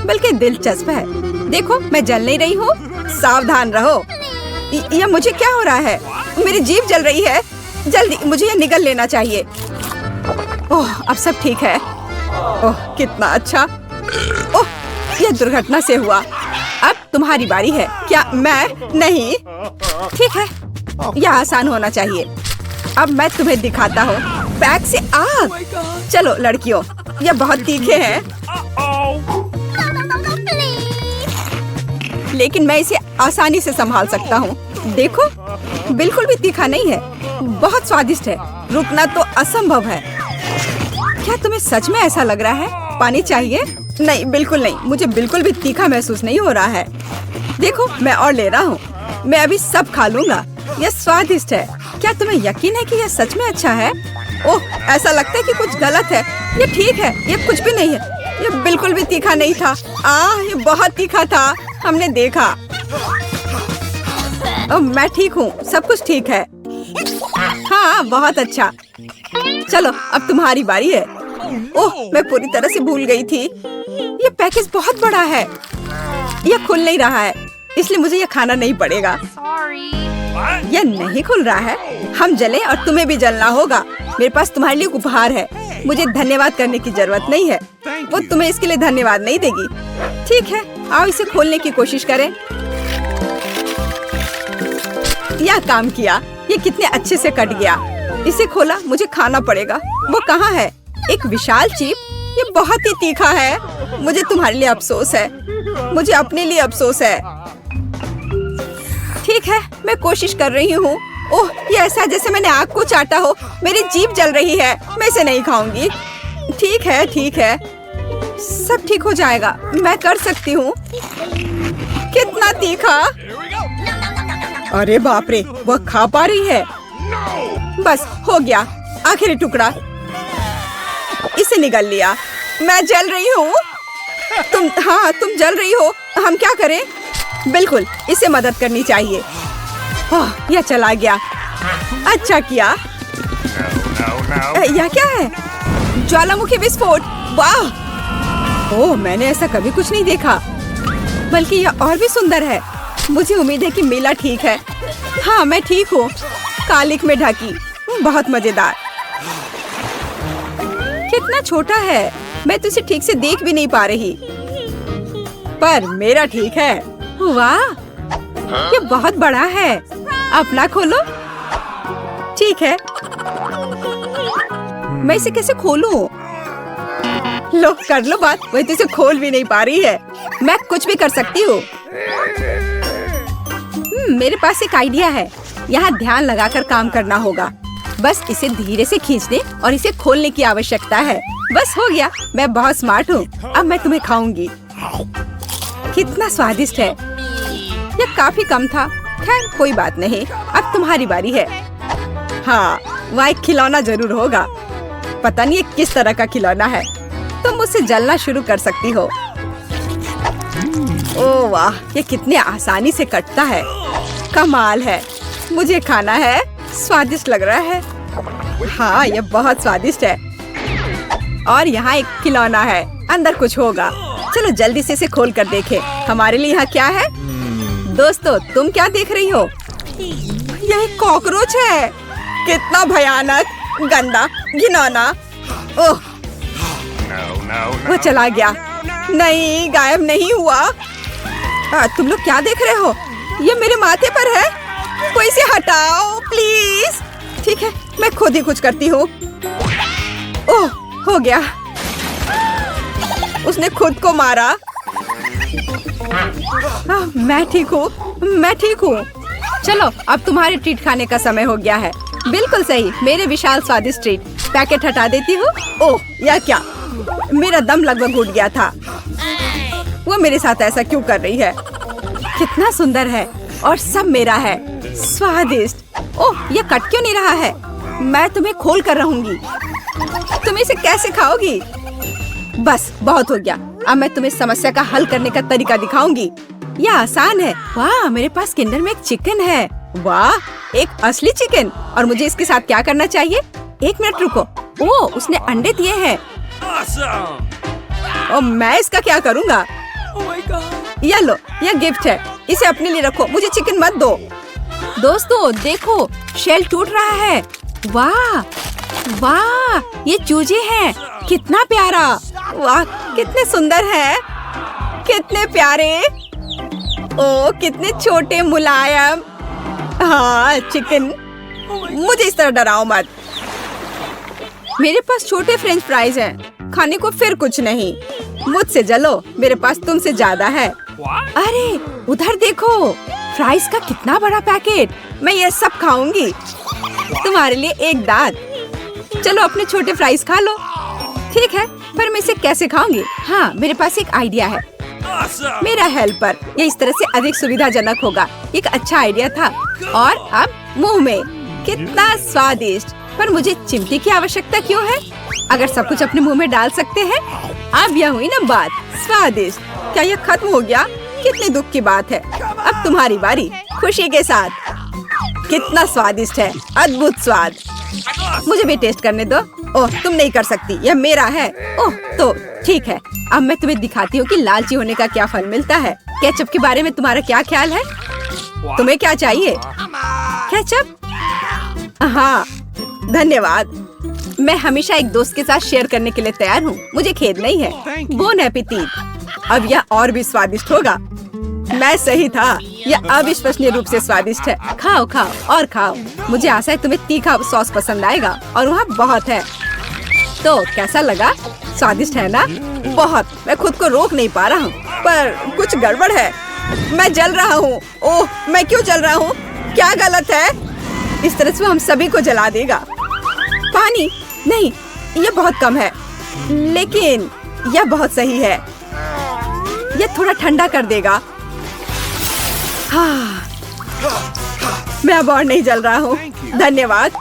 S1: बल्कि दिलचस्प है। देखो मैं जल नहीं रही हूँ। सावधान रहो। यह मुझे क्या हो रहा है? मेरी जीभ जल रही है। जल्दी मुझे यह निगल लेना चाहिए। ओह अब सब ठीक है। ओह कितना अच्छा। ओह यह दुर्घटना से हुआ। अब तुम्हारी बारी है। क्या मैं? नहीं ठीक है, यह आसान होना चाहिए। अब मैं तुम्हें दिखाता हूँ। बैग से आग। चलो लड़कियों, यह बहुत तीखे हैं। लेकिन मैं इसे आसानी से संभाल सकता हूँ। देखो बिल्कुल भी तीखा नहीं है, बहुत स्वादिष्ट है। रुकना तो असंभव है। क्या तुम्हें सच में ऐसा लग रहा है? पानी चाहिए? नहीं बिल्कुल नहीं, मुझे बिल्कुल भी तीखा महसूस नहीं हो रहा है। देखो मैं और ले रहा हूँ। मैं अभी सब खा लूंगा। यह स्वादिष्ट है। क्या तुम्हें यकीन है कि यह सच में अच्छा है? ओह ऐसा लगता है कि कुछ गलत है। ये ठीक है, ये कुछ भी नहीं है। ये बिल्कुल भी तीखा नहीं था। ये बहुत तीखा था। हमने देखा। मैं ठीक हूँ, सब कुछ ठीक है। हाँ बहुत अच्छा। चलो अब तुम्हारी बारी है। ओह मैं पूरी तरह से भूल गई थी। ये पैकेज बहुत बड़ा है। यह खुल नहीं रहा है, इसलिए मुझे यह खाना नहीं पड़ेगा। यह नहीं खुल रहा है। हम जले और तुम्हें भी जलना होगा। मेरे पास तुम्हारे लिए उपहार है। मुझे धन्यवाद करने की जरूरत नहीं है। वो तुम्हें इसके लिए धन्यवाद नहीं देगी। ठीक है, आओ इसे खोलने की कोशिश करें। यह काम किया। ये कितने अच्छे से कट गया। इसे खोला, मुझे खाना पड़ेगा। वो कहाँ है? एक विशाल चिप। ये बहुत ही तीखा है। मुझे तुम्हारे लिए अफसोस है। मुझे अपने लिए अफसोस है। ठीक है, मैं कोशिश कर रही हूँ। ओह ये ऐसा है जैसे मैंने आग को चाटा हो। मेरी जीभ जल रही है। मैं इसे नहीं खाऊंगी। ठीक है ठीक है, सब ठीक हो जाएगा। मैं कर सकती हूँ। कितना तीखा। अरे बाप रे, वह खा पा रही है। बस हो गया, आखिरी टुकड़ा। इसे निगल लिया। मैं जल रही हूँ। तुम जल रही हो। हम क्या करें? बिल्कुल, इसे मदद करनी चाहिए। यह चला गया। अच्छा किया। यह क्या है? ज्वालामुखी विस्फोट। वाह! ओह मैंने ऐसा कभी कुछ नहीं देखा। बल्कि यह और भी सुंदर है। मुझे उम्मीद है कि मेला ठीक है। हाँ मैं ठीक हूँ। कालिक में ढकी। बहुत मजेदार। कितना छोटा है, मैं तो इसे ठीक से देख भी नहीं पा रही। पर मेरा ठीक है। वाह, ये बहुत बड़ा है। अपना खोलो। ठीक है, मैं इसे कैसे खोलूं? लो कर लो बात। वही तो इसे खोल भी नहीं पा रही है। मैं कुछ भी कर सकती हूँ। मेरे पास एक आइडिया है। यहाँ ध्यान लगाकर काम करना होगा। बस इसे धीरे से खींचने और इसे खोलने की आवश्यकता है। बस हो गया। मैं बहुत स्मार्ट हूँ। अब मैं तुम्हें खाऊंगी। कितना स्वादिष्ट है। यह काफी कम था। खैर कोई बात नहीं। अब तुम्हारी बारी है। हाँ वह एक खिलौना जरूर होगा। पता नहीं ये किस तरह का खिलौना है। तुम मुझसे जलना शुरू कर सकती हो। ओह वाह, ये कितने आसानी से कटता है। कमाल है। मुझे खाना है। स्वादिष्ट लग रहा है। हाँ ये बहुत स्वादिष्ट है। और यहाँ एक खिलौना है। अंदर कुछ होगा। चलो जल्दी से इसे खोल कर देखें। हमारे लिए यहाँ क्या है? दोस्तों तुम क्या देख रही हो? यह एक कॉकरोच है। कितना भयानक, गंदा, घिनौना। ओह वो चला गया। नहीं, गायब नहीं हुआ। तुम लोग क्या देख रहे हो? ये मेरे माथे पर है। कोई इसे हटाओ प्लीज। ठीक है, मैं खुद ही कुछ करती हूँ। ओह, हो गया। उसने खुद को मारा। मैं ठीक हूँ, मैं ठीक हूँ। चलो, अब तुम्हारे ट्रीट खाने का समय हो गया है। बिल्कुल सही, मेरे विशाल स्वादिष्ट ट्रीट। पैकेट हटा देती हूँ। ओह, यह क्या? मेरा दम लगभग घुट गया था। वो मेरे साथ ऐसा क्यों कर रही है? कितना सुंदर है और सब मेरा है। स्वादिष्ट। ओह, यह कट क्यों नहीं रहा है? मैं तुम्हें खोल कर रहूंगी। तुम इसे कैसे खाओगी? बस, बहुत हो गया। अब मैं तुम्हें समस्या का हल करने का तरीका दिखाऊंगी। यह आसान है। वाह, मेरे पास किंडर में एक चिकन है। वाह, एक असली चिकन। और मुझे इसके साथ क्या करना चाहिए? एक मिनट रुको। ओह, उसने अंडे दिए हैं। और मैं इसका क्या करूँगा? यह लो, यह गिफ्ट है। इसे अपने लिए रखो, मुझे चिकन मत दो। दोस्तों देखो, शेल टूट रहा है। वाह वाह, ये चूजे हैं। कितना प्यारा। वाह, कितने सुंदर है, कितने प्यारे। ओ, कितने छोटे मुलायम। हाँ, चिकन। मुझे इस तरह डराओ मत। मेरे पास छोटे फ्रेंच फ्राइज हैं। खाने को फिर कुछ नहीं। मुझसे जलो, मेरे पास तुमसे ज्यादा है। अरे, उधर देखो, फ्राइज का कितना बड़ा पैकेट। मैं ये सब खाऊंगी। तुम्हारे लिए एक दांत। चलो, अपने छोटे फ्राइज खा लो। ठीक है, पर मैं इसे कैसे खाऊंगी? हाँ, मेरे पास एक आइडिया है। मेरा हेल्पर। ये इस तरह से अधिक सुविधाजनक होगा। एक अच्छा आइडिया था। और अब मुंह में। कितना स्वादिष्ट। पर मुझे चिमटी की आवश्यकता क्यों है? अगर सब कुछ अपने मुंह में डाल सकते हैं। अब यह हुई ना बात। स्वादिष्ट। क्या यह खत्म हो गया? कितने दुख की बात है। अब तुम्हारी बारी। खुशी के साथ। कितना स्वादिष्ट है, अद्भुत स्वाद। मुझे भी टेस्ट करने दो। ओह, तुम नहीं कर सकती, यह मेरा है। ओह, तो ठीक है। अब मैं तुम्हें दिखाती हूँ कि लालची होने का क्या फल मिलता है। केचप के बारे में तुम्हारा क्या ख्याल है? तुम्हें क्या चाहिए? केचप? हाँ, धन्यवाद। मैं हमेशा एक दोस्त के साथ शेयर करने के लिए तैयार हूँ। मुझे खेद नहीं है। Bone appétit. अब यह और भी स्वादिष्ट होगा। मैं सही था। यह अविश्वसनीय रूप से स्वादिष्ट है। खाओ खाओ और खाओ। मुझे आशा है तुम्हें तीखा सॉस पसंद आएगा और वहाँ बहुत है। तो कैसा लगा? स्वादिष्ट है ना? बहुत। मैं खुद को रोक नहीं पा रहा हूँ, पर कुछ गड़बड़ है। मैं जल रहा हूँ। ओह, मैं क्यों जल रहा हूँ? क्या गलत है? इस तरह से वो हम सभी को जला देगा। पानी नहीं, यह बहुत कम है, लेकिन यह बहुत सही है। यह थोड़ा ठंडा कर देगा। हाँ, मैं अब और नहीं जल रहा हूँ। धन्यवाद।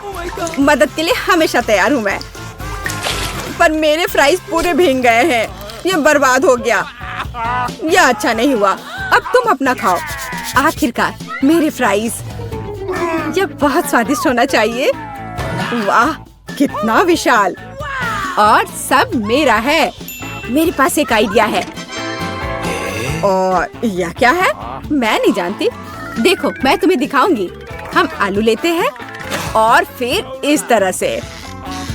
S1: मदद के लिए हमेशा तैयार हूँ मैं। पर मेरे फ्राइज पूरे भीग गए हैं। ये बर्बाद हो गया। यह अच्छा नहीं हुआ। अब तुम अपना खाओ। आखिरकार मेरे फ्राइज। यह बहुत स्वादिष्ट होना चाहिए। वाह, कितना विशाल। और सब मेरा है। मेरे पास एक आइडिया है। और यह क्या है? मैं नहीं जानती। देखो, मैं तुम्हें दिखाऊंगी। हम आलू लेते हैं और फिर इस तरह से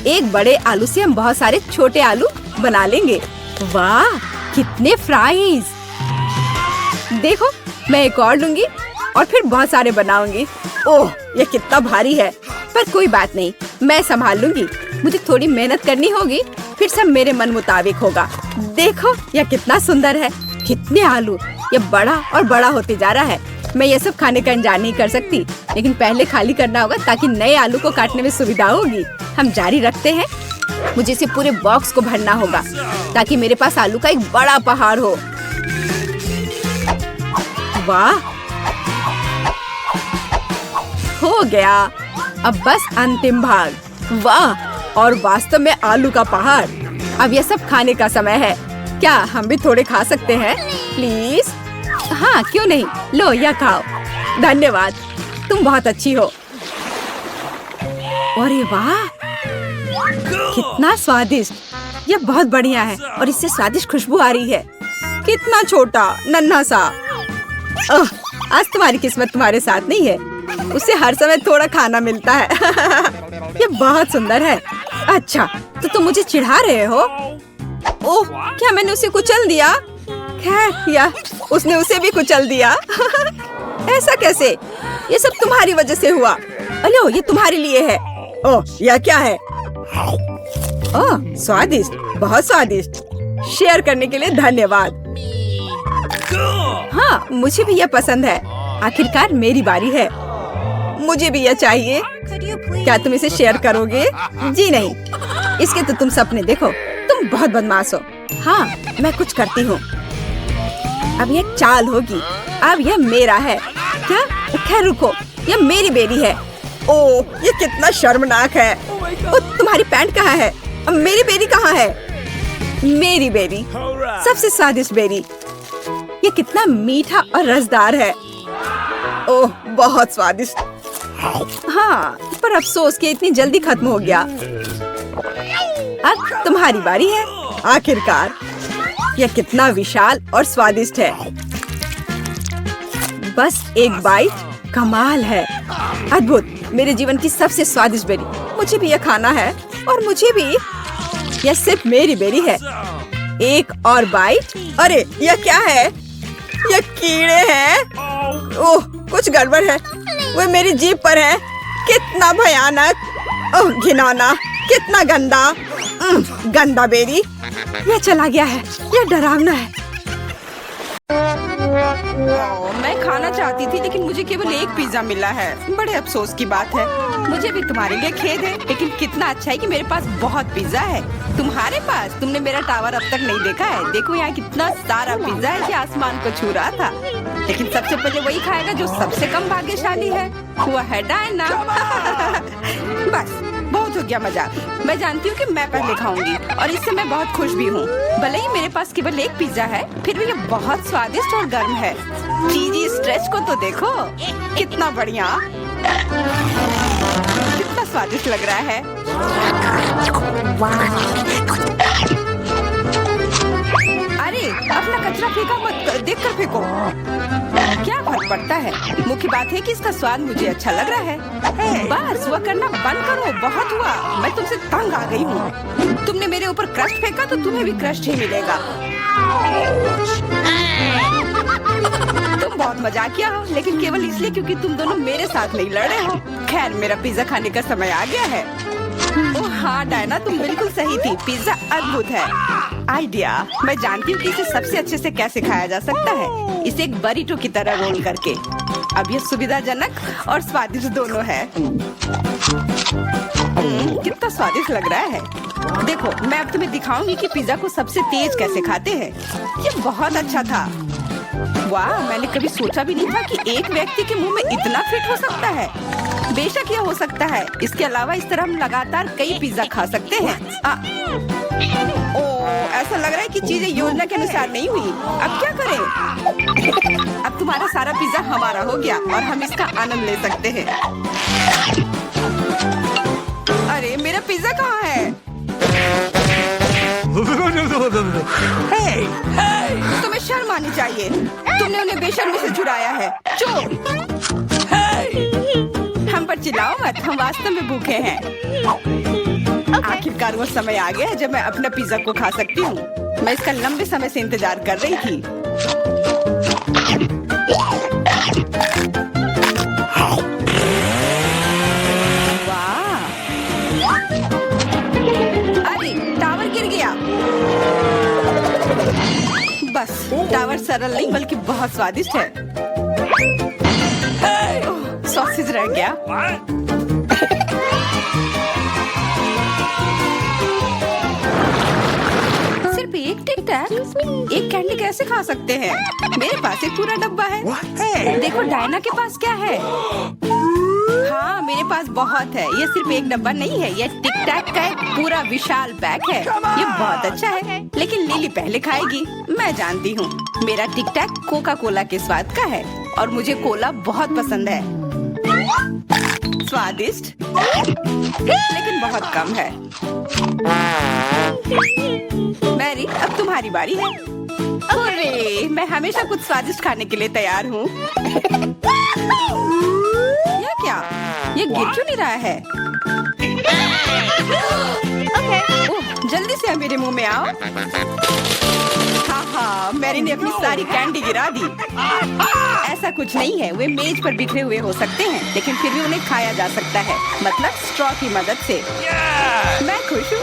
S1: एक बड़े आलू से हम बहुत सारे छोटे आलू बना लेंगे। वाह, कितने फ्राइज। देखो, मैं एक और लूंगी और फिर बहुत सारे बनाऊंगी। ओह, यह कितना भारी है, पर कोई बात नहीं, मैं संभाल लूंगी। मुझे थोड़ी मेहनत करनी होगी, फिर सब मेरे मन मुताबिक होगा। देखो, यह कितना सुंदर है। कितने आलू। यह बड़ा और बड़ा होते जा रहा है। मैं ये सब खाने का इंतजार नहीं कर सकती, लेकिन पहले खाली करना होगा ताकि नए आलू को काटने में सुविधा होगी। हम जारी रखते हैं। मुझे इसे पूरे बॉक्स को भरना होगा ताकि मेरे पास आलू का एक बड़ा पहाड़ हो। वाह, हो गया। अब बस अंतिम भाग। वाह, और वास्तव में आलू का पहाड़। अब यह सब खाने का समय है। क्या हम भी थोड़े खा सकते हैं प्लीज? हाँ, क्यों नहीं। लो, यह खाओ। धन्यवाद, तुम बहुत अच्छी हो। अरे वाह, कितना स्वादिष्ट। यह बहुत बढ़िया है और इससे स्वादिष्ट खुशबू आ रही है। कितना छोटा नन्हा सा। आज तुम्हारी किस्मत तुम्हारे साथ नहीं है। उसे हर समय थोड़ा खाना मिलता है। यह बहुत सुंदर है। अच्छा, तो तुम मुझे चिढ़ा रहे हो? ओह, क्या मैंने उसे कुचल दिया? खैर, या उसने उसे भी कुचल दिया। ऐसा कैसे? ये सब तुम्हारी वजह से हुआ। अलो, ये तुम्हारे लिए है। ओह, यह क्या है? ओह, स्वादिष्ट, बहुत स्वादिष्ट। शेयर करने के लिए धन्यवाद। हाँ, मुझे भी यह पसंद है। आखिरकार मेरी बारी है। मुझे भी यह चाहिए। क्या तुम इसे शेयर करोगे? जी नहीं, इसके तो तुम सपने देखो। तुम बहुत बदमाश हो। हाँ, मैं कुछ करती हूँ। अब ये चाल होगी। अब यह मेरा है। क्या? खैर रुको, यह मेरी बेरी है। ओह, ये कितना शर्मनाक है। ओ, तुम्हारी पैंट कहाँ है? अब मेरी बेरी कहाँ है? मेरी बेरी, सबसे स्वादिष्ट बेरी। ये कितना मीठा और रसदार है। ओह, बहुत स्वादिष्ट। हाँ, पर अफसोस कि इतनी जल्दी खत्म हो गया। अब तुम्हारी बारी है। आखिरकार, यह कितना विशाल और स्वादिष्ट है। बस एक बाइट कमाल है। अद्भुत, मेरे जीवन की सबसे स्वादिष्ट बेरी। मुझे भी यह खाना है और मुझे भी। यह सिर्फ मेरी बेरी है। एक और बाइट। अरे, यह क्या है? यह कीड़े हैं। ओह, कुछ गड़बड़ है। वो मेरी जीभ पर है। कितना भयानक। ओह, घिनौना, कितना गंदा। गंदा बेरी। यह चला गया है। यह डरावना है। मैं खाना चाहती थी, लेकिन मुझे केवल एक पिज्जा मिला है। बड़े अफसोस की बात है। मुझे भी तुम्हारे लिए खेद है, लेकिन कितना अच्छा है कि मेरे पास बहुत पिज्जा है। तुम्हारे पास? तुमने मेरा टावर अब तक नहीं देखा है। देखो यहाँ कितना सारा पिज्जा है कि आसमान को छू रहा था। लेकिन सबसे पहले वही खाएगा जो सबसे कम भाग्यशाली है। वो है डायना। बस, बहुत हो गया मजाक। मैं जानती हूँ कि मैं पहले खाऊंगी और इससे मैं बहुत खुश भी हूँ। भले ही मेरे पास केवल एक पिज्जा है, फिर भी ये बहुत स्वादिष्ट और गर्म है। चीजी स्ट्रेच को तो देखो, कितना बढ़िया, कितना स्वादिष्ट लग रहा है। अरे, अपना कचरा फेंका मत, देख कर फेंको। क्या फर्क पड़ता है? मुख्य बात है कि इसका स्वाद मुझे अच्छा लग रहा है। बस वह करना बंद करो। बहुत हुआ, मैं तुमसे तंग आ गई हूँ। तुमने मेरे ऊपर क्रस्ट फेंका तो तुम्हें भी क्रस्ट ही मिलेगा। तुम बहुत मजाकिया हो, लेकिन केवल इसलिए क्योंकि तुम दोनों मेरे साथ नहीं लड़ रहे हो। खैर, मेरा पिज्जा खाने का समय आ गया है। ओह हाँ डायना, तुम बिल्कुल सही थी। पिज्जा अद्भुत है। आइडिया, मैं जानती हूँ कि इसे सबसे अच्छे से कैसे खाया जा सकता है। इसे एक बरीटो की तरह रोल करके। अब यह सुविधाजनक और स्वादिष्ट दोनों है। कितना स्वादिष्ट लग रहा है। देखो, मैं अब तुम्हें दिखाऊंगी कि पिज्जा को सबसे तेज कैसे खाते हैं। ये बहुत अच्छा था। वाह, मैंने कभी सोचा भी नहीं था कि एक व्यक्ति के मुंह में इतना फिट हो सकता है। बेशक यह हो सकता है। इसके अलावा इस तरह हम लगातार कई पिज्जा खा सकते हैं। ऐसा लग रहा है कि चीजें योजना के अनुसार नहीं हुई। अब क्या करें? अब तुम्हारा सारा पिज्जा हमारा हो गया और हम इसका आनंद ले सकते हैं। अरे, मेरा पिज्जा कहाँ है? तुम्हें शर्म आनी चाहिए। तुमने उन्हें बेशर्मी से चुराया है। चोर! हम पर चिल्लाओ मत, हम वास्तव में भूखे हैं। आखिरकार वो समय आ गया जब मैं अपना पिज्जा को खा सकती हूँ। मैं इसका लंबे समय से इंतजार कर रही थी। वाह! अरे, टावर गिर गया। बस, टावर सरल नहीं बल्कि बहुत स्वादिष्ट है। सॉसेज रह गया। सिर्फ एक टिक टैक, एक कैंडी कैसे खा सकते हैं? मेरे पास एक पूरा डब्बा है। देखो डायना के पास क्या है। हाँ, मेरे पास बहुत है। ये सिर्फ एक डब्बा नहीं है, ये टिक टैक का एक पूरा विशाल पैक है। ये बहुत अच्छा है, लेकिन लिली पहले खाएगी। मैं जानती हूँ, मेरा टिक टैक कोका कोला के स्वाद का है और मुझे कोला बहुत पसंद है। स्वादिष्ट, लेकिन बहुत कम है। मैरी, अब तुम्हारी बारी है। अरे, मैं हमेशा कुछ स्वादिष्ट खाने के लिए तैयार हूँ। यह क्या? ये गिर क्यों नहीं रहा है? ओह, जल्दी से मेरे मुंह में आओ। हाँ, मैरी ने अपनी सारी कैंडी गिरा दी। ऐसा कुछ नहीं है, वे मेज पर बिखरे हुए हो सकते हैं, लेकिन फिर भी उन्हें खाया जा सकता है, मतलब स्ट्रॉ की मदद से। मैं खुश हूँ।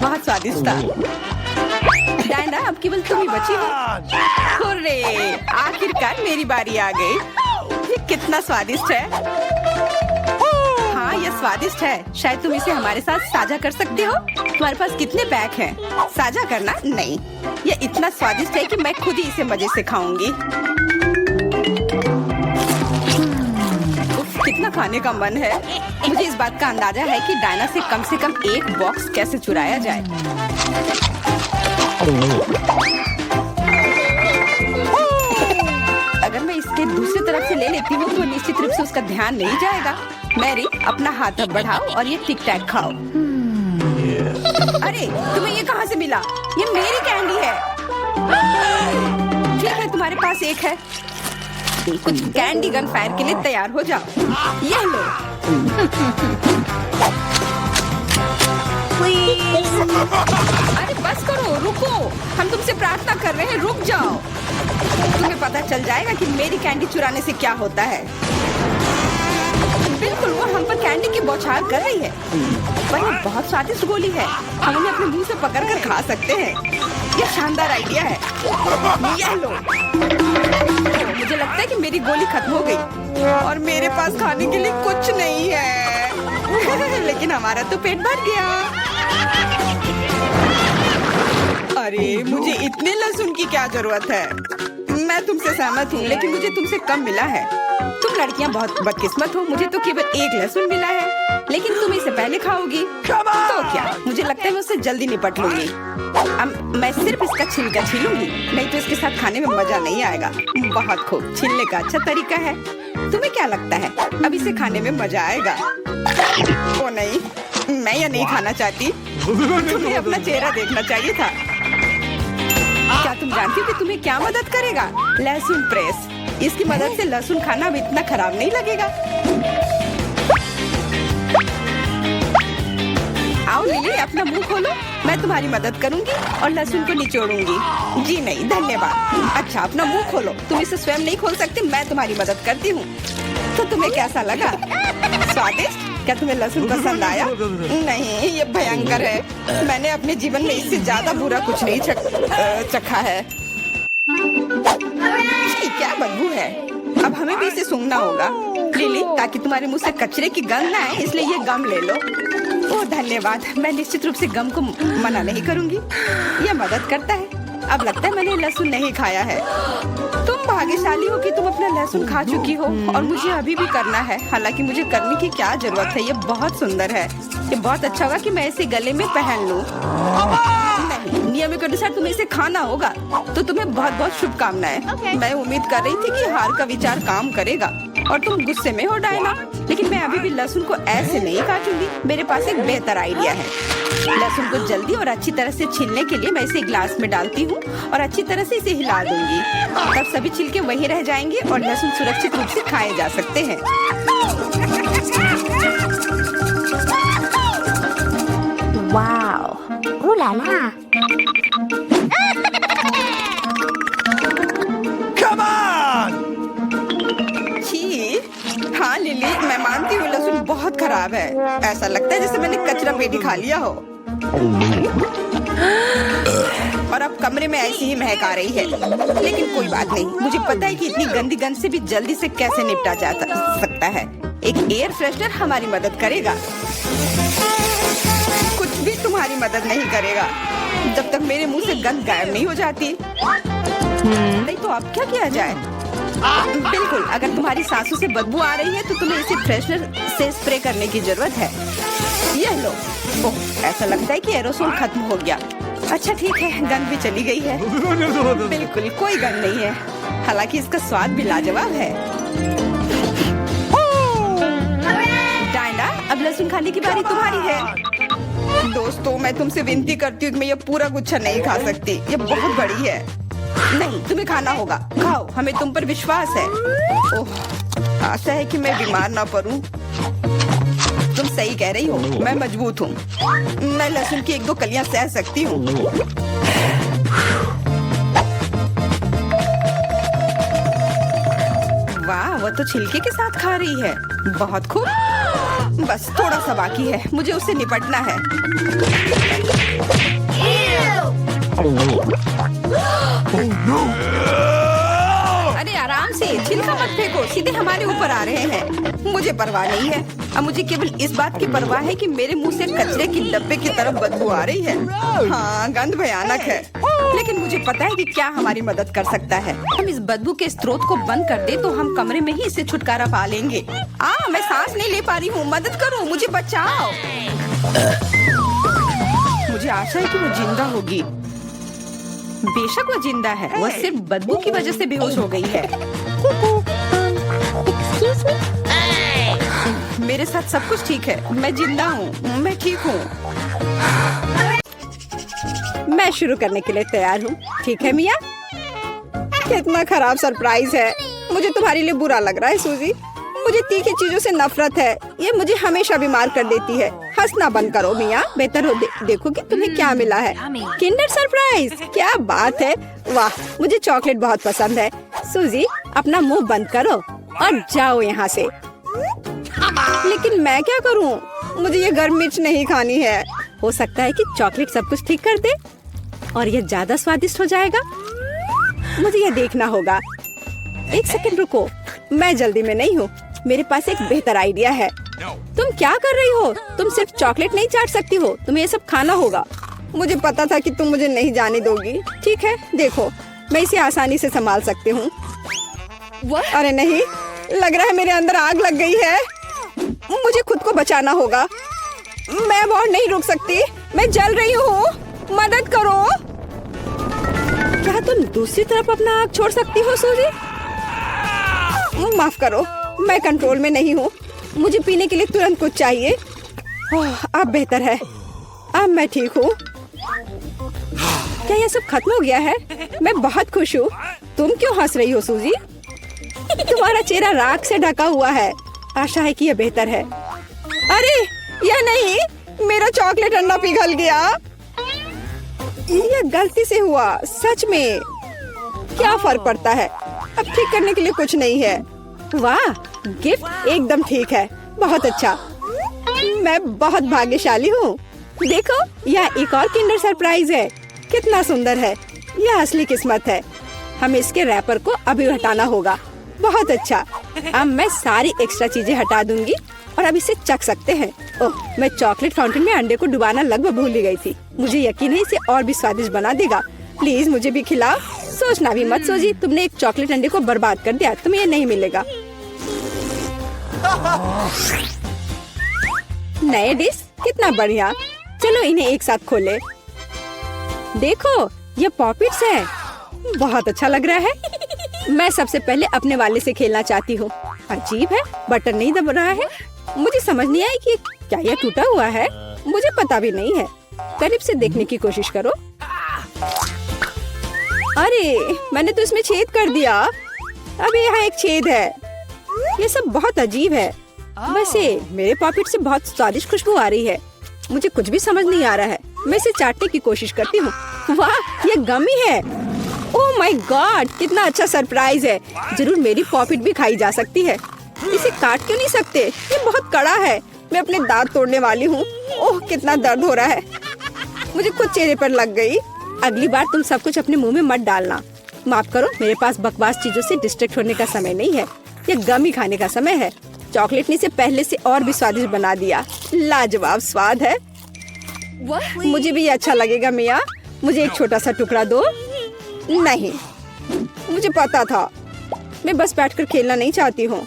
S1: बहुत स्वादिष्ट था। डायना, अब केवल तुम ही बची हो। हुर्रे, आखिरकार मेरी बारी आ गई। ये कितना स्वादिष्ट है। हाँ, ये स्वादिष्ट है। शायद तुम इसे हमारे साथ साझा कर सकते हो। तुम्हारे पास कितने पैक हैं? साझा करना नहीं। ये इतना स्वादिष्ट है कि मैं खुद ही इसे मजे से खाऊंगी। उफ, कितना खाने का मन है। मुझे इस बात का अंदाजा है कि डायना से कम एक बॉक्स कैसे चुराया जाए। अगर मैं इसके दूसरी तरफ से ले लेती हूँ तो निश्चित रूप से उसका ध्यान नहीं जाएगा। मैरी, अपना हाथ अब बढ़ाओ और ये टिक टैक खाओ। अरे, तुम्हें ये कहाँ से मिला? ये मेरी कैंडी है। ठीक है, तुम्हारे पास एक है। कुछ कैंडी गन फायर के लिए तैयार हो जाओ। ये लो। अरे बस करो, रुको। हम तुमसे प्रार्थना कर रहे हैं, रुक जाओ। तुम्हें पता चल जाएगा कि मेरी कैंडी चुराने से क्या होता है। बिल्कुल, वो हम पर कैंडी की बौछार कर रही है। पर ये बहुत स्वादिष्ट गोली है। हम उन्हें अपने मुंह से पकड़कर खा सकते हैं। ये शानदार आइडिया है। ये लो। मुझे लगता है कि मेरी गोली खत्म हो गई और मेरे पास खाने के लिए कुछ नहीं है। लेकिन हमारा तो पेट भर गया। अरे, मुझे इतने लहसुन की क्या जरूरत है? मैं तुमसे सहमत हूँ, लेकिन मुझे तुमसे कम मिला है। तुम लड़कियाँ बहुत बदकिस्मत हो। मुझे तो केवल एक लहसुन मिला है, लेकिन तुम इसे पहले खाओगी। तो क्या, मुझे लगता है मैं उससे जल्दी निपट लूंगी। अब मैं सिर्फ इसका छिलका छीलूंगी, नहीं तो इसके साथ खाने में मजा नहीं आएगा। बहुत खूब, छीलने का अच्छा तरीका है। तुम्हें क्या लगता है अब इसे खाने में मजा आएगा? ओ नहीं, मैं यह नहीं खाना चाहती। तुम्हें अपना चेहरा देखना चाहिए था। क्या तुम जानती हो कि तुम्हें क्या मदद करेगा? लहसुन प्रेस। इसकी मदद से लहसुन खाना अब इतना खराब नहीं लगेगा। आओ लिली, अपना मुंह खोलो। मैं तुम्हारी मदद करूंगी और लहसुन को निचोड़ूंगी। जी नहीं, धन्यवाद। अच्छा, अपना मुंह खोलो। तुम इसे स्वयं नहीं खोल सकते, मैं तुम्हारी मदद करती हूँ। तो तुम्हें कैसा लगा? स्वादिष्ट? क्या तुम्हें लहसुन पसंद आया? नहीं, ये भयंकर है। मैंने अपने जीवन में इससे ज्यादा बुरा कुछ नहीं चखा है। क्या बदबू है। अब हमें भी इसे सूंघना होगा लिली, ताकि तुम्हारे मुंह से कचरे की गंध ना आए, इसलिए ये गम ले लो। ओह धन्यवाद। मैं निश्चित रूप से गम को मना नहीं करूंगी। यह मदद करता है। अब लगता है मैंने लहसुन नहीं खाया है। तुम भाग्यशाली हो कि तुम अपना लहसुन खा चुकी हो और मुझे अभी भी करना है। हालांकि मुझे करने की क्या जरूरत है, ये बहुत सुंदर है। ये बहुत अच्छा होगा कि मैं इसे गले में पहन लूं। नहीं, नियम के अनुसार तुम्हें इसे खाना होगा। तो तुम्हें बहुत बहुत शुभकामनाएं। मैं उम्मीद कर रही थी कि हार का विचार काम करेगा और तुम गुस्से में हो डायना, लेकिन मैं अभी भी लहसुन को ऐसे नहीं काटूंगी। मेरे पास एक बेहतर आइडिया है। लहसुन को जल्दी और अच्छी तरह से छीलने के लिए मैं इसे ग्लास में डालती हूँ और अच्छी तरह से इसे हिला दूंगी। तब सभी छिलके वहीं रह जाएंगे और लहसुन सुरक्षित रूप से खाए जा सकते हैं।
S3: Wow, ooh la la.
S2: Come on!
S1: छी, हाँ लिली, मैं मानती हूँ लहसुन बहुत खराब है। ऐसा लगता है जैसे मैंने कचरा पेटी खा लिया हो। और अब कमरे में ऐसी ही महक आ रही है। लेकिन कोई बात नहीं, मुझे पता है कि इतनी गंदी गंध से भी जल्दी से कैसे निपटा जा सकता है। एक एयर फ्रेशनर हमारी मदद करेगा। कुछ भी तुम्हारी मदद नहीं करेगा जब तक मेरे मुंह से गंध गायब नहीं हो जाती। नहीं तो अब क्या किया जाए? बिल्कुल, अगर तुम्हारी सांसों से बदबू आ रही है तो तुम्हें इसे फ्रेशनर से स्प्रे करने की जरूरत है। यह लो। ओह, ऐसा लगता है कि एरोसोल खत्म हो गया। अच्छा ठीक है, गंध भी चली गई है। बिल्कुल कोई गंध नहीं है, हालांकि इसका स्वाद भी लाजवाब है। डायना, अब लहसुन खाने की बारी तुम्हारी है। दोस्तों, मैं तुमसे विनती करती हूँ कि मैं ये पूरा गुच्छा नहीं खा सकती। ये बहुत बड़ी है। नहीं, तुम्हें खाना होगा। खाओ, हमें तुम पर विश्वास है। ओह, आशा है कि मैं बीमार ना पड़ूं। तुम सही कह रही हो, मैं मजबूत हूँ। मैं लहसुन की 1-2 कलियां सह सकती हूँ। वाह, वो तो छिलके के साथ खा रही है। बहुत खूब। बस थोड़ा सा बाकी है, मुझे उससे निपटना है। अरे आराम से, छिलका मत फेंको, सीधे हमारे ऊपर आ रहे हैं। मुझे परवाह नहीं है। अब मुझे केवल इस बात की परवाह है कि मेरे मुंह से कचरे की डब्बे की तरफ बदबू आ रही है। हाँ, गंध भयानक है, लेकिन मुझे पता है कि क्या हमारी मदद कर सकता है। हम इस बदबू के स्रोत को बंद कर दे तो हम कमरे में ही इससे छुटकारा पा लेंगे। मैं सांस नहीं ले पा रही हूँ, मदद करो, मुझे बचाओ। मुझे आशा है कि वो जिंदा होगी। बेशक वो जिंदा है, वो सिर्फ बदबू की वजह से बेहोश हो गई है।
S3: Excuse me?
S1: मेरे साथ सब कुछ ठीक है, मैं जिंदा हूँ, मैं ठीक हूँ। मैं शुरू करने के लिए तैयार हूँ। ठीक है मिया? कितना खराब सरप्राइज है। मुझे तुम्हारे लिए बुरा लग रहा है सूजी। मुझे तीखी चीजों से नफरत है, ये मुझे हमेशा बीमार कर देती है। हंसना बंद करो मिया, बेहतर हो देखो कि तुम्हें क्या मिला है। किंडर सरप्राइज, क्या बात है। वाह, मुझे चॉकलेट बहुत पसंद है। सूजी, अपना मुंह बंद करो और जाओ यहाँ से। लेकिन मैं क्या करूँ? मुझे ये गर्म मिर्च नहीं खानी है। हो सकता है कि चॉकलेट सब कुछ ठीक कर दे और ये ज्यादा स्वादिष्ट हो जाएगा। मुझे ये देखना होगा। एक सेकंड रुको, मैं जल्दी में नहीं हूँ। मेरे पास एक बेहतर आइडिया है। तुम क्या कर रही हो? तुम सिर्फ चॉकलेट नहीं चाट सकती हो, तुम्हें ये सब खाना होगा। मुझे पता था कि तुम मुझे नहीं जाने दोगी। ठीक है, देखो, मैं इसे आसानी से संभाल सकती हूँ। अरे नहीं, लग रहा है मेरे अंदर आग लग गई है। मुझे खुद को बचाना होगा। मैं और नहीं रुक सकती, मैं जल रही हूँ, मदद करो। क्या तुम दूसरी तरफ अपना आग छोड़ सकती हो सूजी? माफ करो, मैं कंट्रोल में नहीं हूँ। मुझे पीने के लिए तुरंत कुछ चाहिए। अब बेहतर है, अब मैं ठीक हूँ। क्या ये सब खत्म हो गया है? मैं बहुत खुश हूँ। तुम क्यों हंस रही हो सूजी? तुम्हारा चेहरा राख से ढका हुआ है। आशा है कि यह बेहतर है। अरे यह नहीं, मेरा चॉकलेट अंडा पिघल गया। यह गलती से हुआ, सच में। क्या फर्क पड़ता है, अब ठीक करने के लिए कुछ नहीं है। वाह, गिफ्ट एकदम ठीक है, बहुत अच्छा। मैं बहुत भाग्यशाली हूँ। देखो, यह एक और किंडर सरप्राइज है। कितना सुंदर है, यह असली किस्मत है। हमें इसके रैपर को अभी हटाना होगा। बहुत अच्छा, अब मैं सारी एक्स्ट्रा चीजें हटा दूंगी और अब इसे चख सकते हैं। ओह, मैं चॉकलेट फाउंटेन में अंडे को डुबाना लगभग भूल ही गई थी। मुझे यकीन है इसे और भी स्वादिष्ट बना देगा। प्लीज मुझे भी खिलाओ। सोचना भी मत सोची, तुमने एक चॉकलेट अंडे को बर्बाद कर दिया, तुम्हें ये नहीं मिलेगा। नए डिश, कितना बढ़िया। चलो इन्हें एक साथ खोले। देखो, ये पॉपिट्स है, बहुत अच्छा लग रहा है। मैं सबसे पहले अपने वाले से खेलना चाहती हूँ। अजीब है, बटन नहीं दब रहा है। मुझे समझ नहीं आई कि क्या यह टूटा हुआ है। मुझे पता भी नहीं है। करीब से देखने की कोशिश करो। अरे, मैंने तो इसमें छेद कर दिया। अभी यहाँ एक छेद है। ये सब बहुत अजीब है। वैसे मेरे पॉकेट से बहुत स्वादिष्ट खुशबू आ रही है। मुझे कुछ भी समझ नहीं आ रहा है। मैं इसे चाटने की कोशिश करती हूँ। वाह, ये गमी है। ओह माय गॉड, कितना अच्छा सरप्राइज है। जरूर मेरी पॉकेट भी खाई जा सकती है। इसे काट क्यों नहीं सकते? ये बहुत कड़ा है। मैं अपने दांत तोड़ने वाली हूँ। ओह, कितना दर्द हो रहा है। मुझे खुद चेहरे पर लग गई। अगली बार तुम सब कुछ अपने मुंह में मत डालना। माफ करो, मेरे पास बकवास चीजों से डिस्ट्रैक्ट होने का समय नहीं है। ये गम ही खाने का समय है। चॉकलेट ने इसे पहले से और भी स्वादिष्ट बना दिया। लाजवाब स्वाद है। मुझे भी ये अच्छा लगेगा मिया। मुझे एक छोटा सा टुकड़ा दो। नहीं, मुझे पता था। मैं बस बैठकर खेलना नहीं चाहती हूँ।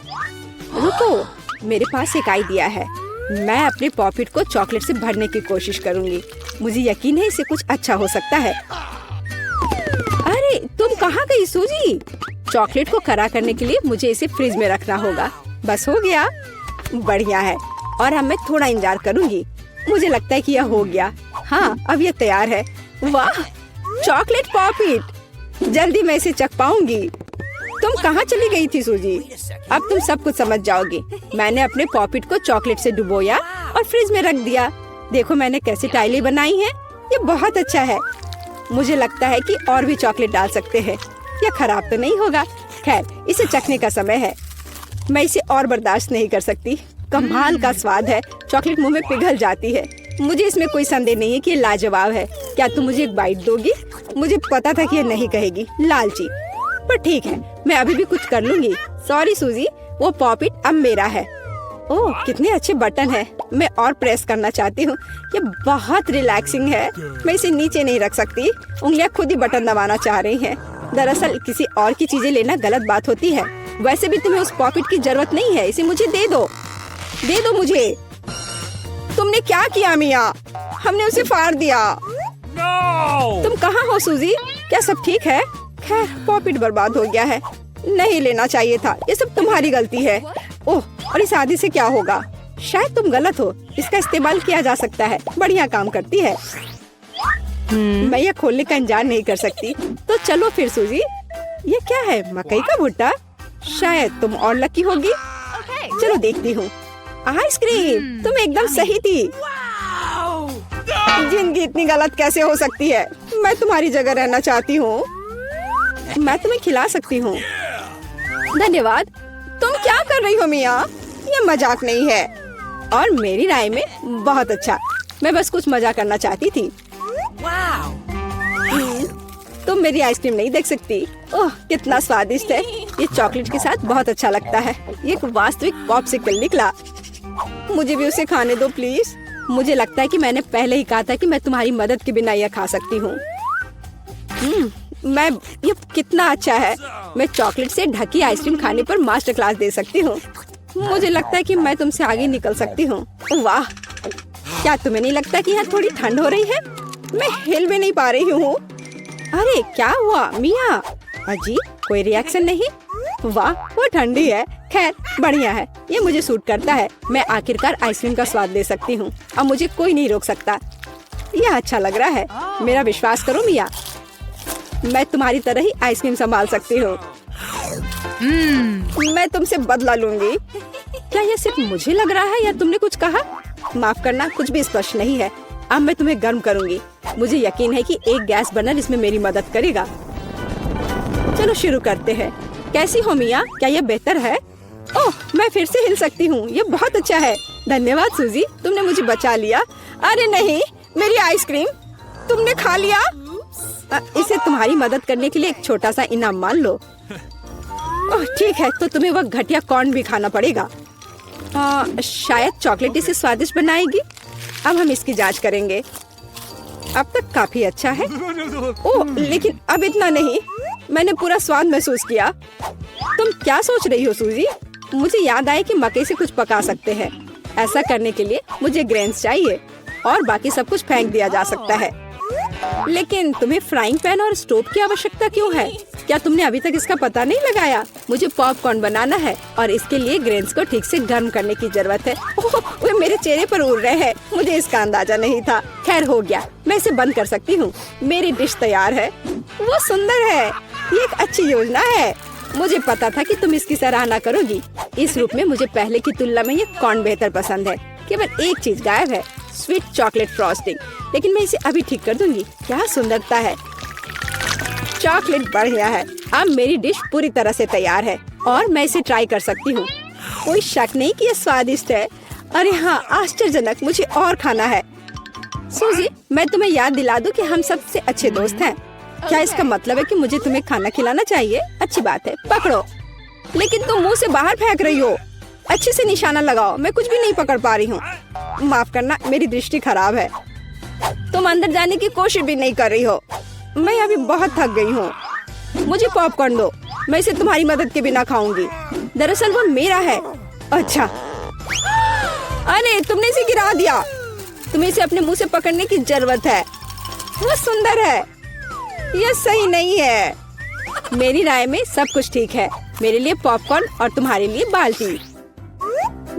S1: रुको, मेरे पास एक आइडिया है। मैं अपने पॉकेट को चॉकलेट से भरने की कोशिश करूंगी। मुझे यकीन है इसे कुछ अच्छा हो सकता है। अरे, तुम कहाँ गई सूजी? चॉकलेट को खरा करने के लिए मुझे इसे फ्रिज में रखना होगा। बस हो गया। बढ़िया है। और अब मैं थोड़ा इंतजार करूंगी। मुझे लगता है कि यह हो गया। हाँ, अब यह तैयार है। वाह, चॉकलेट पॉकेट। जल्दी मैं इसे चख पाऊंगी। तुम कहाँ चली गई थी सूजी? अब तुम सब कुछ समझ जाओगी। मैंने अपने पॉकेट को चॉकलेट से डुबोया और फ्रिज में रख दिया। देखो मैंने कैसी टाइलें बनाई हैं। ये बहुत अच्छा है। मुझे लगता है कि और भी चॉकलेट डाल सकते हैं। यह खराब तो नहीं होगा। खैर, इसे चखने का समय है। मैं इसे और बर्दाश्त नहीं कर सकती। कमाल का स्वाद है। चॉकलेट मुंह में पिघल जाती है। मुझे इसमें कोई संदेह नहीं है कि ये लाजवाब है। क्या तुम मुझे एक बाइट दोगी? मुझे पता था कि ये नहीं कहेगी, लालची। पर ठीक है, मैं अभी भी कुछ कर लूंगी। सॉरी सूजी, वो पॉपिट अब मेरा है। ओह, कितने अच्छे बटन है। मैं और प्रेस करना चाहती हूँ। ये बहुत रिलैक्सिंग है। मैं इसे नीचे नहीं रख सकती। उंगलियां खुद ही बटन दबाना चाह रही हैं। दरअसल किसी और की चीजें लेना गलत बात होती है। वैसे भी तुम्हें उस पॉकेट की जरूरत नहीं है। इसे मुझे दे दो मुझे। तुमने क्या किया मिया? हमने उसे फाड़ दिया। तुम कहाँ हो सूजी? क्या सब ठीक है? खैर, पॉकेट बर्बाद हो गया है। नहीं लेना चाहिए था। ये सब तुम्हारी गलती है। ओह, और इस आदि से क्या होगा? शायद तुम गलत हो। इसका इस्तेमाल किया जा सकता है। बढ़िया काम करती है। मैं यह खोलने का इंतजार नहीं कर सकती। तो चलो फिर सूजी। ये क्या है? मकई का भुट्टा? शायद तुम और लकी होगी। चलो देखती हूँ। आइसक्रीम, तुम एकदम सही थी। जिंदगी इतनी गलत कैसे हो सकती है? मैं तुम्हारी जगह रहना चाहती हूँ। मैं तुम्हें खिला सकती हूँ। धन्यवाद। तुम क्या कर रही हो मिया? ये मजाक नहीं है। और मेरी राय में बहुत अच्छा। मैं बस कुछ मजा करना चाहती थी। तुम मेरी आइसक्रीम नहीं देख सकती। ओह, कितना स्वादिष्ट है। ये चॉकलेट के साथ बहुत अच्छा लगता है। ये एक वास्तविक पॉप्सिकल निकला। मुझे भी उसे खाने दो प्लीज। मुझे लगता है कि मैंने पहले ही कहा था कि मैं तुम्हारी मदद के बिना यह खा सकती हूँ। ये कितना अच्छा है। मैं चॉकलेट से ढकी आइसक्रीम खाने पर मास्टर क्लास दे सकती हूँ। मुझे लगता है कि मैं तुमसे आगे निकल सकती हूँ। वाह, क्या तुम्हें नहीं लगता कि यहाँ थोड़ी ठंड हो रही है? मैं हिल भी नहीं पा रही हूँ। अरे क्या हुआ मिया? अजी, कोई रिएक्शन नहीं? वाह, वो ठंडी है। खैर, बढ़िया है। ये मुझे सूट करता है। मैं आखिरकार आइसक्रीम का स्वाद ले सकती हूँ। अब मुझे कोई नहीं रोक सकता। यह अच्छा लग रहा है। मेरा विश्वास करो मिया, मैं तुम्हारी तरह ही आइसक्रीम संभाल सकती हूँ। मैं तुमसे बदला लूंगी। क्या यह सिर्फ मुझे लग रहा है या तुमने कुछ कहा? माफ करना, कुछ भी स्पष्ट नहीं है। अब मैं तुम्हें गर्म करूंगी। मुझे यकीन है कि एक गैस बर्नर इसमें मेरी मदद करेगा। चलो शुरू करते हैं। कैसी हो मिया? क्या यह बेहतर है? ओह, मैं फिर से हिल सकती हूँ। ये बहुत अच्छा है। धन्यवाद सूजी, तुमने मुझे बचा लिया। अरे नहीं, मेरी आइसक्रीम तुमने खा लिया। इसे तुम्हारी मदद करने के लिए एक छोटा सा इनाम मान लो। ओह ठीक है, तो तुम्हें वह घटिया कॉर्न भी खाना पड़ेगा। शायद चॉकलेट इसे स्वादिष्ट बनाएगी। अब हम इसकी जांच करेंगे। अब तक काफी अच्छा है। ओह, लेकिन अब इतना नहीं। मैंने पूरा स्वाद महसूस किया। तुम क्या सोच रही हो सूजी? मुझे याद आया कि मकई से कुछ पका सकते हैं। ऐसा करने के लिए मुझे ग्रेन्स चाहिए और बाकी सब कुछ फेंक दिया जा सकता है। लेकिन तुम्हें फ्राइंग पैन और स्टोव की आवश्यकता क्यों है? क्या तुमने अभी तक इसका पता नहीं लगाया? मुझे पॉपकॉर्न बनाना है और इसके लिए ग्रेन्स को ठीक से गर्म करने की जरूरत है। ओह, वे मेरे चेहरे पर उड़ रहे हैं। मुझे इसका अंदाजा नहीं था। खैर, हो गया। मैं इसे बंद कर सकती हूँ। मेरी डिश तैयार है। वो सुंदर है। ये एक अच्छी योजना है। मुझे पता था कि तुम इसकी सराहना करोगी। इस रूप में मुझे पहले की तुलना में ये कॉर्न बेहतर पसंद है। केवल एक चीज गायब है, स्वीट चॉकलेट फ्रॉस्टिंग। लेकिन मैं इसे अभी ठीक कर दूंगी। क्या सुंदरता है। चॉकलेट बढ़िया है। अब मेरी डिश पूरी तरह से तैयार है और मैं इसे ट्राई कर सकती हूँ। कोई शक नहीं कि यह स्वादिष्ट है। अरे हाँ, आश्चर्यजनक। मुझे और खाना है। सूजी, मैं तुम्हें याद दिला दूं कि हम सबसे अच्छे दोस्त हैं। क्या इसका मतलब है कि मुझे तुम्हें खाना खिलाना चाहिए? अच्छी बात है, पकड़ो। लेकिन तुम मुंह से बाहर फेंक रही हो। अच्छे से निशाना लगाओ। मैं कुछ भी नहीं पकड़ पा रही हूँ। माफ करना, मेरी दृष्टि खराब है। तुम अंदर जाने की कोशिश भी नहीं कर रही हो। मैं अभी बहुत थक गई हूँ। मुझे पॉपकॉर्न दो। मैं इसे तुम्हारी मदद के बिना खाऊंगी। दरअसल वो मेरा है। अच्छा, अरे तुमने इसे गिरा दिया। तुम्हें इसे अपने मुंह से पकड़ने की जरूरत है। वो सुंदर है। यह सही नहीं है। मेरी राय में सब कुछ ठीक है। मेरे लिए पॉपकॉर्न और तुम्हारे लिए बाल्टी।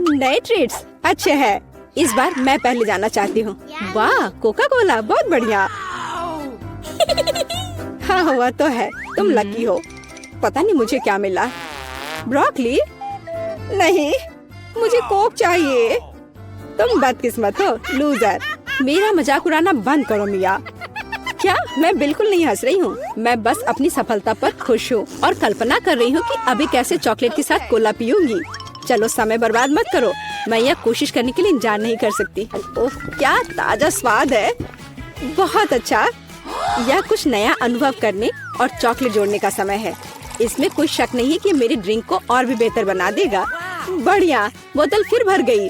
S1: नए ट्रीट्स अच्छे हैं। इस बार मैं पहले जाना चाहती हूँ। वाह, कोका कोला, बहुत बढ़िया। हाँ, हुआ तो है। तुम लकी हो। पता नहीं मुझे क्या मिला। ब्रोकली? नहीं, मुझे कोक चाहिए। तुम बदकिस्मत हो, लूजर। मेरा मजाक उड़ाना बंद करो मिया। क्या मैं बिल्कुल नहीं हंस रही हूँ, मैं बस अपनी सफलता पर खुश हूँ और कल्पना कर रही हूँ कि अभी कैसे चॉकलेट के साथ कोला पीऊंगी। चलो समय बर्बाद मत करो, मैं यह कोशिश करने के लिए इंतजार नहीं कर सकती। ओह क्या ताजा स्वाद है, बहुत अच्छा। यह कुछ नया अनुभव करने और चॉकलेट जोड़ने का समय है। इसमें कोई शक नहीं है कि मेरी ड्रिंक को और भी बेहतर बना देगा। बढ़िया, बोतल फिर भर गई।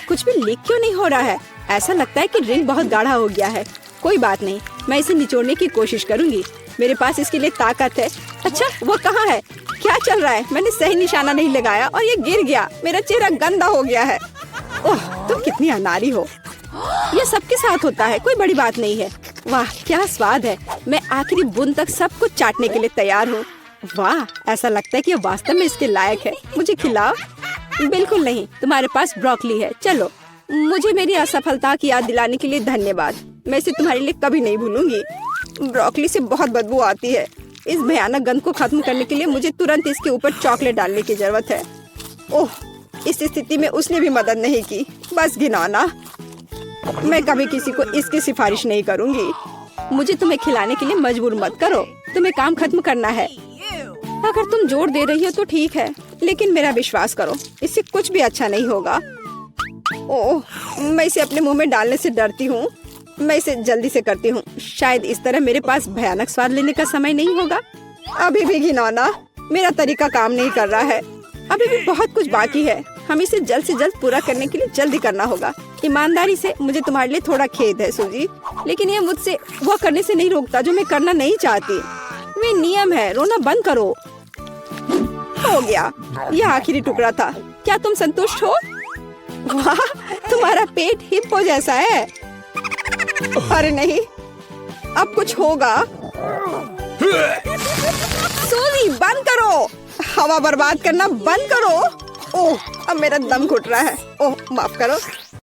S1: कुछ भी लीक क्यों नहीं हो रहा है? ऐसा लगता है कि ड्रिंक बहुत गाढ़ा हो गया है। कोई बात नहीं, मैं इसे निचोड़ने की कोशिश करूंगी। मेरे पास इसके लिए ताकत है। अच्छा वो कहाँ है? क्या चल रहा है? मैंने सही निशाना नहीं लगाया और ये गिर गया। मेरा चेहरा गंदा हो गया है। ओह तुम कितनी अनाड़ी हो। ये सबके साथ होता है, कोई बड़ी बात नहीं है। वाह क्या स्वाद है, मैं आखिरी बूंद तक सब कुछ चाटने के लिए तैयार हूँ। वाह ऐसा लगता है कि ये वास्तव में इसके लायक है। मुझे खिलाओ। बिल्कुल नहीं, तुम्हारे पास ब्रोकली है। चलो, मुझे मेरी असफलता की याद दिलाने के लिए धन्यवाद। मैं इसे तुम्हारे लिए कभी नहीं भूलूंगी। ब्रोकली से बहुत बदबू आती है। इस भयानक गंध को खत्म करने के लिए मुझे तुरंत इसके ऊपर चॉकलेट डालने की जरूरत है। ओह इस स्थिति में उसने भी मदद नहीं की, बस घिनौना। मैं कभी किसी को इसकी सिफारिश नहीं करूंगी। मुझे तुम्हें खिलाने के लिए मजबूर मत करो, तुम्हें काम खत्म करना है। अगर तुम जोर दे रही हो तो ठीक है, लेकिन मेरा विश्वास करो, इससे कुछ भी अच्छा नहीं होगा। ओह मैं इसे अपने मुंह में डालने से डरती हूँ। मैं इसे जल्दी से करती हूँ, शायद इस तरह मेरे पास भयानक स्वाद लेने का समय नहीं होगा। अभी भी घिनौना, मेरा तरीका काम नहीं कर रहा है। अभी भी बहुत कुछ बाकी है, हम इसे जल्द से जल्द पूरा करने के लिए जल्दी करना होगा। ईमानदारी से मुझे तुम्हारे लिए थोड़ा खेद है सूजी, लेकिन ये मुझसे वो करने से नहीं रोकता जो मैं करना नहीं चाहती। वे नियम है, रोना बंद करो। हो गया, यह आखिरी टुकड़ा था। क्या तुम संतुष्ट हो? वाह तुम्हारा पेट हिप्पो जैसा है। अरे नहीं, अब कुछ होगा। सूजी बंद करो, हवा बर्बाद करना बंद करो। ओह अब मेरा दम घुट रहा है। ओह माफ करो।